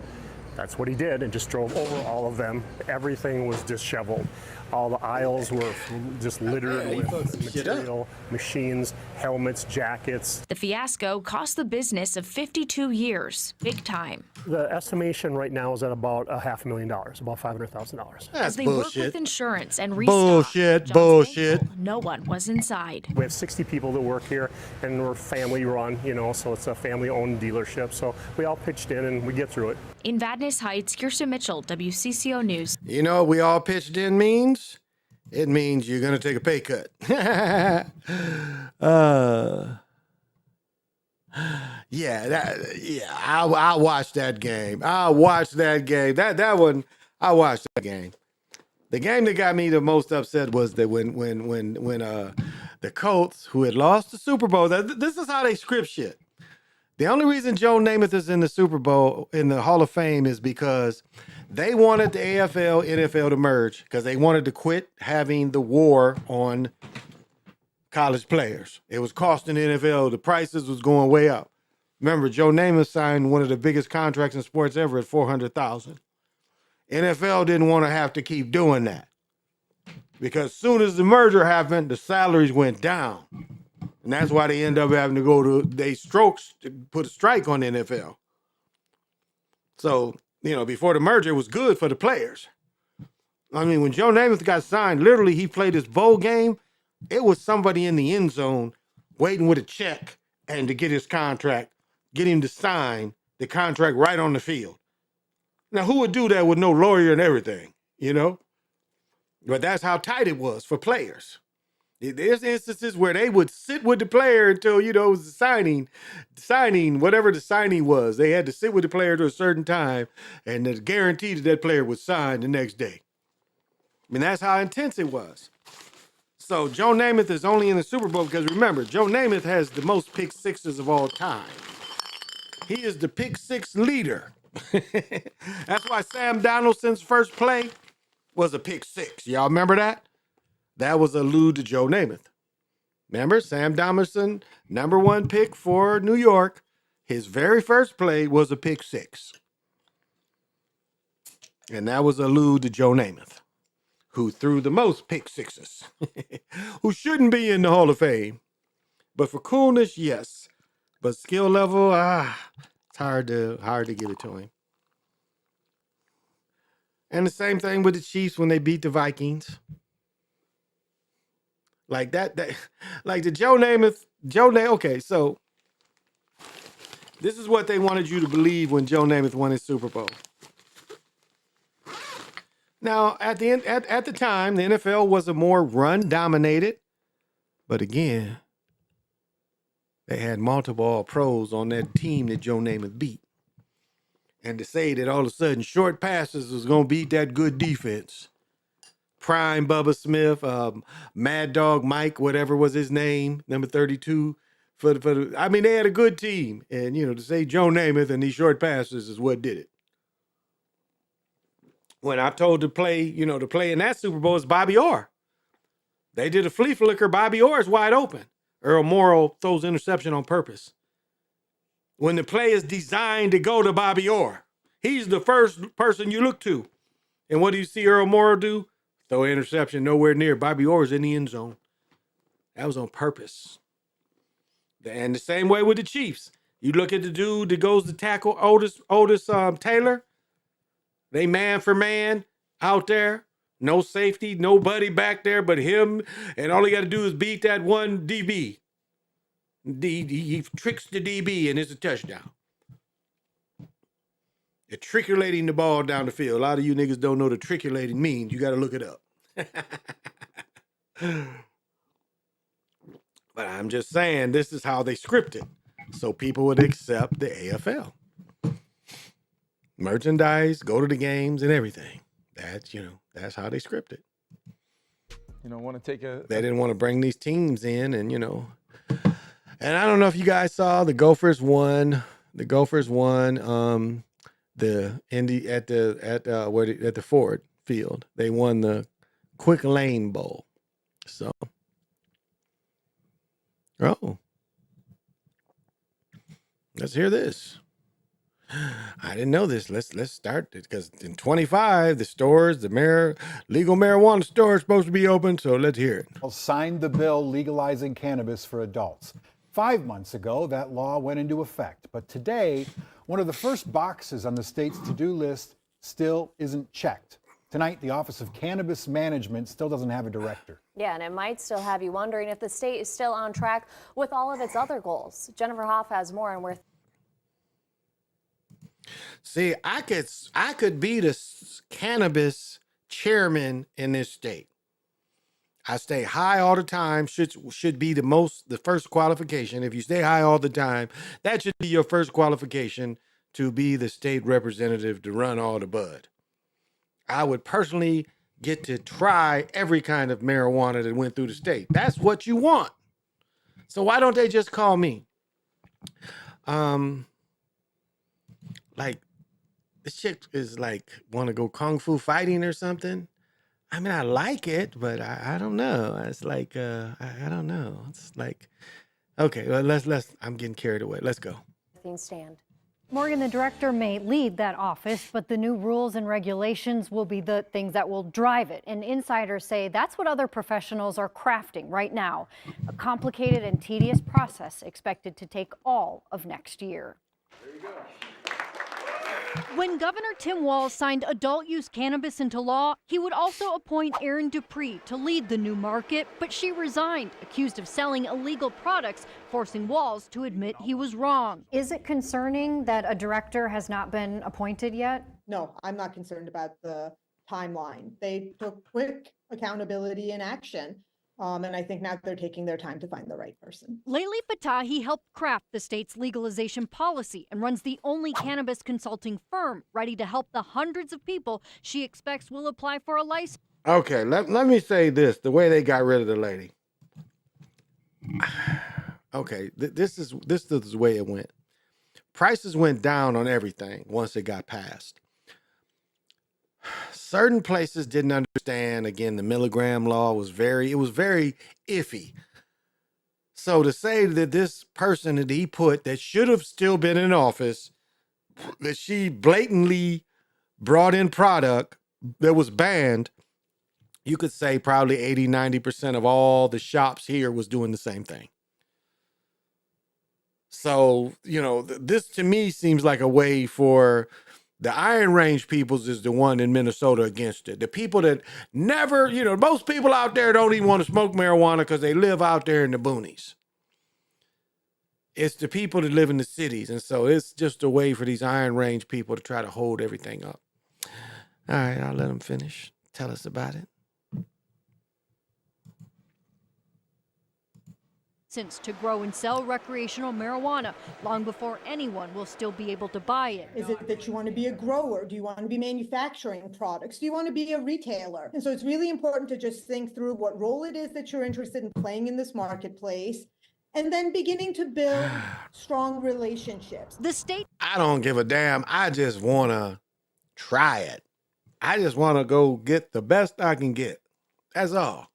That's what he did, and just drove over all of them. Everything was disheveled. All the aisles were just littered with material, machines, helmets, jackets.
The fiasco cost the business of 52 years, big time.
The estimation right now is at about $500,000, about $500,000.
As they work with insurance and restock,
Bullshit.
no one was inside.
We have 60 people that work here, and we're family run, so it's a family-owned dealership. So we all pitched in, and we get through it.
In Vadnais Heights, Kirsten Mitchell, WCCO News.
You know what we all pitched in means? It means you're going to take a pay cut. I watched that game. I watched that game. That one, I watched that game. The game that got me the most upset was that when the Colts, who had lost the Super Bowl, this is how they script shit. The only reason Joe Namath is in the Super Bowl, in the Hall of Fame, is because they wanted the AFL, NFL to merge because they wanted to quit having the war on college players. It was costing the NFL. The prices was going way up. Remember, Joe Namath signed one of the biggest contracts in sports ever at $400,000. NFL didn't want to have to keep doing that because as soon as the merger happened, the salaries went down. And that's why they end up having to go to, to put a strike on the NFL. So, before the merger, it was good for the players. I mean, when Joe Namath got signed, literally he played his bowl game. It was somebody in the end zone waiting with a check and to get his contract, get him to sign the contract right on the field. Now, who would do that with no lawyer and everything, But that's how tight it was for players. There's instances where they would sit with the player until, it was the signing, whatever the signing was. They had to sit with the player to a certain time and the guarantee that player would sign the next day. I mean, that's how intense it was. So Joe Namath is only in the Super Bowl because, remember, Joe Namath has the most pick sixes of all time. He is the pick six leader. That's why Sam Donaldson's first play was a pick six. Y'all remember that? That was a allude to Joe Namath. Remember, Sam Donaldson, number one pick for New York. His very first play was a pick six. And that was a allude to Joe Namath, who threw the most pick sixes, who shouldn't be in the Hall of Fame. But for coolness, yes. But skill level, it's hard to give it to him. And the same thing with the Chiefs when they beat the Vikings. Like that like the Joe Namath, okay, so this is what they wanted you to believe when Joe Namath won his Super Bowl. Now, at the time, the NFL was a more run-dominated, but again, they had multiple All-Pros on that team that Joe Namath beat. And to say that all of a sudden short passes was going to beat that good defense. Prime Bubba Smith, Mad Dog Mike, whatever was his name, number 32. I mean, they had a good team. And, to say Joe Namath and these short passes is what did it. When I told to play in that Super Bowl is Bobby Orr. They did a flea flicker. Bobby Orr is wide open. Earl Morrow throws interception on purpose. When the play is designed to go to Bobby Orr, he's the first person you look to. And what do you see Earl Morrow do? Throw an interception nowhere near. Bobby Orr is in the end zone. That was on purpose. And the same way with the Chiefs. You look at the dude that goes to tackle Otis Taylor. They man for man out there. No safety, nobody back there but him. And all he got to do is beat that one DB. He tricks the DB and it's a touchdown. Matriculating the ball down the field. A lot of you niggas don't know what matriculating means. You got to look it up. But I'm just saying, this is how they script it. So people would accept the AFL. Merchandise, go to the games and everything. That's how they script it.
Want to take
They didn't want to bring these teams in and, And I don't know if you guys saw the Gophers won. The Gophers won the Indy at the Ford Field. They won the Quick Lane Bowl. So Oh, let's hear this. I didn't know this. Let's start it because in 25, the stores, legal marijuana stores supposed to be open. So let's hear it.
Signed the bill legalizing cannabis for adults. 5 months ago, that law went into effect. But today, one of the first boxes on the state's to-do list still isn't checked. Tonight, the Office of Cannabis Management still doesn't have a director.
Yeah, and it might still have you wondering if the state is still on track with all of its other goals. Jennifer Hoff has more on where.
See, I could be the cannabis chairman in this state. I stay high all the time. Should be the first qualification. If you stay high all the time, that should be your first qualification to be the state representative to run all the bud. I would personally get to try every kind of marijuana that went through the state. That's what you want. So why don't they just call me? Like, this chick is like, want to go kung fu fighting or something. I mean, I like it, but I don't know. It's like, I don't know. It's like, okay, well, let's, I'm getting carried away. Let's go.
Stand.
Morgan, the director may lead that office, but the new rules and regulations will be the things that will drive it. And insiders say that's what other professionals are crafting right now. A complicated and tedious process expected to take all of next year.
When Governor Tim Walz signed adult use cannabis into law, he would also appoint Erin Dupree to lead the new market, but she resigned, accused of selling illegal products, forcing Walz to admit he was wrong.
Is it concerning that a director has not been appointed yet?
No, I'm not concerned about the timeline. They took quick accountability and action. And I think now they're taking their time to find the right person.
Layli Fatahi helped craft the state's legalization policy and runs the only cannabis consulting firm ready to help the hundreds of people she expects will apply for a license.
Okay, let me say this, the way they got rid of the lady. Okay, this is the way it went. Prices went down on everything once it got passed. Certain places didn't understand. Again, the milligram law was very iffy. So to say that this person that he put that should have still been in office, that she blatantly brought in product that was banned, you could say probably 80-90% of all the shops here was doing the same thing. So, you know, this to me seems like a way for the Iron Range peoples is the one in Minnesota against it. The people that never, you know, most people out there don't even want to smoke marijuana because they live out there in the boonies. It's the people that live in the cities. And so it's just a way for these Iron Range people to try to hold everything up. All right, I'll let them finish. Tell us about it.
To grow and sell recreational marijuana long before anyone will still be able to buy it.
Is it that you want to be a grower? Do you want to be manufacturing products? Do you want to be a retailer? And so it's really important to just think through what role it is that you're interested in playing in this marketplace, and then beginning to build strong relationships.
The state.
I don't give a damn. I just want to try it. I just want to go get the best I can get. That's all.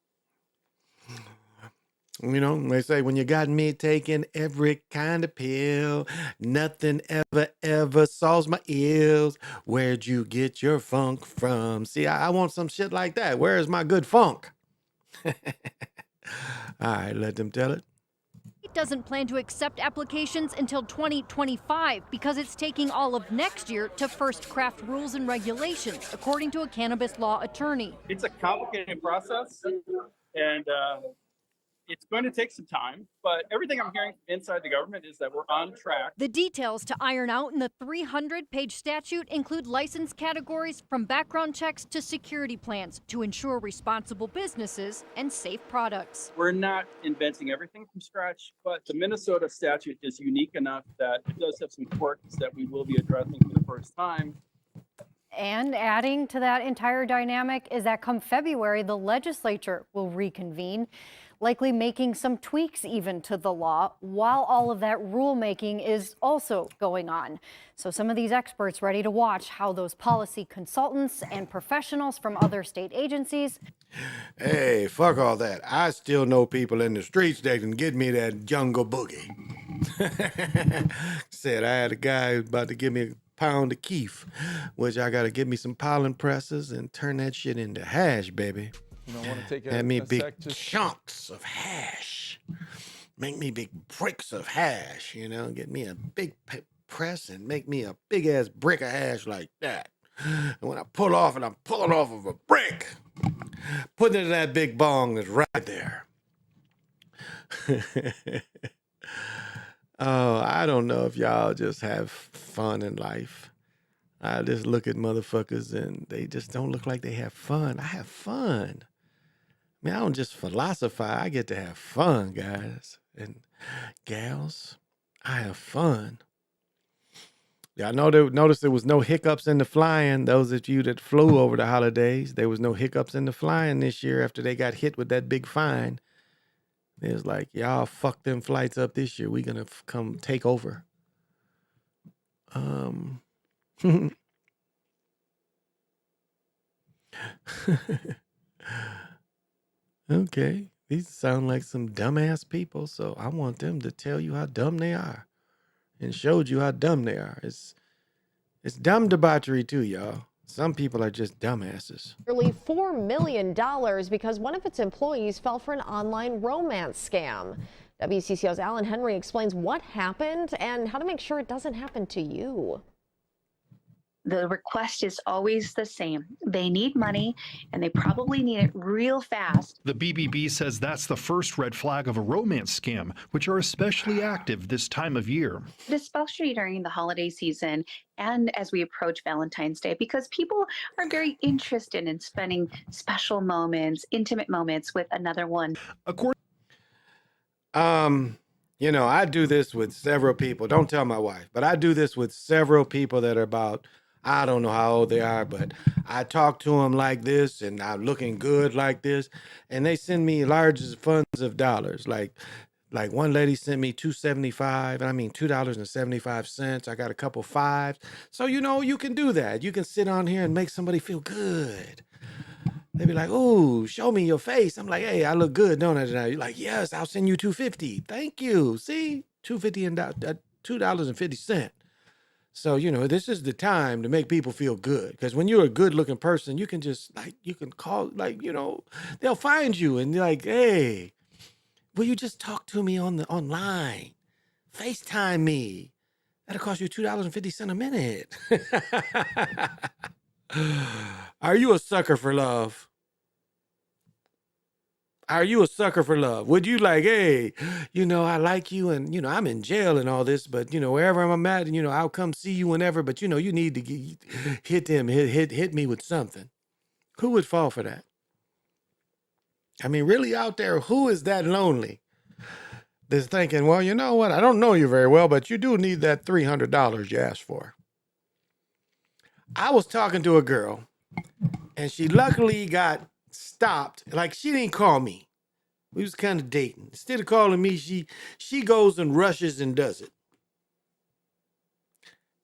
You know, they say when you got me taking every kind of pill, nothing ever solves my ills. Where'd you get your funk from? See, I want some shit like that. Where is my good funk? All right, let them tell it.
It doesn't plan to accept applications until 2025 because it's taking all of next year to first craft rules and regulations, according to a cannabis law attorney.
It's a complicated process, and it's going to take some time, but everything I'm hearing inside the government is that we're on track.
The details to iron out in the 300-page statute include license categories from background checks to security plans to ensure responsible businesses and safe products.
We're not inventing everything from scratch, but the Minnesota statute is unique enough that it does have some quirks that we will be addressing for the first time.
And adding to that entire dynamic is that come February, the legislature will reconvene, likely making some tweaks even to the law while all of that rulemaking is also going on. So some of these experts ready to watch how those policy consultants and professionals from other state agencies.
Hey, fuck all that. I still know people in the streets that can get me that jungle boogie. Said I had a guy about to give me a pound of keef, which I got to get me some pollen presses and turn that shit into hash, baby.
You know, I want to take
Had me
a
big
sec just
chunks of hash. Make me big bricks of hash, you know, get me a big press and make me a big ass brick of hash like that. And when I pull off and I'm pulling off of a brick, putting it in that big bong that's right there. Oh, I don't know if y'all just have fun in life. I just look at motherfuckers and they just don't look like they have fun. I have fun. I mean, I don't just philosophize. I get to have fun, guys and gals. I have fun. Yeah, I know notice there was no hiccups in the flying. Those of you that flew over the holidays, there was no hiccups in the flying this year after they got hit with that big fine. It was like, y'all fuck them flights up this year. We gonna come take over. Okay, these sound like some dumbass people, so I want them to tell you how dumb they are, and showed you how dumb they are. It's dumb debauchery too, y'all. Some people are just dumbasses.
Nearly $4 million because one of its employees fell for an online romance scam. WCCO's Alan Henry explains what happened and how to make sure it doesn't happen to you.
The request is always the same. They need money, and they probably need it real fast.
The BBB says that's the first red flag of a romance scam, which are especially active this time of year.
Especially during the holiday season and as we approach Valentine's Day, because people are very interested in spending special moments, intimate moments with another one.
You know, I do this with several people. Don't tell my wife, but I do this with several people that are about, I don't know how old they are, but I talk to them like this and I'm looking good like this. And they send me large funds of dollars. Like one lady sent me $2.75. I got a couple fives. So, you know, you can do that. You can sit on here and make somebody feel good. They be like, "Ooh, show me your face." I'm like, "Hey, I look good, don't I?" You're like, "Yes, I'll send you $2.50. Thank you. See, $2.50 and $2.50." So, you know, this is the time to make people feel good. Because when you're a good looking person, you can just you can call, you know, they'll find you and you're like, "Hey, will you just talk to me online? FaceTime me. That'll cost you $2.50 a minute." Are you a sucker for love? Are you a sucker for love? Would you like, hey, you know, I like you and, you know, I'm in jail and all this, but, you know, wherever I'm at, and, you know, I'll come see you whenever, but, you know, you need to hit me with something. Who would fall for that? I mean, really out there, who is that lonely? That's thinking, well, you know what? I don't know you very well, but you do need that $300 you asked for. I was talking to a girl and she luckily got stopped. Like, she didn't call me. We was kind of dating. Instead of calling me, she goes and rushes and does it.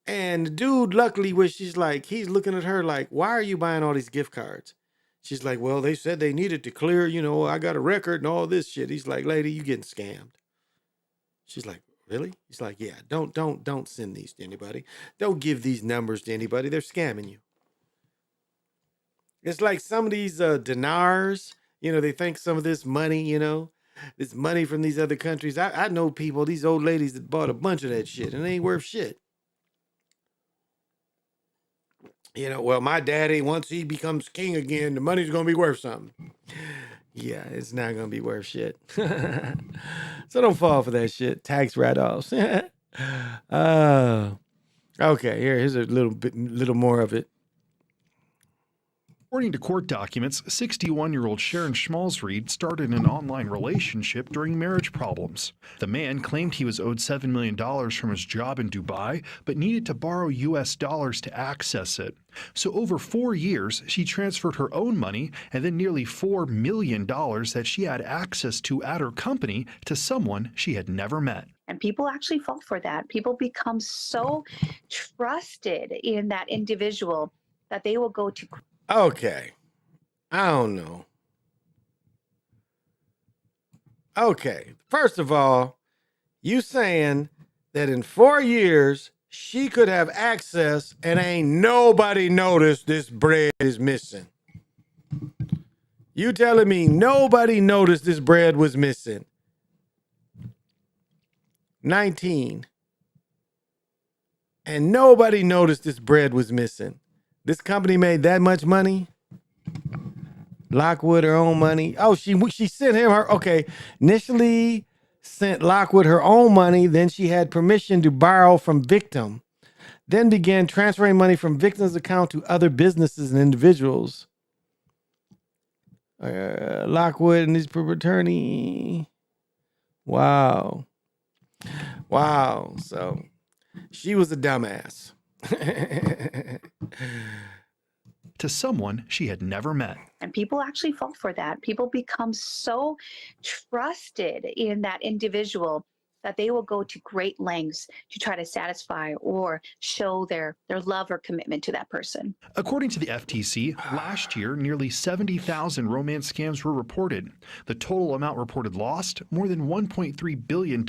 And the dude, luckily, where she's like, he's looking at her like, "Why are you buying all these gift cards?" She's like, "Well, they said they needed to clear, you know, I got a record and all this shit." He's like, "Lady, you getting scammed." She's like, "Really?" He's like, "Yeah, don't send these to anybody. Don't give these numbers to anybody. They're scamming you." It's like some of these dinars, you know, they think some of this money, you know, this money from these other countries. I know people, these old ladies that bought a bunch of that shit and it ain't worth shit. You know, well, my daddy, once he becomes king again, the money's going to be worth something. Yeah, it's not going to be worth shit. So don't fall for that shit. Tax write-offs. Okay, here's a little more of it.
According to court documents, 61-year-old Sharon Schmalzried started an online relationship during marriage problems. The man claimed he was owed $7 million from his job in Dubai, but needed to borrow US dollars to access it. So over 4 years, she transferred her own money and then nearly $4 million that she had access to at her company to someone she had never met.
And people actually fall for that. People become so trusted in that individual that they will go to.
Okay, I don't know. Okay, first of all, you saying that in 4 years she could have access and ain't nobody noticed this bread is missing. You telling me nobody noticed this bread was missing? 19. And nobody noticed this bread was missing. This company made that much money? Lockwood her own money. Oh, she sent him her, okay. Initially sent Lockwood her own money. Then she had permission to borrow from victim. Then began transferring money from victim's account to other businesses and individuals. Lockwood and his attorney. Wow. Wow. So she was a dumbass.
To someone she had never met.
And people actually fall for that. People become so trusted in that individual that they will go to great lengths to try to satisfy or show their love or commitment to that person.
According to the FTC, last year, nearly 70,000 romance scams were reported. The total amount reported lost, more than $1.3 billion.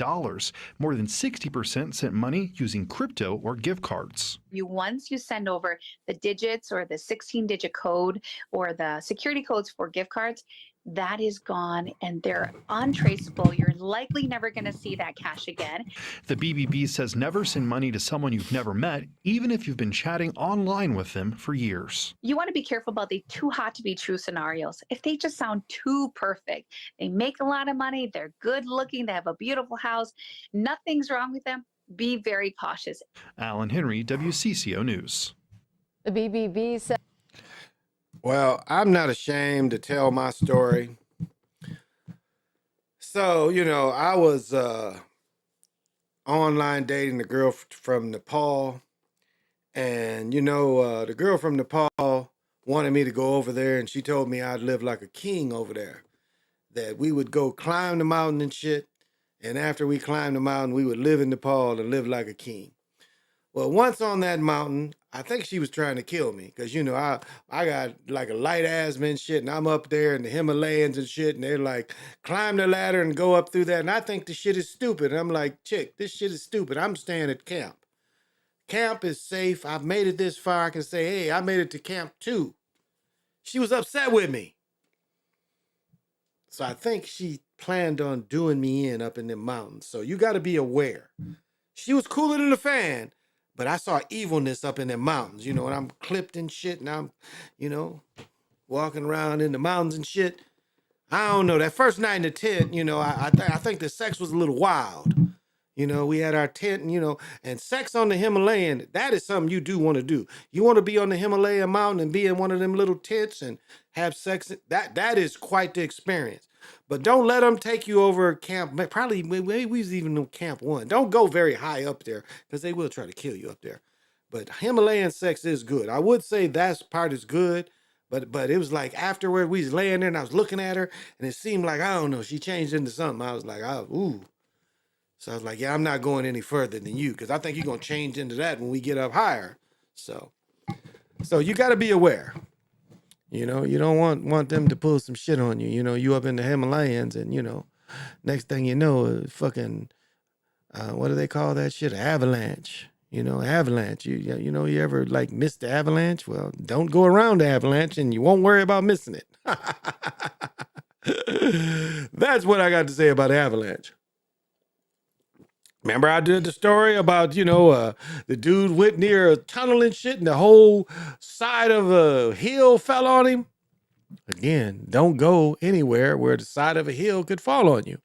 More than 60% sent money using crypto or gift cards.
Once you send over the digits or the 16-digit code or the security codes for gift cards, that is gone and they're untraceable. You're likely never going to see that cash again.
The BBB says never send money to someone you've never met, even if you've been chatting online with them for years.
You want to be careful about the too hot to be true scenarios. If they just sound too perfect, they make a lot of money, they're good looking, they have a beautiful house, nothing's wrong with them, be very cautious.
Alan Henry, WCCO News.
The BBB said.
Well, I'm not ashamed to tell my story. So, I was online dating a girl from Nepal. And, the girl from Nepal wanted me to go over there, and she told me I'd live like a king over there. That we would go climb the mountain and shit. And after we climbed the mountain, we would live in Nepal and live like a king. Well, once on that mountain, I think she was trying to kill me because, I got like a light asthma and shit, and I'm up there in the Himalayas and shit, and they're like, climb the ladder and go up through that. And I think the shit is stupid. And I'm like, chick, this shit is stupid. I'm staying at camp. Camp is safe. I've made it this far. I can say, hey, I made it to camp too. She was upset with me. So I think she planned on doing me in up in the mountains. So you got to be aware. She was cooler than a fan. But I saw evilness up in the mountains, and I'm clipped and shit, and I'm, walking around in the mountains and shit. I don't know. That first night in the tent, I think the sex was a little wild. We had our tent, and sex on the Himalayan, that is something you do want to do. You want to be on the Himalayan mountain and be in one of them little tents and have sex. That is quite the experience. But don't let them take you over camp. Probably, maybe we was even on camp 1. Don't go very high up there because they will try to kill you up there. But Himalayan sex is good. I would say that part is good. But it was like afterward, we was laying there and I was looking at her and it seemed like, I don't know, she changed into something. I was like, ooh. So I was like, yeah, I'm not going any further than you because I think you're going to change into that when we get up higher. So you got to be aware. You don't want them to pull some shit on you. You up in the Himalayas and, next thing you know, fucking, what do they call that shit? Avalanche. Avalanche. You ever like miss the avalanche? Well, don't go around the avalanche and you won't worry about missing it. That's what I got to say about avalanche. Remember I did the story about, the dude went near a tunnel and shit and the whole side of a hill fell on him? Again, don't go anywhere where the side of a hill could fall on you.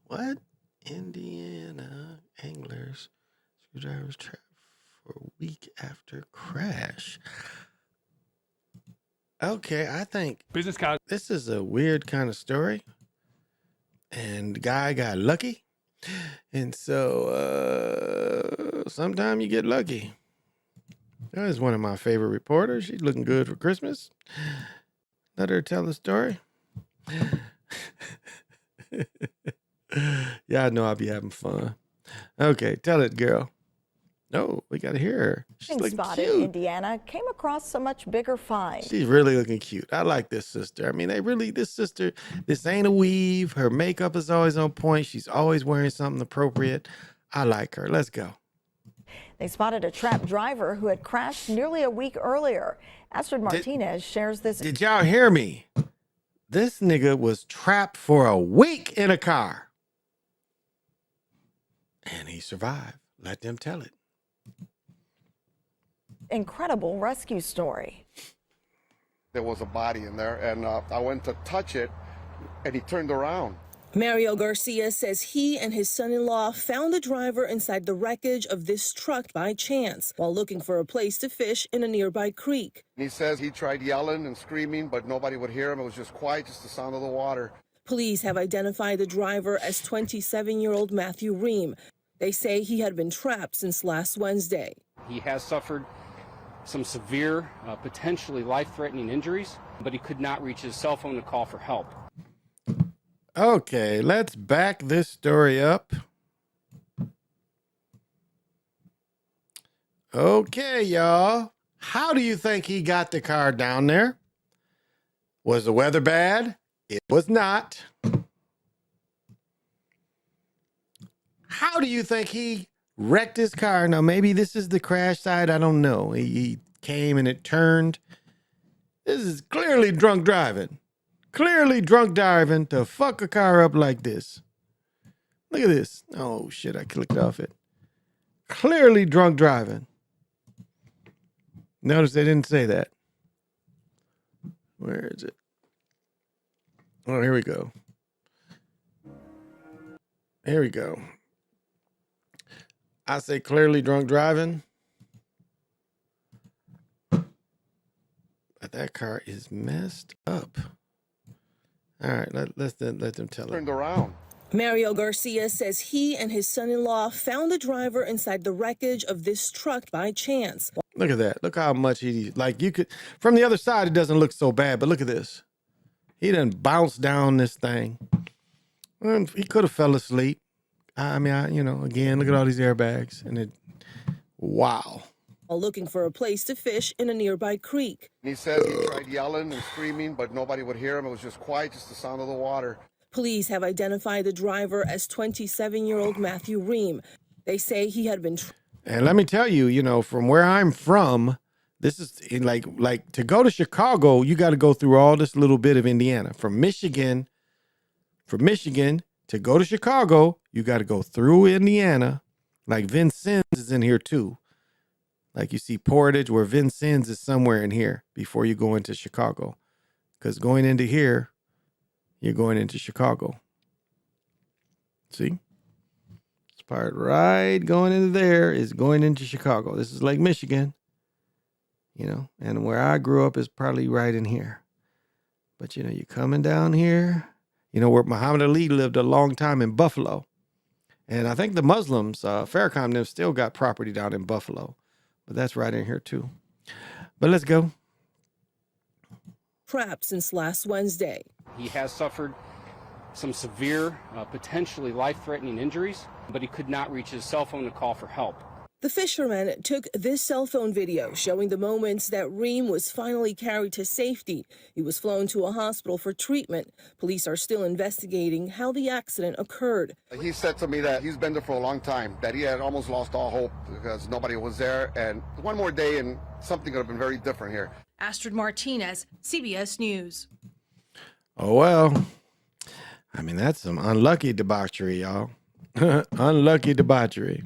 What? Indiana anglers, screwdrivers trapped for a week after crash. Okay, I think
business card.
This is a weird kind of story. And the guy got lucky. And so sometimes you get lucky. That is one of my favorite reporters. She's looking good for Christmas. Let her tell the story. Yeah, I know I'll be having fun. Okay, tell it, girl. No, we got to hear her. She's
In
looking
Spotted,
cute.
Indiana, came across a much bigger find.
She's really looking cute. I like this sister. I mean, this sister, this ain't a weave. Her makeup is always on point. She's always wearing something appropriate. I like her. Let's go.
They spotted a trapped driver who had crashed nearly a week earlier. Astrid Martinez shares this.
Did y'all hear me? This nigga was trapped for a week in a car. And he survived. Let them tell it.
Incredible rescue story.
There was a body in there, and I went to touch it, and he turned around.
Mario Garcia says he and his son-in-law found the driver inside the wreckage of this truck by chance while looking for a place to fish in a nearby creek.
He says he tried yelling and screaming, but nobody would hear him. It was just quiet, just the sound of the water.
Police have identified the driver as 27-year-old Matthew Ream. They say he had been trapped since last Wednesday.
He has suffered some severe, potentially life-threatening injuries, but he could not reach his cell phone to call for help.
Okay, let's back this story up. Okay, y'all. How do you think he got the car down there? Was the weather bad? It was not. How do you think he wrecked his car? Now, maybe this is the crash side. I don't know. He came and it turned. This is clearly drunk driving. Clearly drunk driving to fuck a car up like this. Look at this. Oh, shit. I clicked off it. Clearly drunk driving. Notice they didn't say that. Where is it? Oh, here we go. Here we go. I say clearly drunk driving. But that car is messed up. All right, let them tell it.
Turned around.
Mario Garcia says he and his son-in-law found the driver inside the wreckage of this truck by chance.
Look at that. Look how much he, like you could, from the other side, it doesn't look so bad, but look at this. He done bounced down this thing. And he could have fell asleep. I mean, again, look at all these airbags. And it, wow.
While looking for a place to fish in a nearby creek.
He says he tried yelling and screaming, but nobody would hear him. It was just quiet, just the sound of the water.
Police have identified the driver as 27-year-old Matthew Ream. They say he had been...
And let me tell you, from where I'm from, this is like to go to Chicago, you got to go through all this little bit of Indiana. From Michigan to go to Chicago, you got to go through Indiana. Like Vincennes is in here too. Like you see Portage, where Vincennes is somewhere in here before you go into Chicago. Because going into here, you're going into Chicago. See? This part right going into there is going into Chicago. This is Lake Michigan. And where I grew up is probably right in here. But, you're coming down here. Where Muhammad Ali lived a long time in Buffalo. And I think the Muslims, Farrakhan, them still got property down in Buffalo. But that's right in here, too. But let's go.
Trapped since last Wednesday.
He has suffered some severe, potentially life-threatening injuries, but he could not reach his cell phone to call for help.
The fisherman took this cell phone video showing the moments that Ream was finally carried to safety. He was flown to a hospital for treatment. Police are still investigating how the accident occurred.
He said to me that he's been there for a long time, that he had almost lost all hope because nobody was there. And one more day and something could have been very different here.
Astrid Martinez, CBS News.
Oh, well. I mean, that's some unlucky debauchery, y'all. Unlucky debauchery.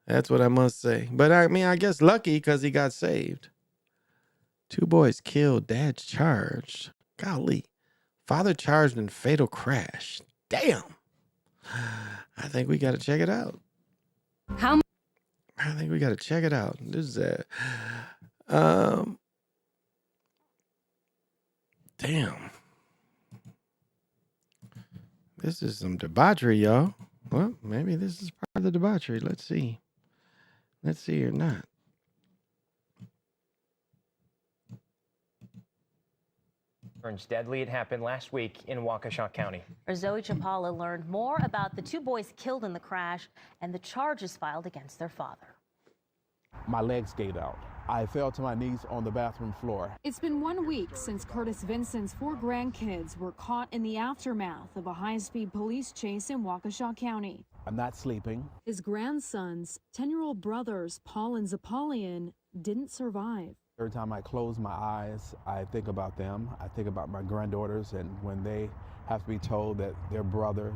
That's what I must say. But I mean, I guess lucky because he got saved. 2 boys killed, dad's charged. Golly. Father charged in fatal crash. Damn. I think we got to check it out.
I
think we got to check it out. This is damn. This is some debauchery, y'all. Well, maybe this is part of the debauchery. Let's see. Let's see or not.
Turns deadly. It happened last week in Waukesha County.
Our Zoe Chapala learned more about the 2 boys killed in the crash and the charges filed against their father.
my legs gave out. I fell to my knees on the bathroom floor.
It's been 1 week since Curtis Vinson's 4 grandkids were caught in the aftermath of a high-speed police chase in Waukesha County.
I'm not sleeping.
His grandsons, 10-year-old brothers Paul and Zapolian, didn't survive.
Every time I close my eyes, I think about them. I think about my granddaughters, and when they have to be told that their brother,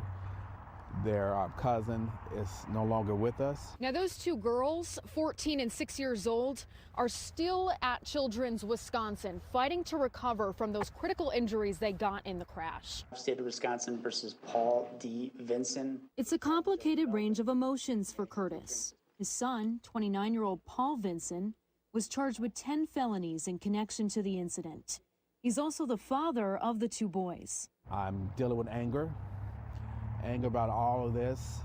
their cousin is no longer with us.
Now, those 2 girls, 14 and 6 years old, are still at Children's Wisconsin, fighting to recover from those critical injuries they got in the crash.
State of Wisconsin versus Paul D. Vinson.
It's a complicated range of emotions for Curtis. His son, 29-year-old Paul Vinson, was charged with 10 felonies in connection to the incident. He's also the father of the 2 boys.
I'm dealing with anger about all of this.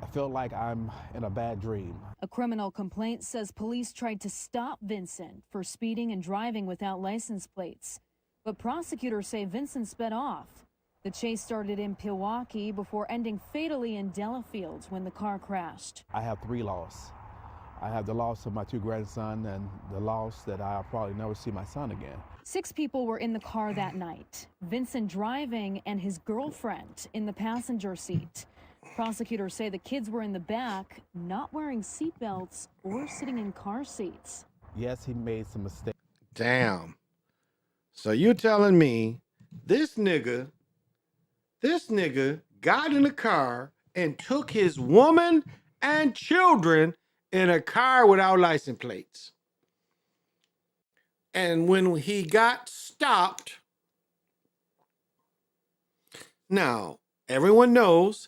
I feel like I'm in a bad dream.
A criminal complaint says police tried to stop Vinson for speeding and driving without license plates. But prosecutors say Vinson sped off. The chase started in Pewaukee before ending fatally in Delafield when the car crashed.
I have 3 losses. I have the loss of my 2 grandsons and the loss that I'll probably never see my son again.
6 people were in the car that night. Vincent driving and his girlfriend in the passenger seat. Prosecutors say the kids were in the back, not wearing seatbelts or sitting in car seats.
Yes, he made some mistakes.
Damn. So you're telling me this nigga got in a car and took his woman and children in a car without license plates. And when he got stopped, now everyone knows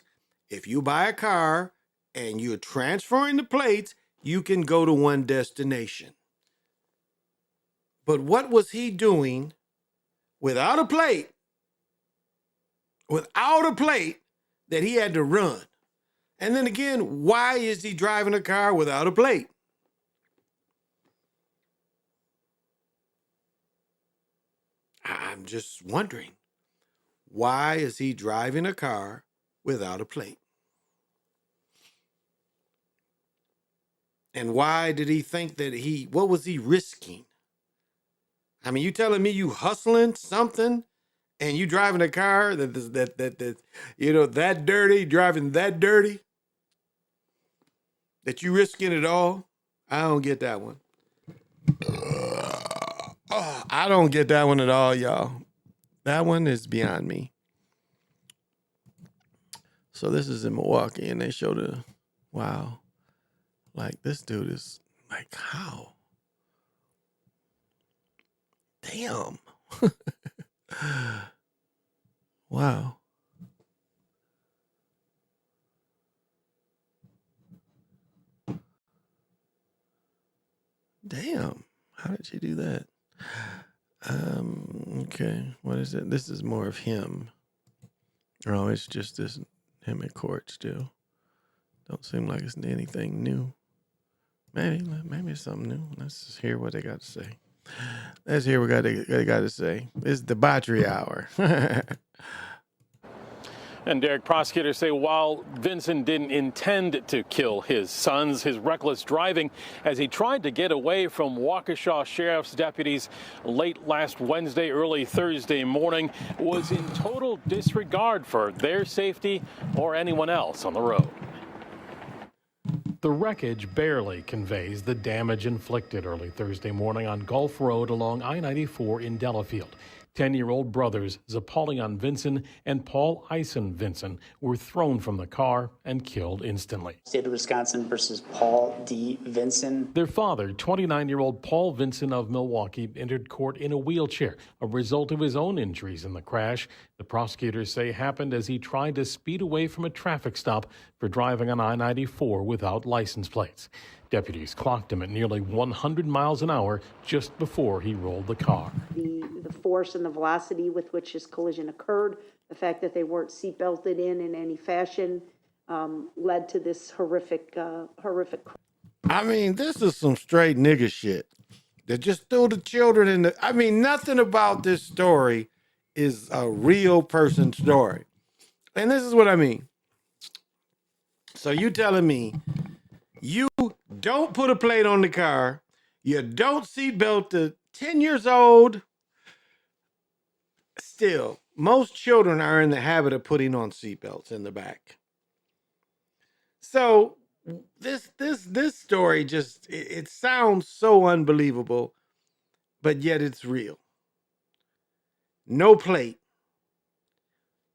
if you buy a car and you're transferring the plates, you can go to one destination. But what was he doing without a plate? Without a plate that he had to run. And then again, why is he driving a car without a plate? I'm just wondering, why is he driving a car without a plate? And why did he think that what was he risking? I mean, you telling me you hustling something and you driving a car that that dirty, driving that dirty, that you risking it all? I don't get that one. I don't get that one at all, y'all. That one is beyond me. So this is in Milwaukee, and they showed wow. Like, this dude is, like, how? Damn. Wow. Damn. How did she do that? Okay. What is it? This is more of him. Oh, it's just this him in court still. Don't seem like it's anything new. Maybe it's something new. Let's just hear what they got to say. Let's hear what they got to say. It's debauchery hour.
And Derek, prosecutors say while Vincent didn't intend to kill his sons, his reckless driving as he tried to get away from Waukesha Sheriff's deputies late last Wednesday, early Thursday morning was in total disregard for their safety or anyone else on the road. The wreckage barely conveys the damage inflicted early Thursday morning on Gulf Road along I-94 in Delafield. 10-year-old brothers Zapolian Vinson and Paul Eisen Vinson were thrown from the car and killed instantly.
State of Wisconsin versus Paul D. Vinson.
Their father, 29-year-old Paul Vinson of Milwaukee, entered court in a wheelchair, a result of his own injuries in the crash. The prosecutors say happened as he tried to speed away from a traffic stop for driving on I-94 without license plates. Deputies clocked him at nearly 100 miles an hour just before he rolled the car.
The force and the velocity with which this collision occurred, the fact that they weren't seatbelted in any fashion, led to this horrific.
I mean, this is some straight nigga shit. They just threw the children in the. I mean, nothing about this story is a real person story. And this is what I mean. So you telling me You don't put a plate on the car. You don't seatbelt the 10 years old. Still, most children are in the habit of putting on seatbelts in the back. So this story just it sounds so unbelievable, but yet it's real. No plate.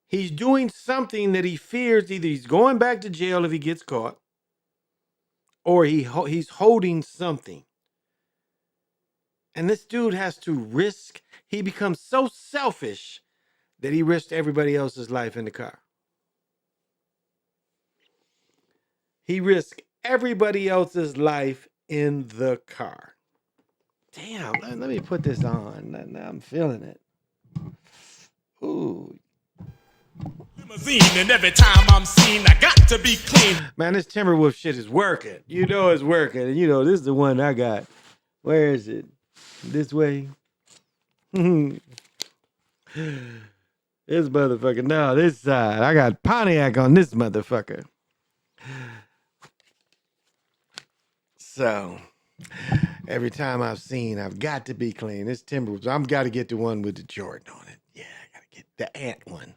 He's doing something that he fears either he's going back to jail if he gets caught, or he's holding something. And this dude has to risk, he becomes so selfish that he risked everybody else's life in the car. He risked everybody else's life in the car. Damn, let me put this on. Now I'm feeling it. Ooh.
And every time I'm seen, I got to be clean.
Man, this Timberwolf shit is working. You know it's working. And you know, this is the one I got. Where is it? This way. This motherfucker. No, this side. I got Pontiac on this motherfucker. So, every time I've seen, I've got to be clean. This Timberwolves. I've got to get the one with the Jordan on it. Yeah, I got to get the Ant one.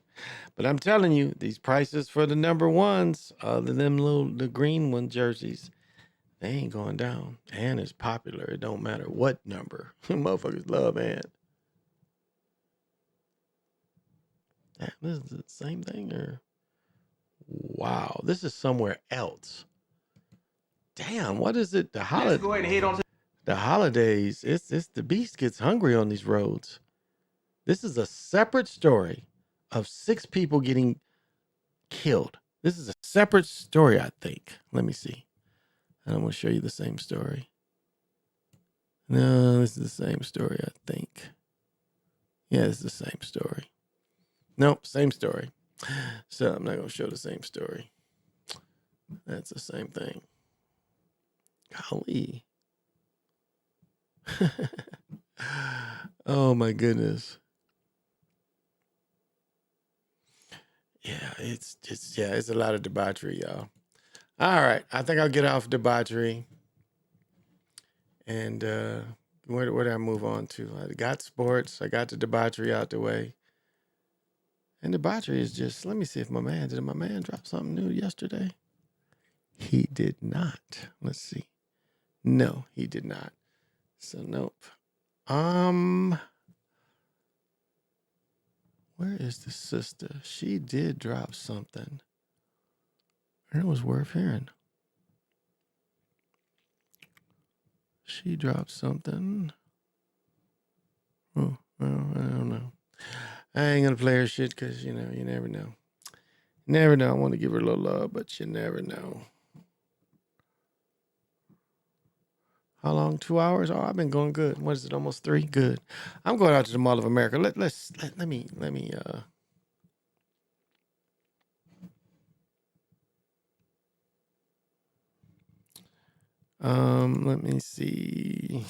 But I'm telling you, these prices for the number ones, other than the green one jerseys, they ain't going down. Ant is popular. It don't matter what number. Motherfuckers love Ant. Damn, this is the same thing, or wow, this is somewhere else. Damn, what is it? The holiday. Let's go ahead and hit on the holidays. It's the beast gets hungry on these roads. This is a separate story of 6 people getting killed. This is a separate story, I think. Let me see. I don't want to show you the same story. No, this is the same story, I think. Yeah, it's the same story. Nope, same story. So I'm not going to show the same story. That's the same thing. Golly. Oh my goodness. Yeah, it's a lot of debauchery, y'all. All right, I think I'll get off debauchery. And where did I move on to? I got sports. I got the debauchery out the way. And debauchery is just, let me see if did my man drop something new yesterday? He did not. Let's see. No, he did not. So nope. Where is the sister? She did drop something. And it was worth hearing. She dropped something. Oh, well, I don't know. I ain't gonna play her shit because, you know, you never know. Never know. I want to give her a little love, but you never know. How long? 2 hours? Oh, I've been going good. What is it? Almost 3? Good. I'm going out to the Mall of America. Let me let me see.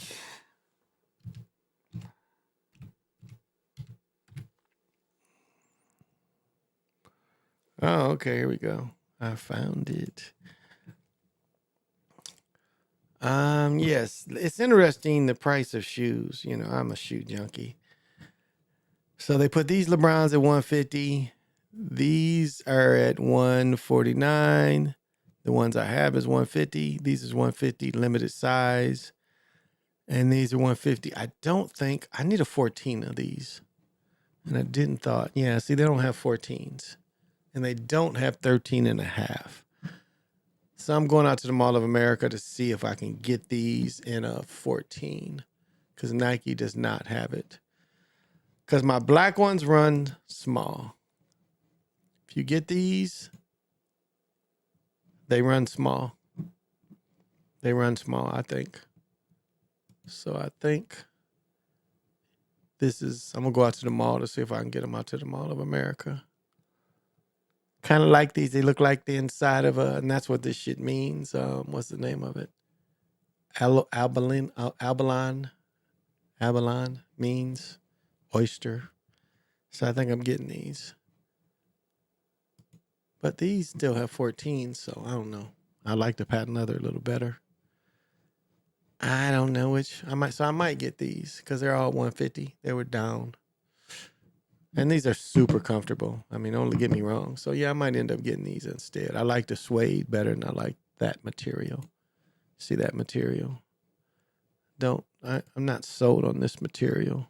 Oh, okay, here we go. I found it. Yes, it's interesting the price of shoes. You know, I'm a shoe junkie. So they put these LeBrons at 150. These are at 149. The ones I have is 150. These is 150 limited size. And these are 150. I don't think I need a 14 of these. And I didn't thought. Yeah, see, they don't have 14s. And they don't have 13 and a half. So I'm going out to the Mall of America to see if I can get these in a 14. Because Nike does not have it. Because my black ones run small. If you get these, they run small. They run small, I think. So I think I'm going to go out to the mall to see if I can get them out to the Mall of America. Kind of like these. They look like the inside of and that's what this shit means. What's the name of it? Abalone means oyster. So I think I'm getting these. But these still have 14, so I don't know. I like the patent leather a little better. I don't know which. I might get these because they're all 150. They were down. And these are super comfortable. I mean, don't get me wrong. So yeah, I might end up getting these instead. I like the suede better than I like that material. See that material? I'm not sold on this material.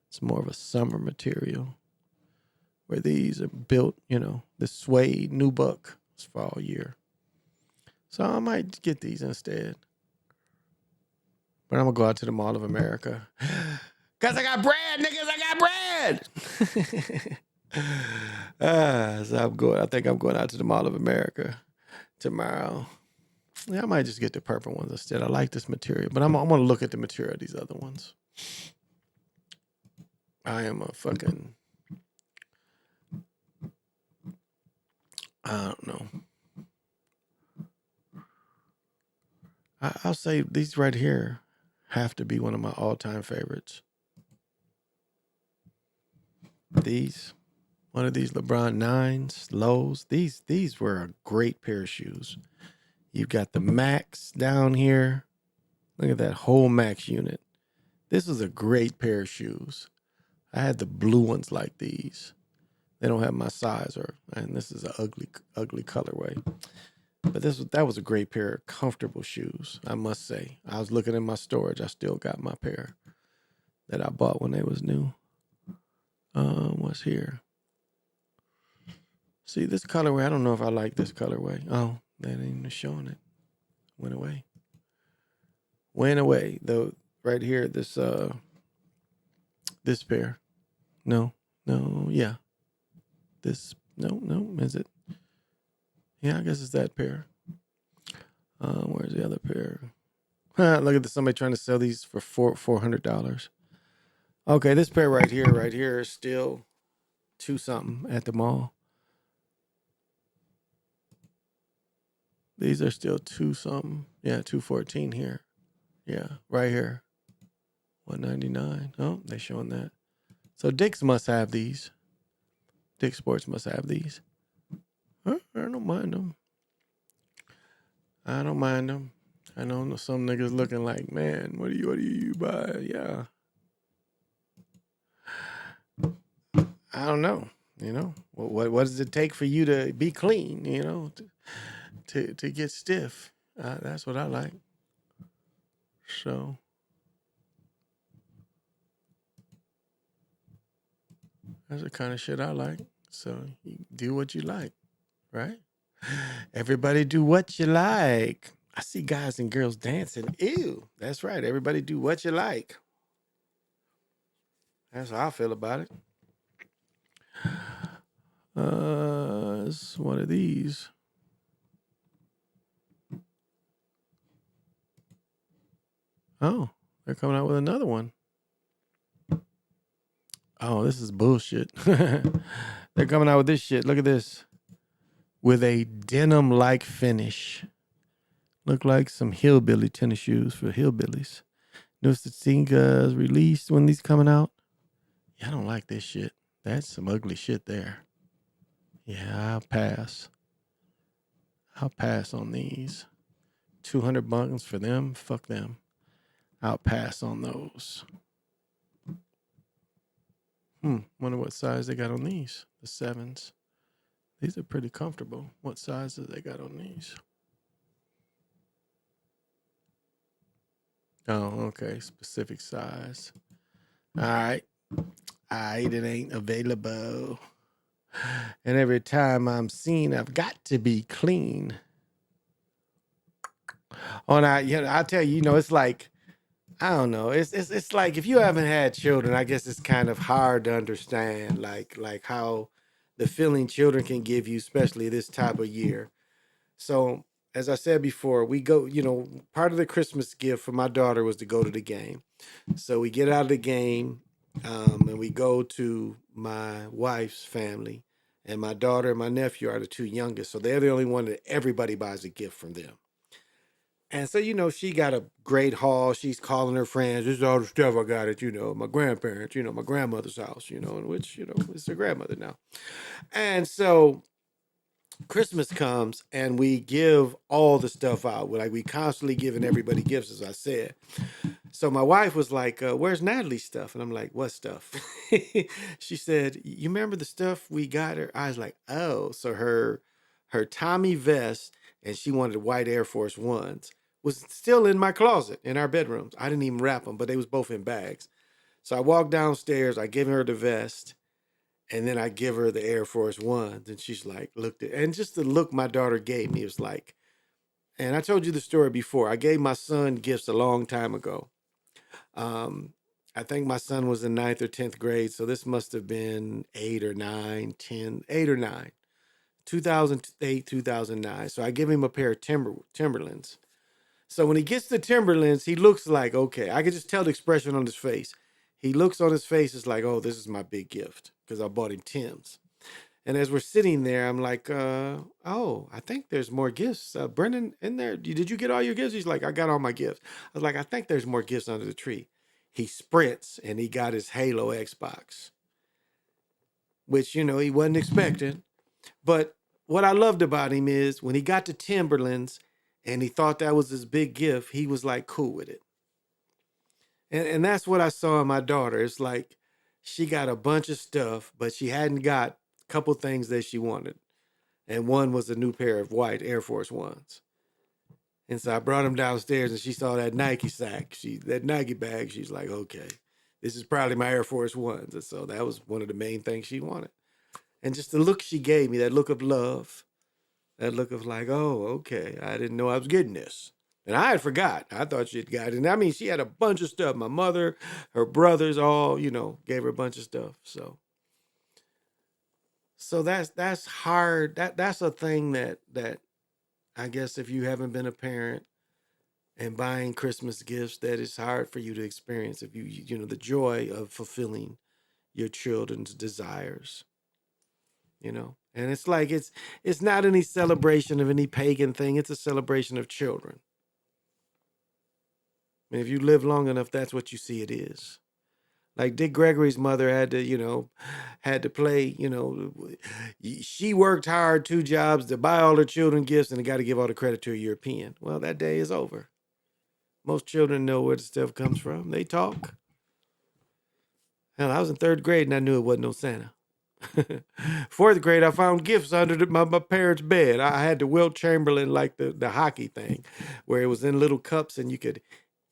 It's more of a summer material. Where these are built, the suede nubuck is for all year. So I might get these instead. But I'm gonna go out to the Mall of America. Cause I got bread, niggas, I got bread. So I think I'm going out to the Mall of America tomorrow. Yeah, I might just get the purple ones instead. I like this material, but I'm gonna look at the material of these other ones. I am a fucking, I don't know. I'll say these right here have to be one of my all-time favorites. One of these LeBron 9s, lows. These were a great pair of shoes. You've got the Max down here. Look at that whole Max unit. This was a great pair of shoes. I had the blue ones like these. They don't have my size, and this is an ugly colorway. But that was a great pair of comfortable shoes, I must say. I was looking in my storage. I still got my pair that I bought when they was new. What's here? See, this colorway, I don't know if I like this colorway. Oh, that ain't even showing it. Went away. Though right here, this pair. No, yeah. No, is it? Yeah, I guess it's that pair. Where's the other pair? Look at this. Somebody trying to sell these for $400. Okay, this pair right here is still $2-something at the mall. These are still $2-something. Yeah, $214 here. Yeah, right here. $199. Oh, they showing that. So Dick's must have these. Dick's Sports must have these. Huh? I don't mind them. I know some niggas looking like, man, what do you buy? Yeah. I don't know. What does it take for you to be clean? To get stiff. That's what I like. So that's the kind of shit I like. So you do what you like, right? Everybody do what you like. I see guys and girls dancing. Ew, that's right. Everybody do what you like. That's how I feel about it. It's one of these. Oh, they're coming out with another one. Oh, this is bullshit. They're coming out with this shit. Look at this. With a denim-like finish. Look like some hillbilly tennis shoes for hillbillies. Notice the Tinkas released when these coming out. Yeah, I don't like this shit. That's some ugly shit there. Yeah, I'll pass. I'll pass on these. 200 bucks for them? Fuck them. I'll pass on those. Wonder what size they got on these. The 7s. These are pretty comfortable. What size do they got on these? Oh, okay. Specific size. All right. It ain't available. And every time I'm seen, I've got to be clean. Oh, and I'll tell you, it's like, I don't know. It's like if you haven't had children, I guess it's kind of hard to understand, like how the feeling children can give you, especially this type of year. So, as I said before, we go, part of the Christmas gift for my daughter was to go to the game. So we get out of the game, and we go to my wife's family, and my daughter and my nephew are the two youngest. So they're the only one that everybody buys a gift from them. And so, she got a great haul. She's calling her friends. This is all the stuff I got at, my grandparents, my grandmother's house, in which, it's her grandmother now. And so Christmas comes and we give all the stuff out. We're like, we constantly giving everybody gifts, as I said. So my wife was like, where's Natalie's stuff? And I'm like, what stuff? She said, you remember the stuff we got her? I was like, oh, so her Tommy vest, and she wanted white Air Force Ones, was still in my closet in our bedrooms. I didn't even wrap them, but they was both in bags. So I walked downstairs, I gave her the vest, and then I give her the Air Force Ones, and she's like, looked at, and just the look my daughter gave me was like, and I told you the story before. I gave my son gifts a long time ago. I think my son was in 9th or 10th grade, so this must have been 8 or 9, 10, 8 or 9, 2008, 2009. So I give him a pair of Timberlands. So when he gets the Timberlands, he looks like, okay, I could just tell the expression on his face. He looks on his face, it's like, oh, this is my big gift because I bought him Tims. And as we're sitting there, I'm like, oh, I think there's more gifts. Brendan, in there, did you get all your gifts? He's like, I got all my gifts. I was like, I think there's more gifts under the tree. He sprints and he got his Halo Xbox, which, you know, he wasn't expecting. But what I loved about him is when he got to Timberlands and he thought that was his big gift, he was like cool with it. And that's what I saw in my daughter. It's like she got a bunch of stuff, but she hadn't got a couple things that she wanted. And one was a new pair of white Air Force Ones. And so I brought him downstairs and she saw that Nike sack, that Nike bag. She's like, okay, this is probably my Air Force Ones. And so that was one of the main things she wanted. And just the look she gave me, that look of love, that look of like, oh, okay, I didn't know I was getting this. And I had forgot. I thought she'd got it. And I mean, she had a bunch of stuff. My mother, her brothers, all, you know, gave her a bunch of stuff. So that's hard. That's a thing that I guess if you haven't been a parent and buying Christmas gifts, that is hard for you to experience. If you know, the joy of fulfilling your children's desires, you know. And it's like it's not any celebration of any pagan thing. It's a celebration of children. And if you live long enough, that's what you see it is. Like Dick Gregory's mother had to play, you know, she worked hard, 2 jobs to buy all her children gifts and got to give all the credit to a European. Well, that day is over. Most children know where the stuff comes from. They talk. Hell, I was in 3rd grade and I knew it wasn't no Santa. 4th grade, I found gifts under my parents' bed. I had the Wilt Chamberlain, like the hockey thing, where it was in little cups and you could,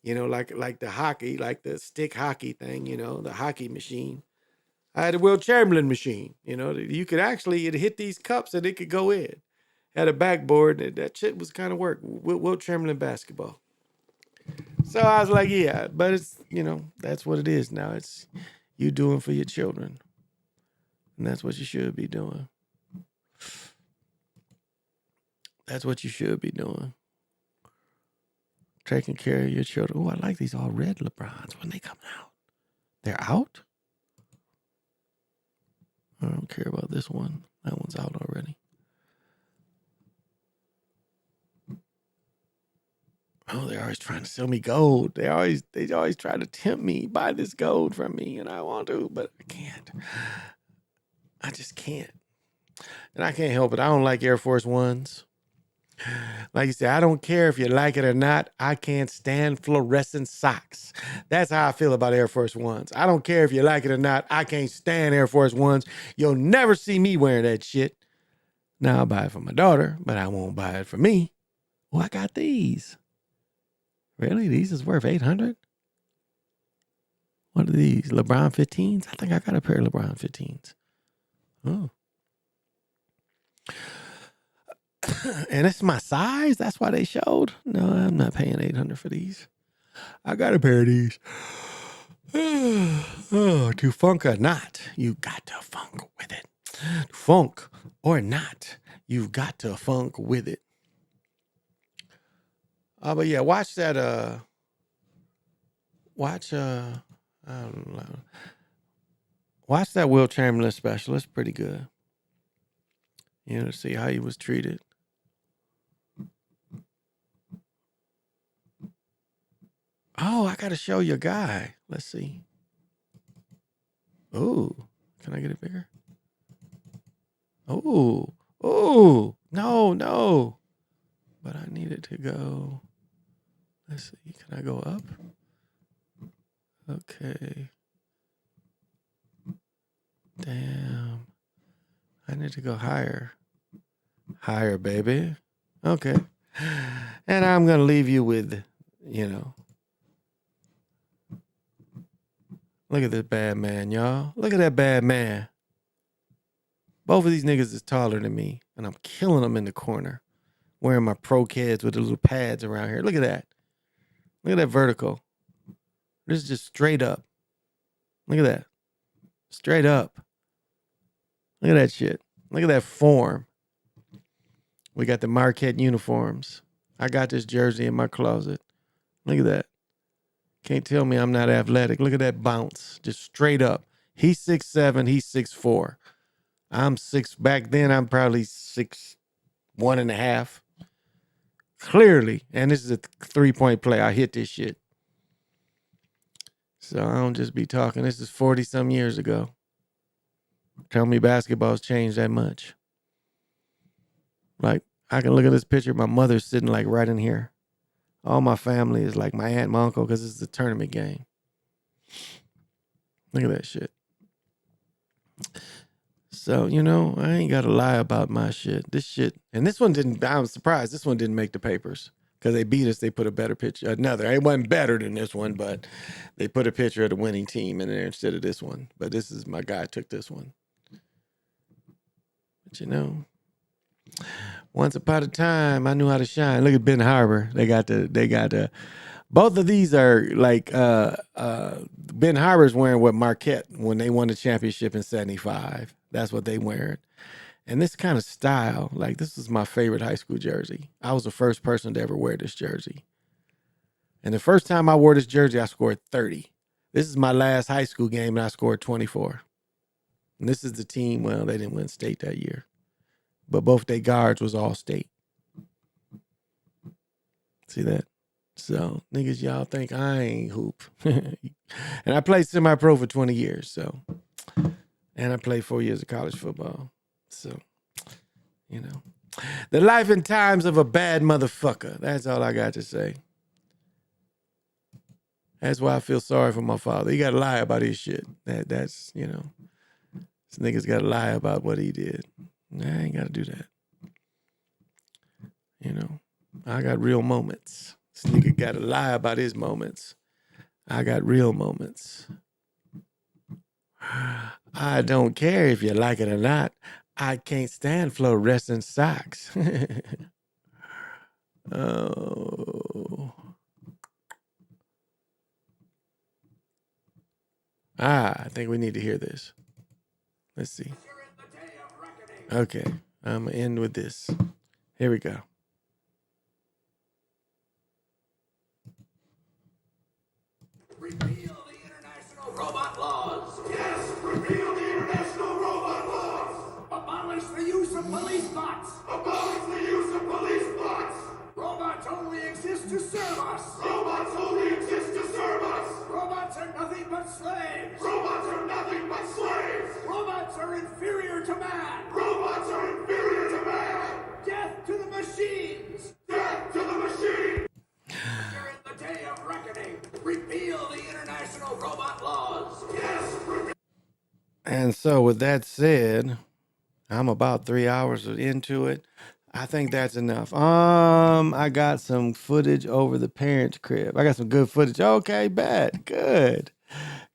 you know, like the hockey, like the stick hockey thing, you know, the hockey machine. I had a Wilt Chamberlain machine, you know, you could actually, it hit these cups and it could go in. Had a backboard and that shit was kind of work. Wilt Chamberlain basketball. So I was like, yeah, but it's, you know, that's what it is now. It's you doing for your children. And that's what you should be doing. That's what you should be doing. Taking care of your children. Oh, I like these all red LeBrons. When they coming out? They're out? I don't care about this one. That one's out already. Oh, they're always trying to sell me gold. They always try to tempt me, buy this gold from me, and I want to, but I can't. I just can't. And I can't help it. I don't like Air Force Ones. Like you said, I don't care if you like it or not. I can't stand fluorescent socks. That's how I feel about Air Force Ones. I don't care if you like it or not. I can't stand Air Force Ones. You'll never see me wearing that shit. Now I'll buy it for my daughter, but I won't buy it for me. Well, I got these. Really? These is worth $800? What are these? LeBron 15s? I think I got a pair of LeBron 15s. Oh. And it's my size? That's why they showed? No, I'm not paying $800 for these. I got a pair of these. Oh, to funk or not, you got to funk with it. Funk or not, you've got to funk with it. But yeah, watch that, I don't know. Watch that Wilt Chamberlain special. It's pretty good. You know, to see how he was treated. Oh, I got to show you a guy. Let's see. Oh, can I get it bigger? Oh, Oh, no, no. But I needed to go. Let's see. Can I go up? Okay. Damn. I need to go higher. Higher, baby. Okay. And I'm going to leave you with, look at this bad man, y'all. Look at that bad man. Both of these niggas is taller than me, and I'm killing them in the corner. Wearing my pro kids with the little pads around here. Look at that. Look at that vertical. This is just straight up. Look at that. Straight up. Look at that shit. Look at that form. We got the Marquette uniforms. I got this jersey in my closet. Look at that. Can't tell me I'm not athletic. Look at that bounce. Just straight up. He's 6'7", he's 6'4". I'm 6. Back then, I'm probably 6'1.5". Clearly. And this is a 3-point play. I hit this shit. So I don't just be talking. This is 40-some years ago. Tell me basketball's changed that much. Like, I can look at this picture. My mother's sitting like right in here. All my family is like my aunt, my uncle, because it's a tournament game. Look at that shit. So, I ain't got to lie about my shit. This shit, and this one didn't, I was surprised this one didn't make the papers. Because they beat us, they put a better picture. Another, it wasn't better than this one, but they put a picture of the winning team in there instead of this one. But this is, my guy took this one. But once upon a time, I knew how to shine. Look at Ben Harbor. They got both of these are like, Ben Harbor's wearing what Marquette, when they won the championship in 75. That's what they wearing. And this kind of style, like this is my favorite high school jersey. I was the first person to ever wear this jersey. And the first time I wore this jersey, I scored 30. This is my last high school game, and I scored 24. And this is the team, well, they didn't win state that year. But both their guards was all state. See that? So, niggas, y'all think I ain't hoop. And I played semi-pro for 20 years, so. And I played 4 years of college football. So, the life and times of a bad motherfucker. That's all I got to say. That's why I feel sorry for my father. He got to lie about his shit. That's, this nigga's got to lie about what he did. I ain't got to do that. I got real moments. This nigga got to lie about his moments. I got real moments. I don't care if you like it or not. I can't stand fluorescent socks. Oh. I think we need to hear this. Let's see. Okay, I'm going to end with this. Here we go.
Repeal the international robot laws. Yes, repeal the international robot laws. Abolish the use of police bots. Abolish the use of police bots. Robots only exist to serve us. Robots only exist to serve us. Robots are nothing but slaves. Robots are nothing but slaves. Robots are inferior to man. Robots are inferior to man. Death to the machines. Death to the machines. We're in the day of reckoning. Repeal the international robot laws. Yes.
And so with that said, I'm about 3 hours into it. I think that's enough. I got some footage over the parents' crib. I got some good footage. Okay, bad. Good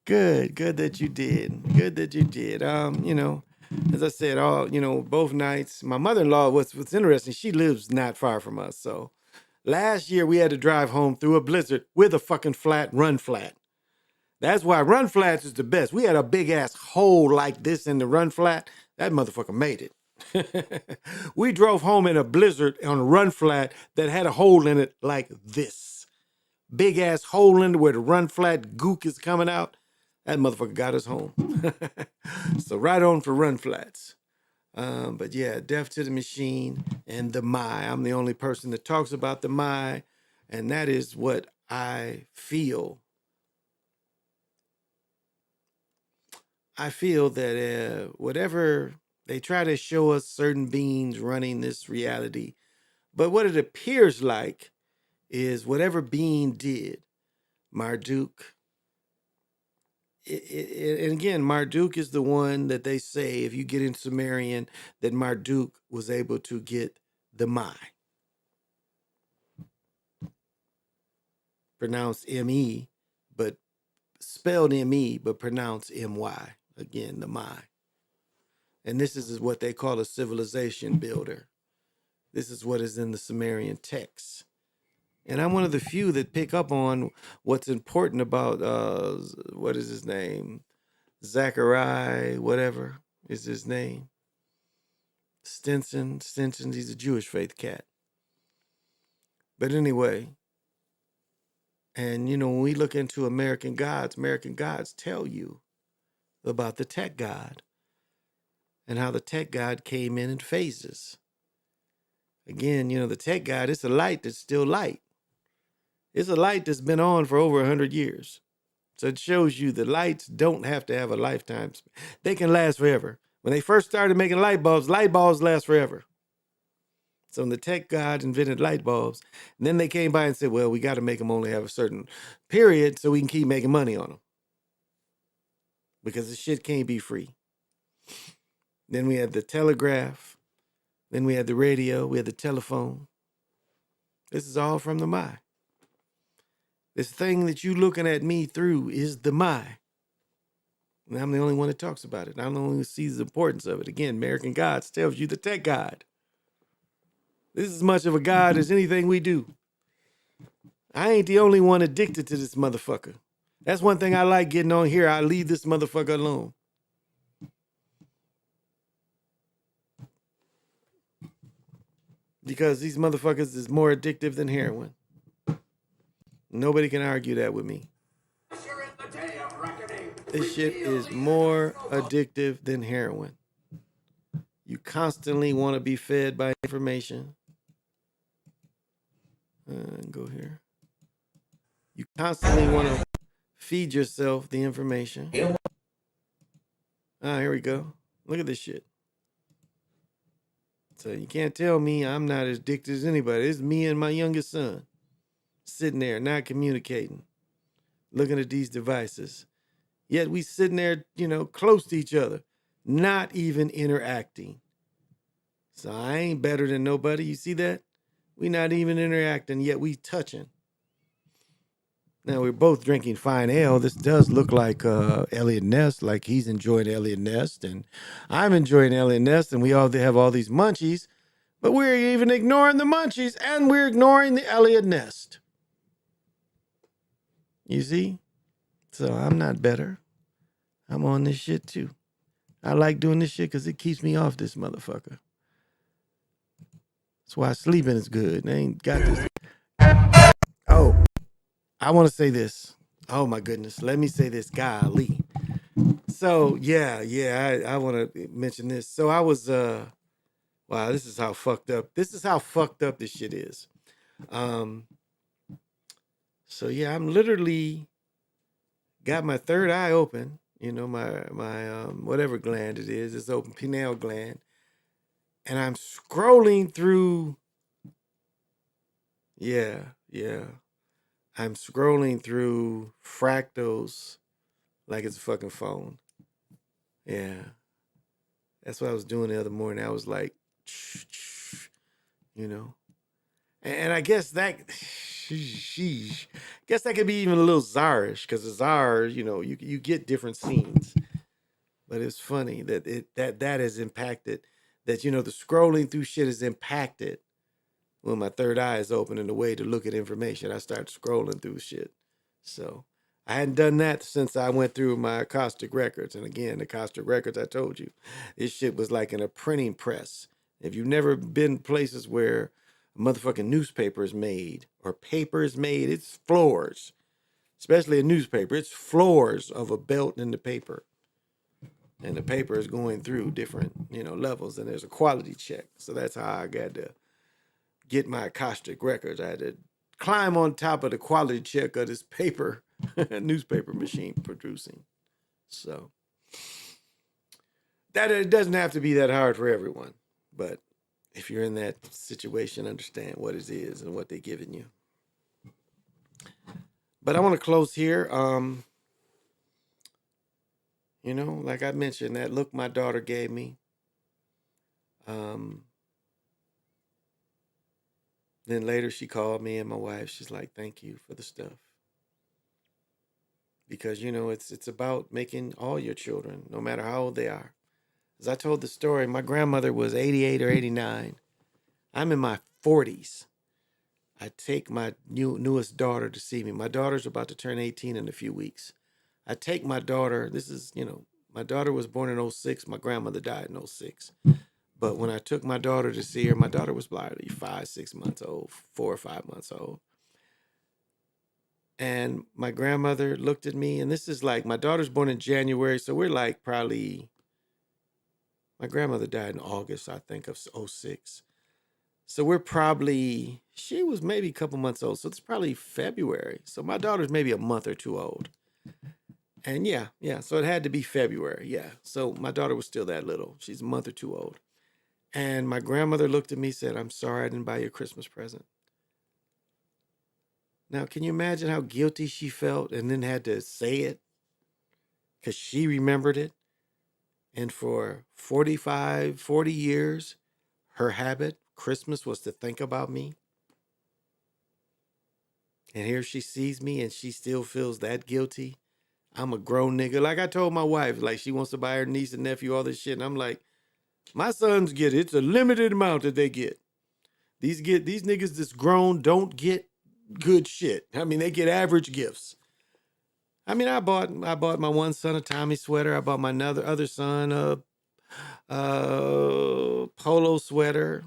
that you did. Good that you did. As I said, both nights. My mother-in-law, what's interesting, she lives not far from us. So last year we had to drive home through a blizzard with a fucking run flat. That's why run flats is the best. We had a big ass hole like this in the run flat. That motherfucker made it. We drove home in a blizzard on a run flat that had a hole in it like this. Big ass hole in it where the run flat gook is coming out. That motherfucker got us home. So right on for run flats. But yeah, death to the machine and the my. I'm the only person that talks about the my, and that is what I feel. I feel that whatever They try to show us certain beings running this reality. But what it appears like is whatever being did, Marduk, and again, Marduk is the one that they say, if you get in Sumerian, that Marduk was able to get the Mai. Pronounced M-E, but spelled M-E, but pronounced M-Y. Again, the Mai. And this is what they call a civilization builder. This is what is in the Sumerian text. And I'm one of the few that pick up on what's important about, what is his name? Zachariah, whatever is his name. Stinson, he's a Jewish faith cat. But anyway, and when we look into American gods tell you about the tech god and how the tech god came in phases. Again, the tech god, it's a light that's still light. It's a light that's been on for over 100 years. So it shows you that lights don't have to have a lifetime. They can last forever. When they first started making light bulbs last forever. So when the tech gods invented light bulbs, and then they came by and said, well, we got to make them only have a certain period so we can keep making money on them. Because the shit can't be free. Then we had the telegraph. Then we had the radio. We had the telephone. This is all from the Mai. This thing that you looking at me through is the Mai. And I'm the only one that talks about it. I'm the only one who sees the importance of it. Again, American Gods tells you the tech god. This is as much of a god as anything we do. I ain't the only one addicted to this motherfucker. That's one thing I like getting on here. I leave this motherfucker alone. Because these motherfuckers is more addictive than heroin. Nobody can argue that with me. This shit is more addictive than heroin. You constantly want to be fed by information. Go here. You constantly want to feed yourself the information. Here we go. Look at this shit. So you can't tell me I'm not as addicted as anybody. It's me and my youngest son sitting there, not communicating, looking at these devices. Yet we sitting there, close to each other, not even interacting. So I ain't better than nobody. You see that? We not even interacting, yet we touching. Now we're both drinking fine ale. This does look like Elliot Ness, like he's enjoying Elliot Ness, and I'm enjoying Elliot Ness, and we all have all these munchies, but we're even ignoring the munchies, and we're ignoring the Elliot Nest. You see? So I'm not better. I'm on this shit too. I like doing this shit because it keeps me off this motherfucker. That's why sleeping is good. I ain't got this. Oh, I want to say this. Oh my goodness. Let me say this. Golly. So I want to mention this. So I was wow, this is how fucked up. This is how fucked up this shit is. So yeah, I'm literally got my third eye open. My whatever gland it is, it's open, pineal gland. And I'm scrolling through. Yeah. I'm scrolling through fractals like it's a fucking phone. Yeah. That's what I was doing the other morning. I was like, And I guess that, guess that could be even a little czarish, because the czar, you get different scenes. But it's funny that that has impacted, that, the scrolling through shit has impacted when my third eye is open and the way to look at information. I start scrolling through shit. So I hadn't done that since I went through my acoustic records. And again, the acoustic records, I told you, this shit was like in a printing press. If you've never been places where a motherfucking newspaper is made or paper is made, it's floors, especially a newspaper. It's floors of a belt in the paper. And the paper is going through different, levels, and there's a quality check. So that's how I got to get my acoustic records. I had to climb on top of the quality check of this paper, newspaper machine producing. So, that it doesn't have to be that hard for everyone. But if you're in that situation, understand what it is and what they're giving you. But I want to close here. You know, like I mentioned, that look my daughter gave me. Then later she called me and my wife. She's like, "Thank you for the stuff." Because, you know, it's about making all your children, no matter how old they are. As I told the story, my grandmother was 88 or 89. I'm in my 40s. I take my newest daughter to see me. My daughter's about to turn 18 in a few weeks. I take my daughter, this is, you know, my daughter was born in 06. My grandmother died in 06. But when I took my daughter to see her, my daughter was probably 5, 6 months old, 4 or 5 months old. And my grandmother looked at me, and this is like, my daughter's born in January, so we're like probably, my grandmother died in August, I think, of 06. So we're probably, she was maybe a couple months old, so it's probably February. So my daughter's maybe a month or two old. And yeah, so it had to be February, yeah. So my daughter was still that little. She's a month or two old. And my grandmother looked at me and said, "I'm sorry I didn't buy you a Christmas present." Now, can you imagine how guilty she felt and then had to say it? Because she remembered it. And for 40 years, her habit, Christmas, was to think about me. And here she sees me and she still feels that guilty. I'm a grown nigga. Like I told my wife, like she wants to buy her niece and nephew all this shit. And I'm like, my sons get it. It's a limited amount that they get. These niggas that's grown don't get good shit. I mean, they get average gifts. I mean, I bought my one son a Tommy sweater. I bought my other son a polo sweater.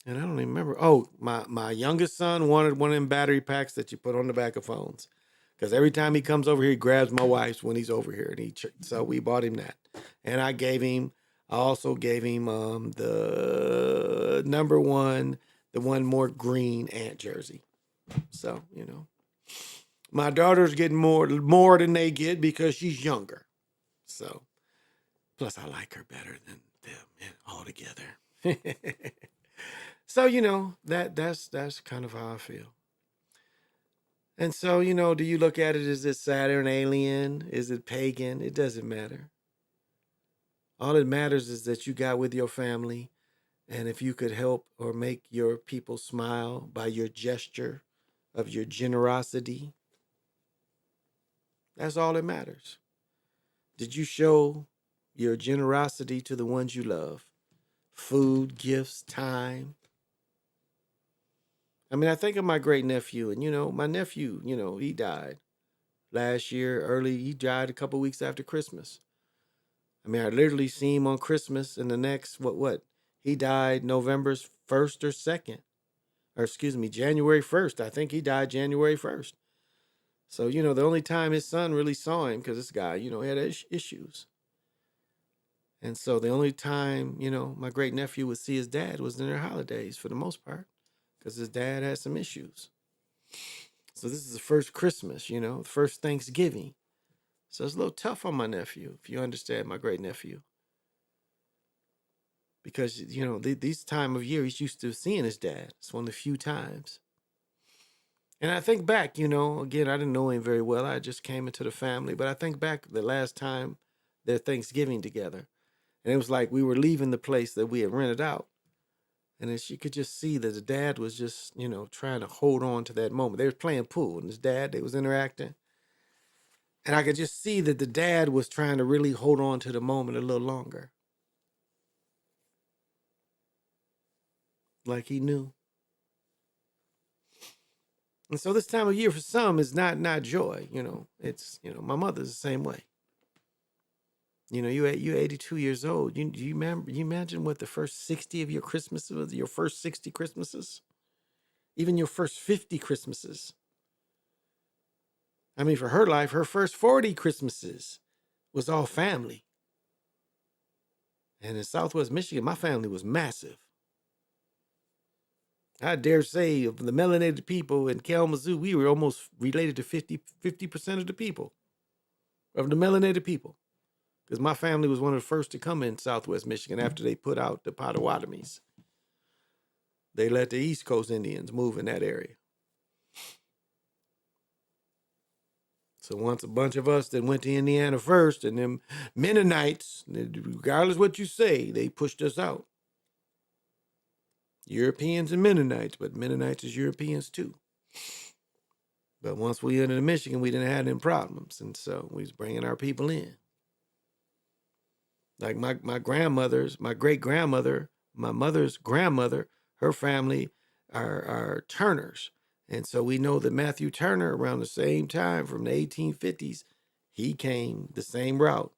And I don't even remember. Oh, my youngest son wanted one of them battery packs that you put on the back of phones. Because every time he comes over here, he grabs my wife's when he's over here. And so we bought him that. And I also gave him the number one, the one more green ant jersey. So, you know, my daughter's getting more than they get because she's younger. So, plus I like her better than them altogether. So, you know, that's kind of how I feel. And so, you know, do you look at it as this Saturn alien? Is it pagan? It doesn't matter. All that matters is that you got with your family, and if you could help or make your people smile by your gesture of your generosity, that's all that matters. Did you show your generosity to the ones you love? Food, gifts, time. I mean, I think of my great nephew, and, you know, my nephew, you know, he died last year, he died a couple weeks after Christmas. I mean, I literally see him on Christmas and the next, he died November 1st or 2nd, or excuse me, January 1st. I think he died January 1st. So, you know, the only time his son really saw him, because this guy, you know, had issues. And so the only time, you know, my great nephew would see his dad was in their holidays for the most part, because his dad had some issues. So this is the first Christmas, you know, the first Thanksgiving. So it's a little tough on my nephew, if you understand my great nephew. Because, you know, these time of year, he's used to seeing his dad. It's one of the few times. And I think back, you know, again, I didn't know him very well. I just came into the family. But I think back the last time their Thanksgiving together. And it was like we were leaving the place that we had rented out. And then she could just see that the dad was just, you know, trying to hold on to that moment. They were playing pool, and his dad, they was interacting. And I could just see that the dad was trying to really hold on to the moment a little longer. Like he knew. And so this time of year for some is not joy, you know. It's, you know, my mother's the same way. You know, you're 82 years old. You remember? You imagine what the first 60 of your Christmases was? Your first 60 Christmases, even your first 50 Christmases. I mean, for her life, her first 40 Christmases was all family. And in Southwest Michigan, my family was massive. I dare say of the melanated people in Kalamazoo, we were almost related to 50% of the people, of the melanated people. because my family was one of the first to come in Southwest Michigan after they put out the Potawatomis. They let the East Coast Indians move in that area. So once a bunch of us that went to Indiana first, and them Mennonites, regardless what you say, they pushed us out. Europeans and Mennonites, but Mennonites is Europeans too. But once we entered Michigan, we didn't have any problems, and so we was bringing our people in. Like my grandmother's, my great grandmother, my mother's grandmother, her family are Turners, and so we know that Matthew Turner, around the same time from the 1850s, he came the same route,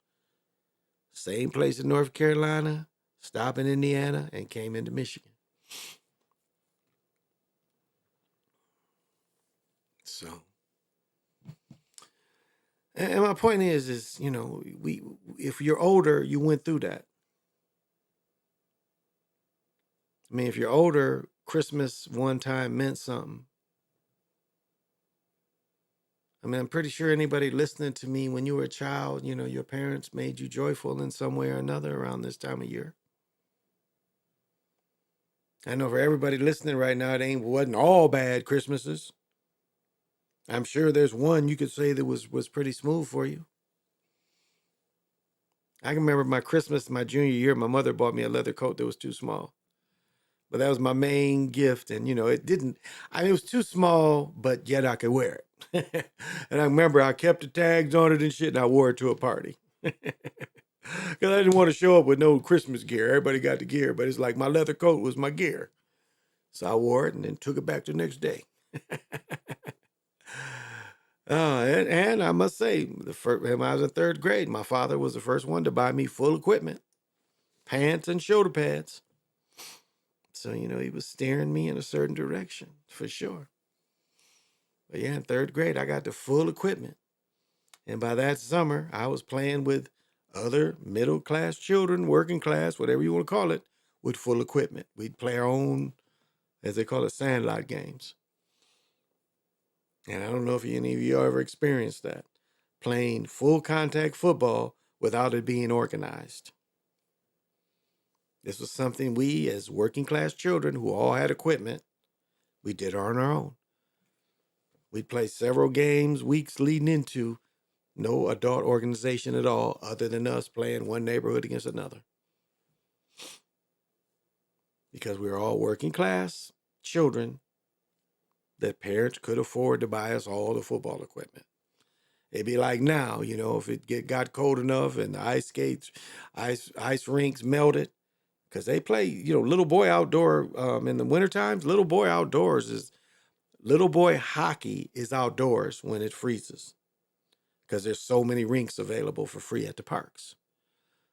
same place in North Carolina, stopped in Indiana, and came into Michigan. So, and my point is, you know, if you're older, you went through that. I mean, if you're older, Christmas one time meant something. I mean, I'm pretty sure anybody listening to me when you were a child, you know, your parents made you joyful in some way or another around this time of year. I know for everybody listening right now, it wasn't all bad Christmases. I'm sure there's one you could say that was pretty smooth for you. I can remember my Christmas, my junior year, my mother bought me a leather coat that was too small. But that was my main gift. And, you know, it was too small, but yet I could wear it. And I remember I kept the tags on it and shit, and I wore it to a party. Because I didn't want to show up with no Christmas gear. Everybody got the gear, but it's like my leather coat was my gear. So I wore it and then took it back the next day. And I must say, when I was in third grade, my father was the first one to buy me full equipment, pants and shoulder pads. So, you know, he was steering me in a certain direction, for sure. But yeah, in third grade, I got the full equipment. And by that summer, I was playing with other middle-class children, working class, whatever you want to call it, with full equipment. We'd play our own, as they call it, sandlot games. And I don't know if any of you ever experienced that, playing full contact football without it being organized. This was something we, as working class children who all had equipment, we did on our own. We'd play several games, weeks leading into no adult organization at all, other than us playing one neighborhood against another. Because we were all working class children that parents could afford to buy us all the football equipment. It'd be like now, you know, if it got cold enough and the ice skates, ice rinks melted, because they play, you know, little boy outdoor in the winter times. Little boy hockey is outdoors when it freezes, because there's so many rinks available for free at the parks.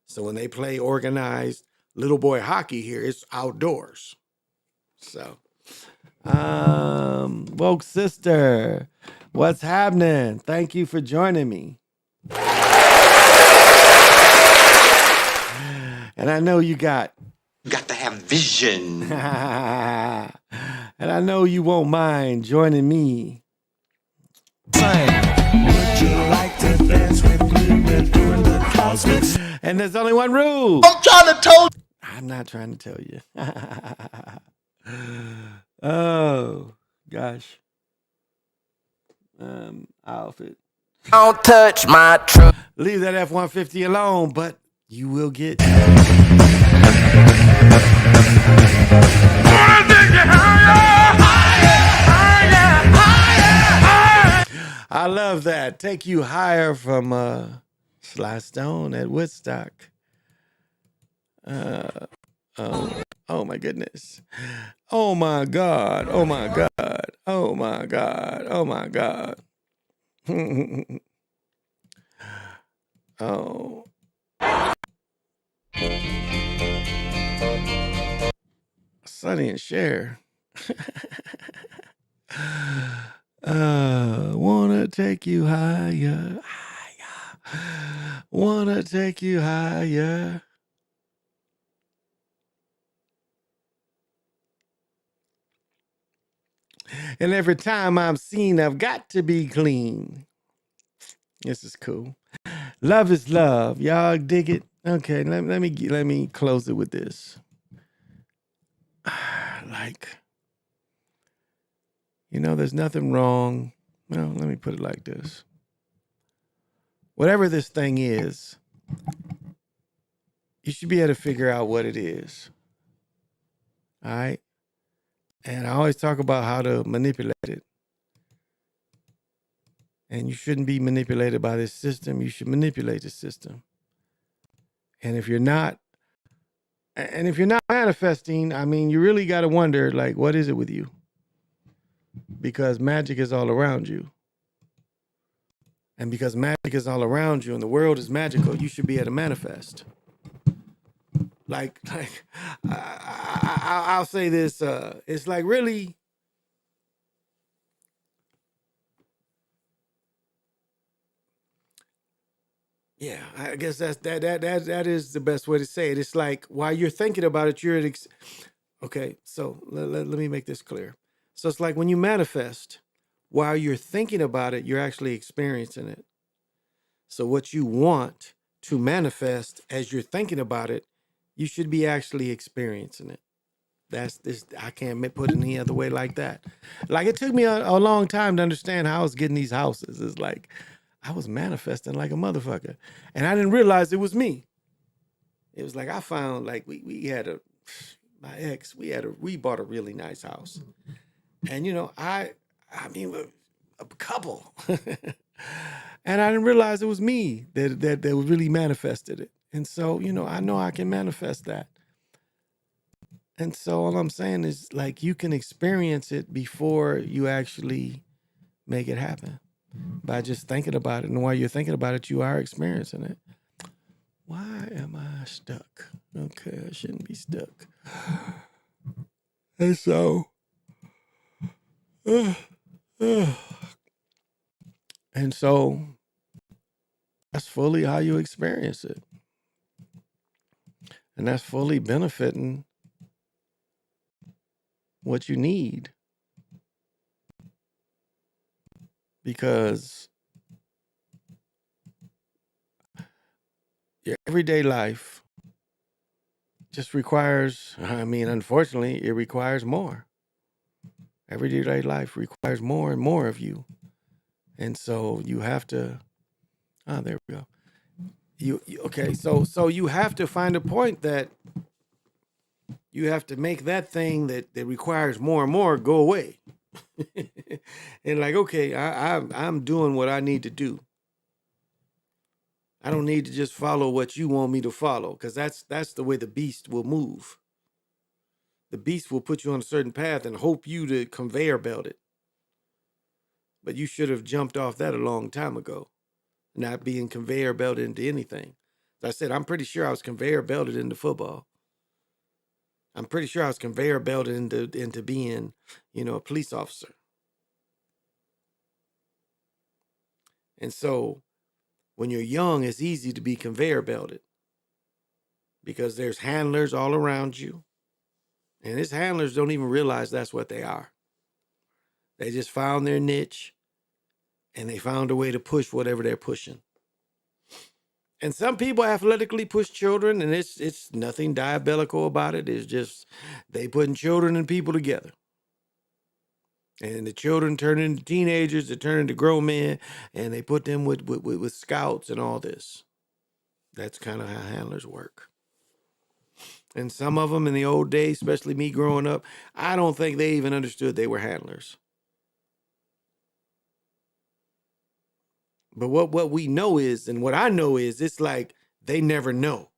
So when they play organized little boy hockey here, it's outdoors. So, Woke Sister, what's happening? Thank you for joining me. And I know you got
to have vision.
And I know you won't mind joining me. Would you like to dance with me? We're doing the cosmics. And there's only one rule. I'm not trying to tell you. Oh, gosh. Outfit.
Don't touch my truck.
Leave that F-150 alone, but you will get. I love that. Take you higher from Sly Stone at Woodstock. Oh my goodness. Oh my God. Oh my God. Oh my God. Oh my God. Oh. Sonny and Cher. Wanna take you higher. Wanna take you higher. And every time I'm seen, I've got to be clean. This is cool. Love is love. Y'all dig it? Okay, let me close it with this. Like, there's nothing wrong. Well, let me put it like this. Whatever this thing is, you should be able to figure out what it is. All right? And I always talk about how to manipulate it. And you shouldn't be manipulated by this system. You should manipulate the system. And if you're not manifesting, I mean, you really got to wonder, like, what is it with you? Because magic is all around you. And because magic is all around you and the world is magical, you should be able to manifest. I'll say this, it's like really, yeah, I guess that is the best way to say it. It's like while you're thinking about it, okay, so let me make this clear. So it's like when you manifest, while you're thinking about it, you're actually experiencing it. So what you want to manifest as you're thinking about it, you should be actually experiencing it. That's this. I can't put it any other way like that. Like it took me a long time to understand how I was getting these houses. It's like I was manifesting like a motherfucker, and I didn't realize it was me. It was like I found like we had my ex. We bought a really nice house, and I mean a couple, and I didn't realize it was me that really manifested it. And so I know I can manifest that. And so all I'm saying is like you can experience it before you actually make it happen by just thinking about it. And while you're thinking about it, you are experiencing it. Why am I stuck? Okay, I shouldn't be stuck. And so, that's fully how you experience it. And that's fully benefiting what you need. Because your everyday life just requires, unfortunately, it requires more. Everyday life requires more and more of you. And so you have to, there we go. Okay, so you have to find a point that you have to make that thing that requires more and more go away. And like, okay, I'm doing what I need to do. I don't need to just follow what you want me to follow, because that's the way the beast will move. The beast will put you on a certain path and hope you to conveyor belt it. But you should have jumped off that a long time ago, not being conveyor belted into anything. As I said, I'm pretty sure I was conveyor belted into football. I'm pretty sure I was conveyor belted into being, a police officer. And so when you're young, it's easy to be conveyor belted because there's handlers all around you. And these handlers don't even realize that's what they are. They just found their niche and they found a way to push whatever they're pushing. And some people athletically push children, and it's nothing diabolical about it. It's just they putting children and people together. And the children turn into teenagers, they turn into grown men, and they put them with scouts and all this. That's kind of how handlers work. And some of them in the old days, especially me growing up, I don't think they even understood they were handlers. But what we know is, and what I know is, it's like they never know.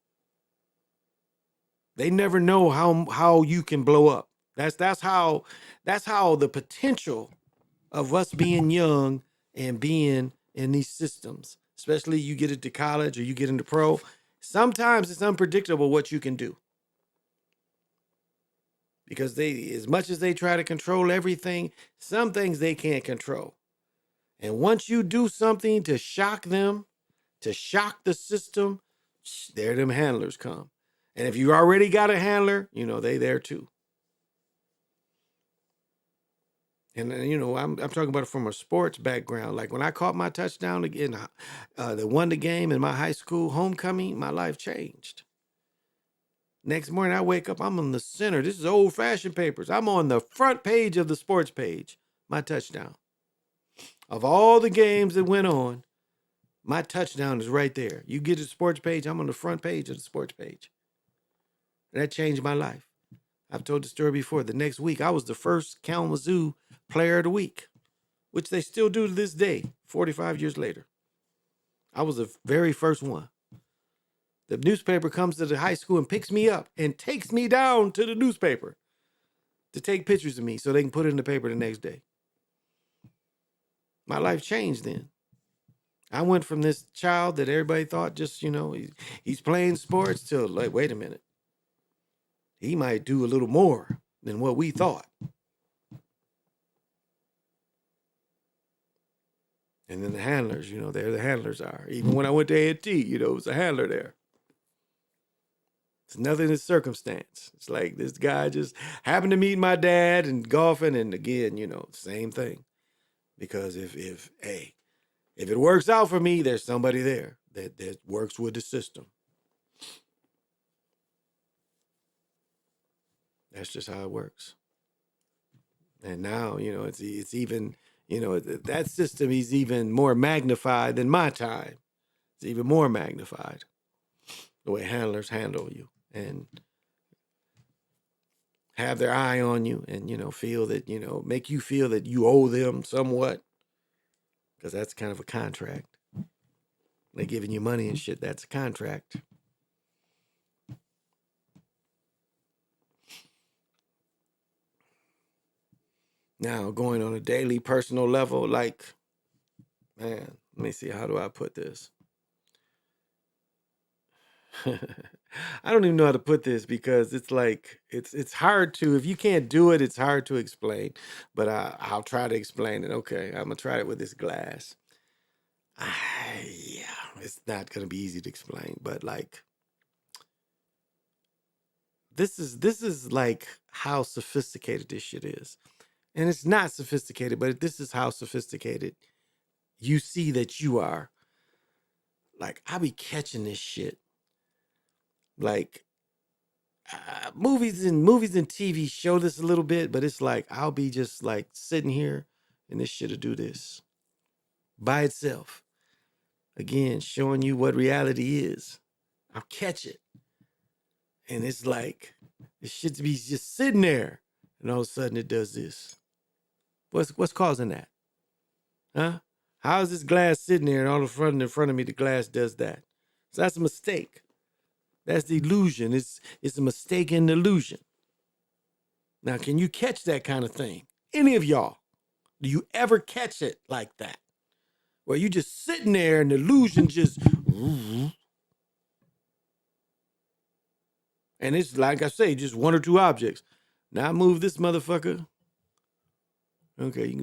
They never know how you can blow up. That's how the potential of us being young and being in these systems, especially you get into college or you get into pro, sometimes it's unpredictable what you can do. Because as much as they try to control everything, some things they can't control. And once you do something to shock them, to shock the system, there them handlers come. And if you already got a handler, they there too. And you know, I'm talking about it from a sports background. Like when I caught my touchdown again, that won the game in my high school homecoming, my life changed. Next morning, I wake up, I'm in the center. This is old-fashioned papers. I'm on the front page of the sports page. My touchdown. Of all the games that went on, my touchdown is right there. You get to the sports page, I'm on the front page of the sports page. And that changed my life. I've told the story before. The next week, I was the first Kalamazoo Player of the Week, which they still do to this day, 45 years later. I was the very first one. The newspaper comes to the high school and picks me up and takes me down to the newspaper to take pictures of me so they can put it in the paper the next day. My life changed then. I went from this child that everybody thought just, you know, he's playing sports to like, wait a minute. He might do a little more than what we thought. And then the handlers, you know, there the handlers are. Even when I went to A&T, you know, it was a handler there. It's nothing in circumstance. It's like this guy just happened to meet my dad and golfing, and again, you know, same thing. Because if it works out for me, there's somebody there that works with the system. That's just how it works. And now, you know, it's even, you know, that system is even more magnified than my time. It's even more magnified. The way handlers handle you and have their eye on you and, you know, feel that, you know, make you feel that you owe them somewhat. Because that's kind of a contract. They're giving you money and shit. That's a contract. Now, going on a daily personal level, like, man, let me see, how do I put this? I don't even know how to put this because it's like, it's hard to, if you can't do it, it's hard to explain. But I'll try to explain it. Okay, I'm going to try it with this glass. Yeah, it's not going to be easy to explain, but like, this is like how sophisticated this shit is. And it's not sophisticated, but this is how sophisticated you see that you are. Like, I be catching this shit. Like, movies and TV show this a little bit, but it's like, I'll be just like sitting here and this shit'll do this by itself. Again, showing you what reality is. I'll catch it. And it's like, this shit be just sitting there. And all of a sudden it does this. What's causing that? Huh? How is this glass sitting there and all of a sudden in front of me, the glass does that? So that's a mistake. That's the illusion. It's a mistaken illusion. Now, can you catch that kind of thing? Any of y'all? Do you ever catch it like that? Where you just sitting there and the illusion just... And it's like I say, just one or two objects. Now I move this motherfucker. Okay, you can